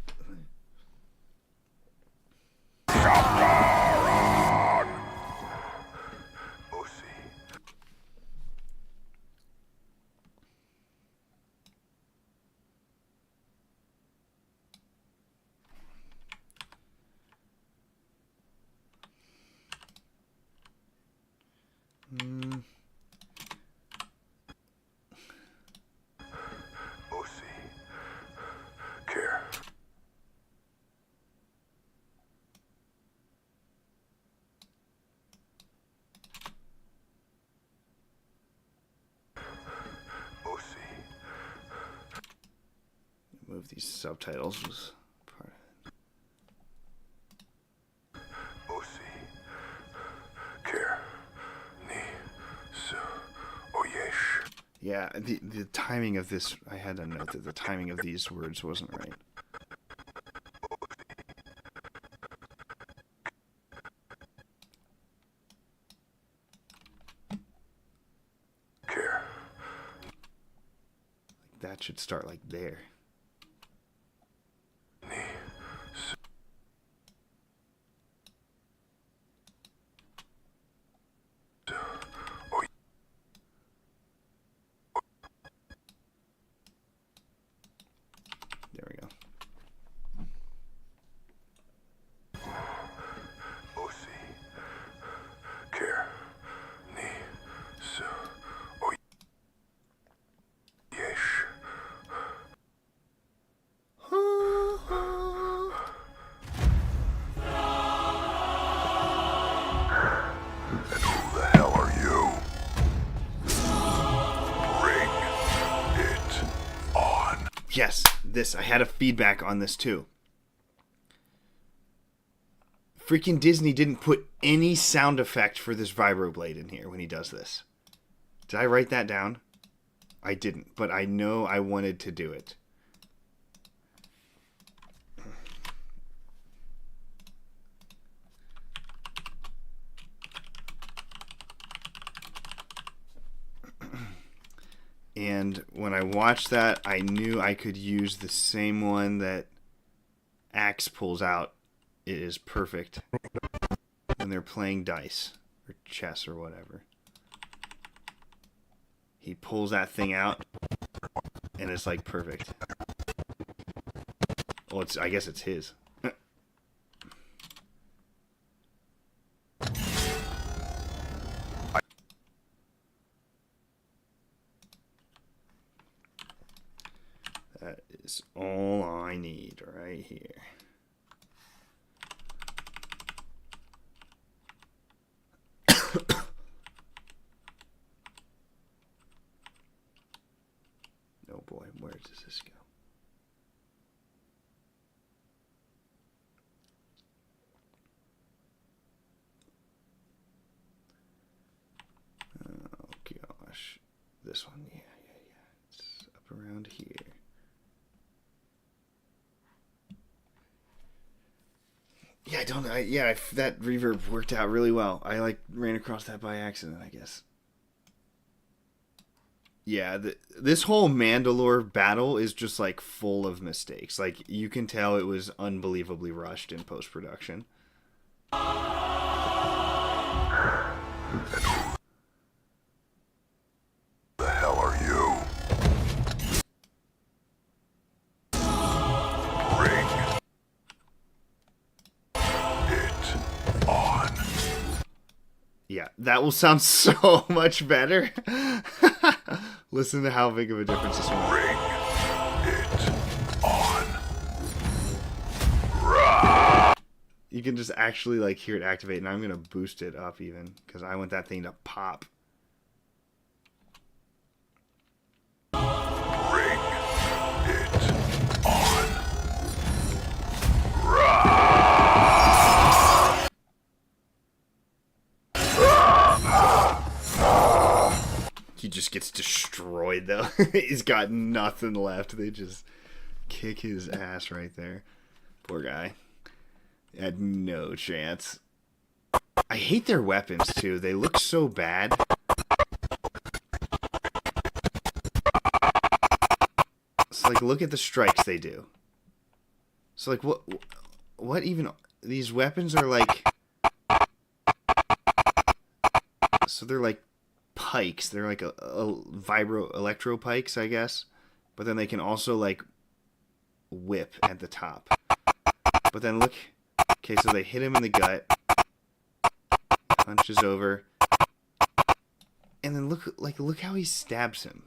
if these subtitles was part of it. Yeah, the timing of this, I had to note that the timing of these words wasn't right. That should start like there. There we go. Yes, this. I had a feedback on this too. Freaking Disney didn't put any sound effect for this vibroblade in here when he does this. Did I write that down? I didn't, but I know I wanted to do it. And when I watched that, I knew I could use the same one that Axe pulls out. It is perfect when they're playing dice or chess or whatever. He pulls that thing out, and it's like perfect. Well, I guess it's his. That is all I need right here. Oh boy, where does this go? Oh gosh. This one, yeah. It's up around here. Yeah, that reverb worked out really well. I ran across that by accident, I guess. Yeah, this whole Mandalore battle is just like full of mistakes. Like you can tell it was unbelievably rushed in post-production. The hell are you? Ring it on. Yeah, that will sound so much better. Listen to how big of a difference this one Ring it on. You can just actually like hear it activate, and I'm gonna boost it up even because I want that thing to pop. Ring it on. He just gets destroyed though. He's got nothing left. They just kick his ass right there. Poor guy. Had no chance. I hate their weapons too. They look so bad. So like look at the strikes they do. So like what even these weapons are like, so they're like pikes. They're like a vibro electro pikes, I guess. But then they can also like whip at the top. But then look, okay, so they hit him in the gut, punches over, and then look how he stabs him.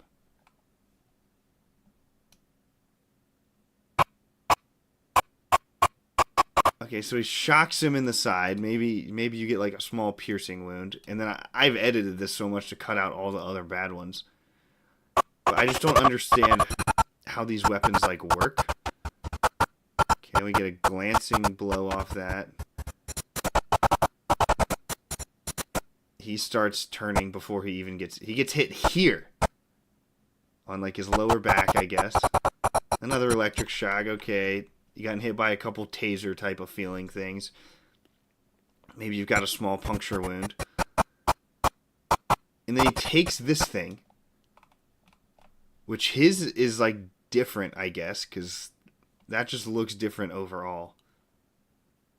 Okay, so he shocks him in the side. Maybe you get like a small piercing wound, and then I've edited this so much to cut out all the other bad ones. But I just don't understand how these weapons like work. Then we get a glancing blow off that. He starts turning before he even gets... He gets hit here. On, like, his lower back, I guess. Another electric shock. Okay. You got hit by a couple taser type of feeling things. Maybe you've got a small puncture wound. And then he takes this thing. Which his is, like, different, I guess. Because that just looks different overall.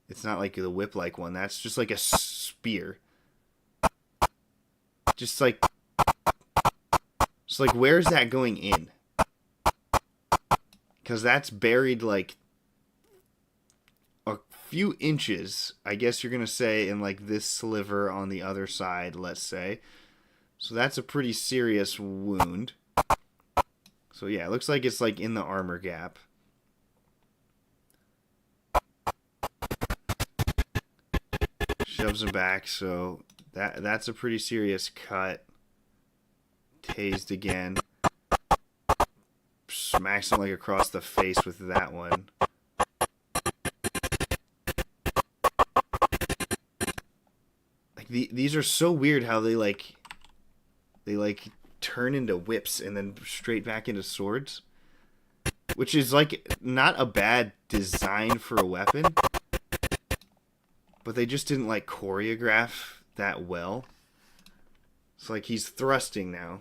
It's not like the whip-like one. That's just like a spear. Just like, where's that going in? Because that's buried like a few inches, I guess you're going to say, in like this sliver on the other side, let's say. So that's a pretty serious wound. So yeah, it looks like it's like in the armor gap. Shoves him back, so... That's a pretty serious cut. Tased again. Smacks him like across the face with that one. Like these are so weird how they turn into whips and then straight back into swords. Which is like not a bad design for a weapon. But they just didn't like choreograph that well. It's like he's thrusting now.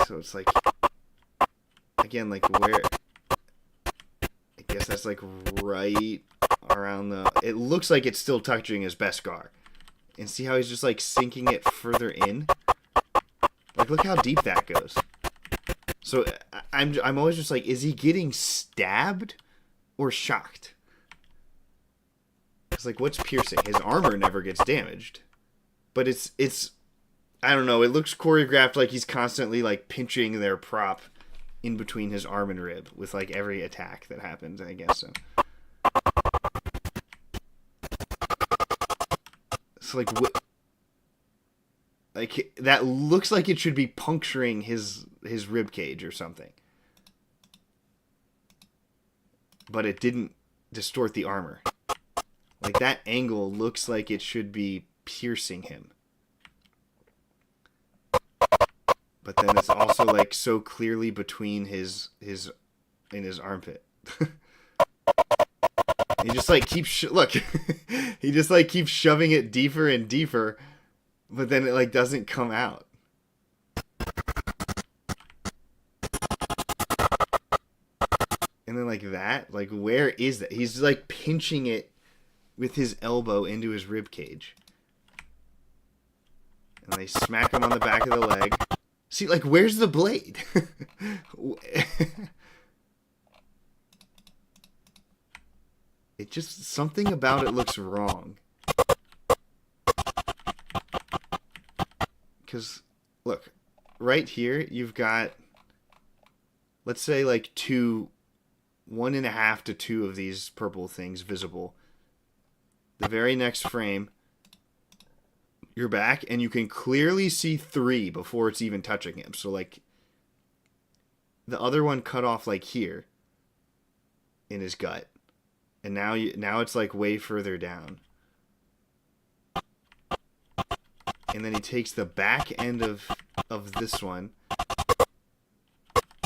So it's like, again, like where, I guess that's like right around the, it looks like it's still touching his Beskar. And see how he's just like sinking it further in? Like look how deep that goes. So I'm always just like, is he getting stabbed or shocked? It's like, what's piercing? His armor never gets damaged. But it's I don't know, it looks choreographed like he's constantly like pinching their prop in between his arm and rib with like every attack that happens, I guess so. It's like what, like that looks like it should be puncturing his rib cage or something. But it didn't distort the armor. Like, that angle looks like it should be piercing him. But then it's also, like, so clearly between his armpit. He just, like, keeps... Look! He just, like, keeps shoving it deeper and deeper. But then it, like, doesn't come out. And then, like, that? Like, where is that? He's, like, pinching it with his elbow into his rib cage. And they smack him on the back of the leg. See, like, where's the blade? It just, something about it looks wrong. Because, look, right here, you've got, let's say, like, 1.5 to 2 of these purple things visible. The very next frame, you're back, and you can clearly see 3 before it's even touching him. So, like, the other one cut off, like, here in his gut. And now it's, like, way further down. And then he takes the back end of this one.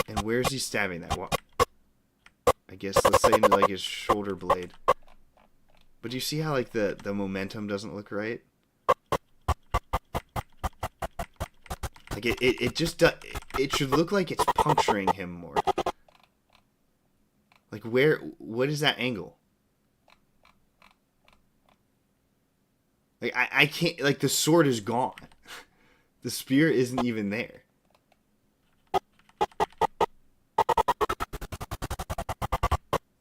And where's he stabbing that? Well, I guess, let's say, into, like, his shoulder blade. But do you see how, like, the momentum doesn't look right? Like, it just does, it should look like it's puncturing him more. Like, what is that angle? Like, I can't, like, the sword is gone. The spear isn't even there.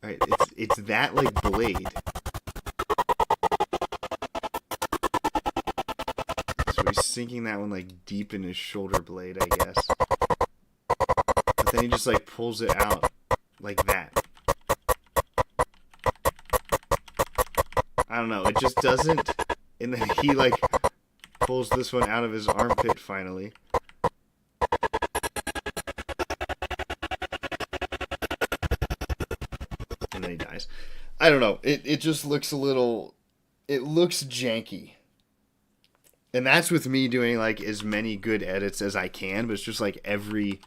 Alright, it's that, like, blade. So he's sinking that one, like, deep in his shoulder blade, I guess. But then he just, like, pulls it out like that. I don't know, it just doesn't... And then he, like, pulls this one out of his armpit, finally. I don't know. It just looks a little... It looks janky. And that's with me doing, like, as many good edits as I can, but it's just, like, every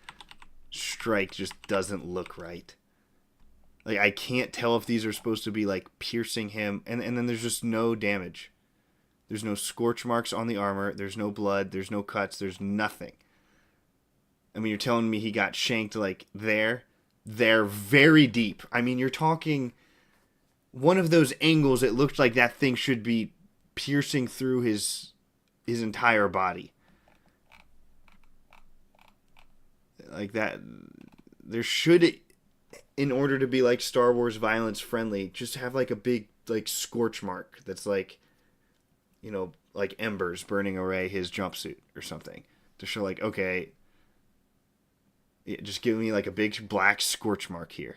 strike just doesn't look right. Like, I can't tell if these are supposed to be, like, piercing him, and then there's just no damage. There's no scorch marks on the armor, there's no blood, there's no cuts, there's nothing. I mean, you're telling me he got shanked, like, there very deep. I mean, you're talking one of those angles, it looked like that thing should be piercing through his entire body. Like that, there should, in order to be like Star Wars violence friendly, just have like a big like scorch mark that's like, you know, like embers burning away his jumpsuit or something to show like, okay, yeah, just give me like a big black scorch mark here.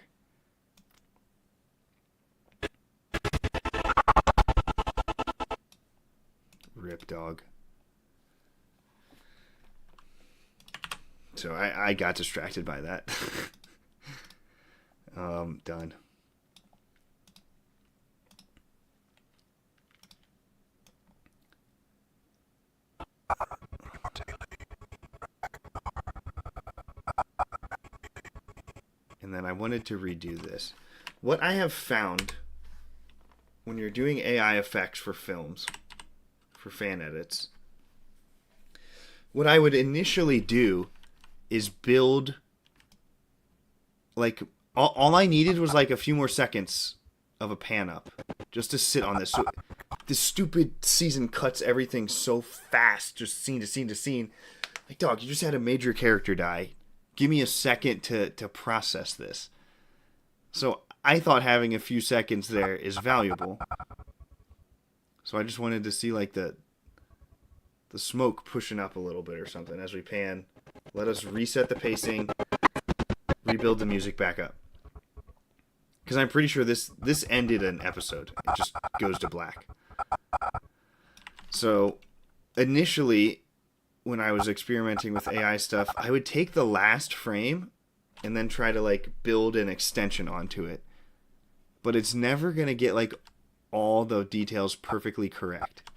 Rip dog. So I got distracted by that. Done. And then I wanted to redo this. What I have found when you're doing AI effects for films, for fan edits, what I would initially do is build, like, all I needed was like a few more seconds of a pan up just to sit on this. So this stupid season cuts everything so fast, just scene to scene to scene. Like, dog, you just had a major character die. Give me a second to process this. So I thought having a few seconds there is valuable. So I just wanted to see like the smoke pushing up a little bit or something as we pan. Let us reset the pacing, rebuild the music back up. Because I'm pretty sure this ended an episode. It just goes to black. So initially, when I was experimenting with AI stuff, I would take the last frame and then try to like build an extension onto it. But it's never going to get like all the details perfectly correct.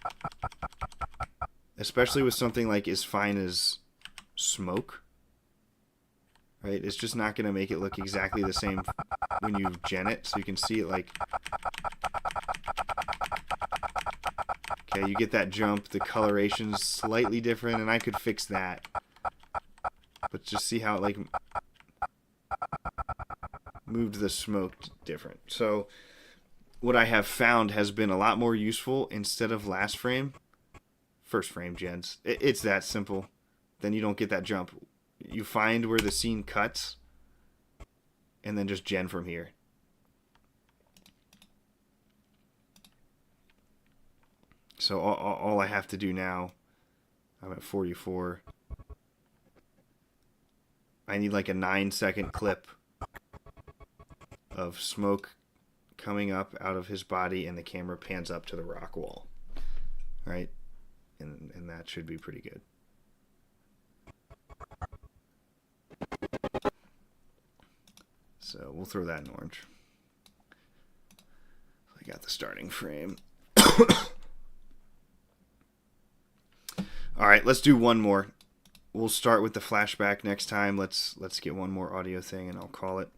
Especially with something like as fine as smoke. Right? It's just not going to make it look exactly the same when you gen it. So you can see it like... Okay, you get that jump. The coloration's slightly different, and I could fix that. But just see how it like moved the smoke different. So what I have found has been a lot more useful instead of last frame. First frame gens. It's that simple. Then you don't get that jump. You find where the scene cuts, and then just gen from here. So all I have to do now, I'm at 44. I need like a 9-second clip of smoke coming up out of his body, and the camera pans up to the rock wall. Right? And that should be pretty good. So we'll throw that in orange. I got the starting frame. All right, let's do one more. We'll start with the flashback next time. Let's get one more audio thing, and I'll call it.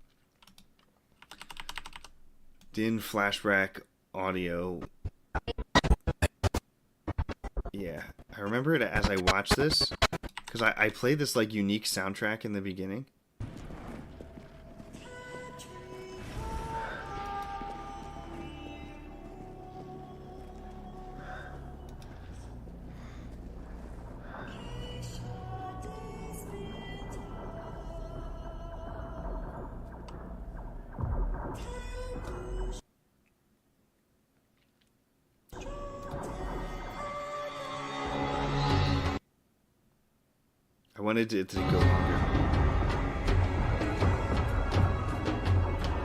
Din flashback audio. Yeah, I remember it as I watched this, because I played this like unique soundtrack in the beginning. I wanted it to go longer.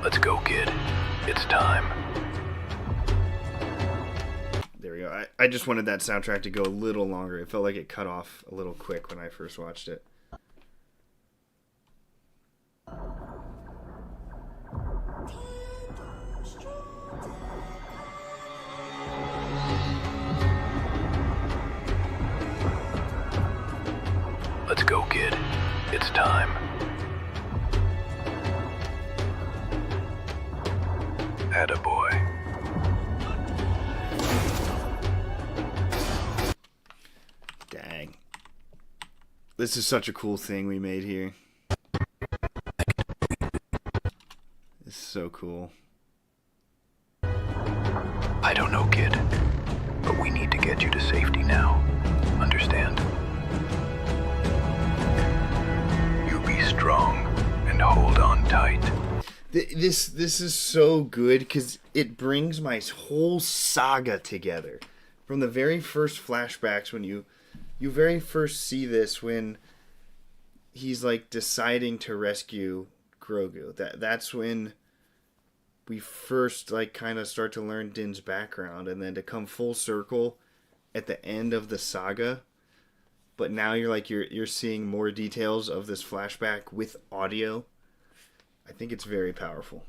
Let's go, kid. It's time. There we go. I just wanted that soundtrack to go a little longer. It felt like it cut off a little quick when I first watched it. time. Attaboy. Dang. This is such a cool thing we made here. It's so cool. I don't know, kid, but we need to get you to safety now. Understand? You be strong and hold on tight. This is so good because it brings my whole saga together. From the very first flashbacks, when you very first see this, when he's like deciding to rescue Grogu. That's when we first like kind of start to learn Din's background, and then to come full circle at the end of the saga. But now you're seeing more details of this flashback with audio. I think it's very powerful.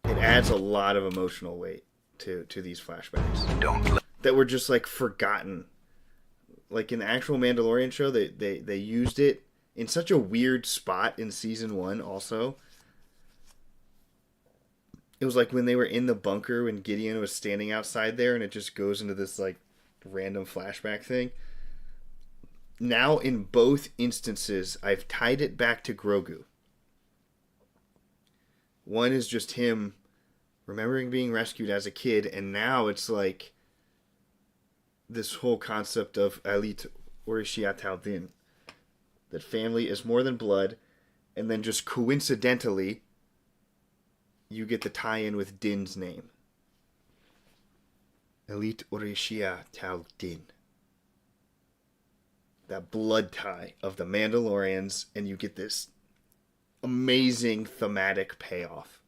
It adds a lot of emotional weight to these flashbacks that were just like forgotten. Like in the actual Mandalorian show, they used it in such a weird spot in season 1 also. It was like when they were in the bunker when Gideon was standing outside there, and it just goes into this like random flashback thing. Now in both instances, I've tied it back to Grogu. One is just him remembering being rescued as a kid, and now it's like this whole concept of Alit Orishia Tal Din. That family is more than blood, and then just coincidentally, you get the tie-in with Din's name. Alit Orishia Tal Din. That blood tie of the Mandalorians, and you get this amazing thematic payoff.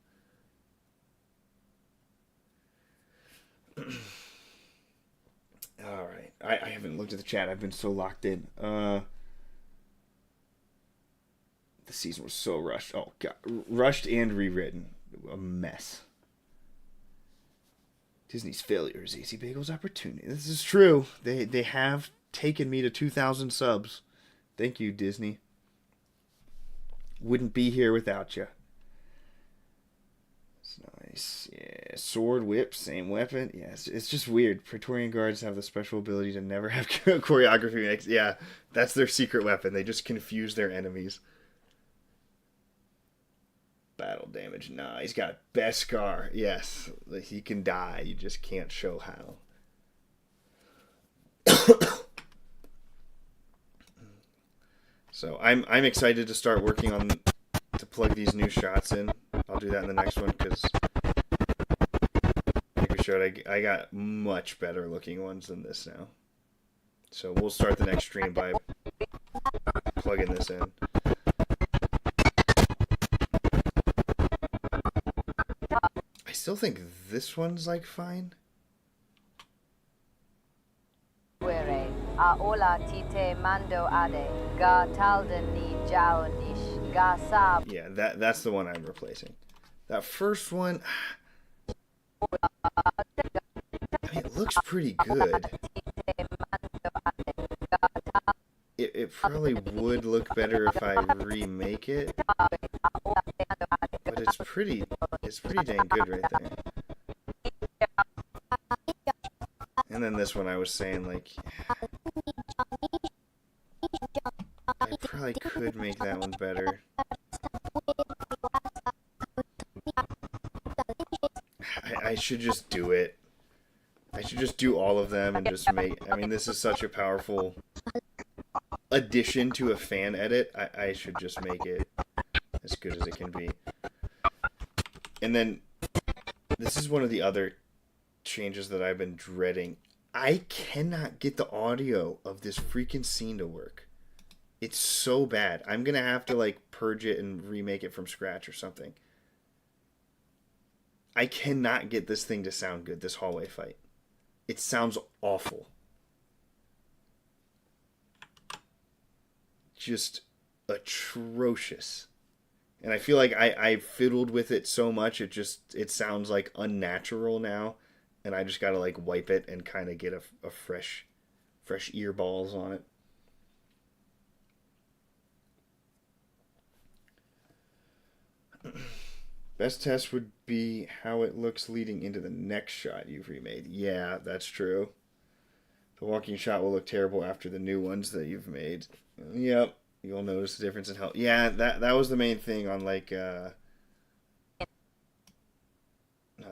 Alright. I haven't looked at the chat. I've been so locked in. The season was so rushed. Oh, God. Rushed and rewritten. A mess. Disney's failure is AC Bagel's opportunity. This is true. They have taken me to 2,000 subs. Thank you, Disney. Wouldn't be here without you. It's nice. Yeah, sword, whip, same weapon. Yeah, it's just weird. Praetorian Guards have the special ability to never have choreography. Yeah, that's their secret weapon. They just confuse their enemies. Battle damage. Nah, he's got Beskar. Yes, he can die. You just can't show how. So I'm excited to start working on to plug these new shots in. I'll do that in the next one because like we showed, I got much better looking ones than this now. So we'll start the next stream by plugging this in. I still think this one's like fine. Aola tite mando ade ga talden ni jaonish ga sab. Yeah, that's the one I'm replacing. That first one, I mean, it looks pretty good. It probably would look better if I remake it, but it's pretty dang good right there. And then this one I was saying, like, I probably could make that one better. I should just do it. I should just do all of them and just make... I mean, this is such a powerful addition to a fan edit. I should just make it as good as it can be. And then, this is one of the other changes that I've been dreading. I cannot get the audio of this freaking scene to work. It's so bad. I'm gonna have to like purge it and remake it from scratch or something. I cannot get this thing to sound good, this hallway fight. It sounds awful. Just atrocious. And I feel like I fiddled with it so much, it sounds like unnatural now. And I just gotta like wipe it and kind of get a fresh ear balls on it. Best test would be how it looks leading into the next shot you've remade. Yeah, that's true. The walking shot will look terrible after the new ones that you've made. Yep, you'll notice the difference in health. Yeah, that was the main thing on like not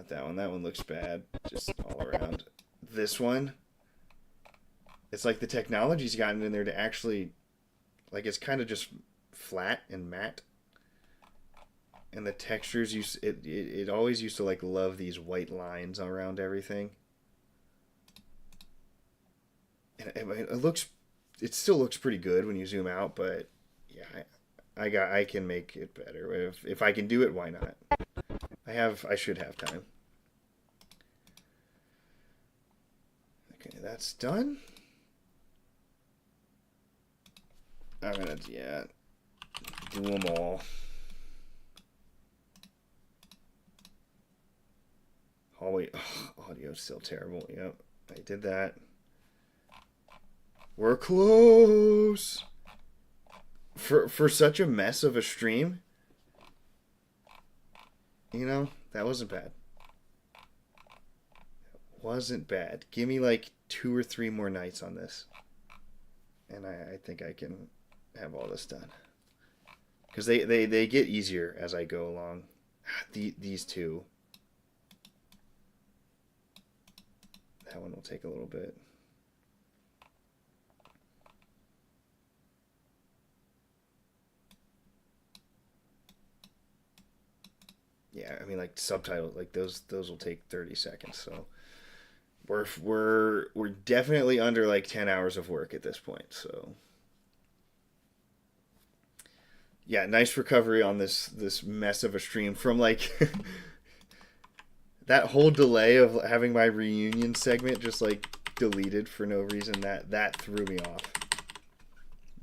that one. That one looks bad just all around. This one, it's like the technology's gotten in there to actually, like, it's kind of just flat and matte. And the textures, it always used to like love these white lines around everything. And it still looks pretty good when you zoom out, but yeah, I can make it better. If I can do it, why not? I should have time. Okay, that's done. I'm gonna, yeah, do them all. Hallway, audio's still terrible. Yep, I did that. We're close. For such a mess of a stream, you know, that wasn't bad. Wasn't bad. Give me like 2 or 3 more nights on this, and I think I can have all this done. Because they get easier as I go along. These two. That one will take a little bit. Yeah, I mean, like subtitles, like those will take 30 seconds. So we're definitely under like 10 hours of work at this point. So yeah, nice recovery on this mess of a stream from like that whole delay of having my reunion segment just like deleted for no reason. That threw me off.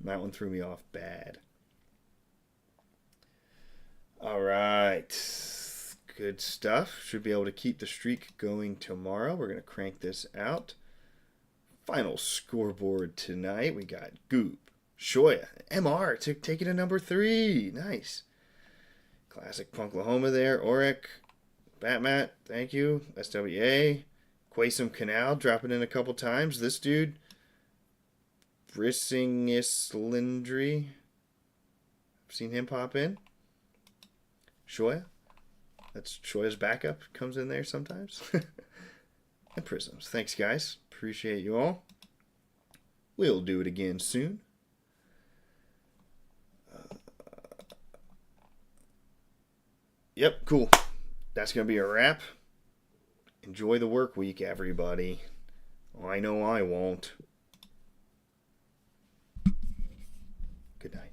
That one threw me off bad. All right. Good stuff. Should be able to keep the streak going tomorrow. We're going to crank this out. Final scoreboard tonight. We got Goob, Shoya, MR taking a number 3. Nice. Classic Punklahoma there. Oric, Batmat, thank you. SWA, Quasum Canal dropping in a couple times. This dude, Brissingislindry. I've seen him pop in. Shoya. That's Shoya's backup. Comes in there sometimes. And Prisms. Thanks, guys. Appreciate you all. We'll do it again soon. Yep, cool. That's going to be a wrap. Enjoy the work week, everybody. I know I won't. Good night.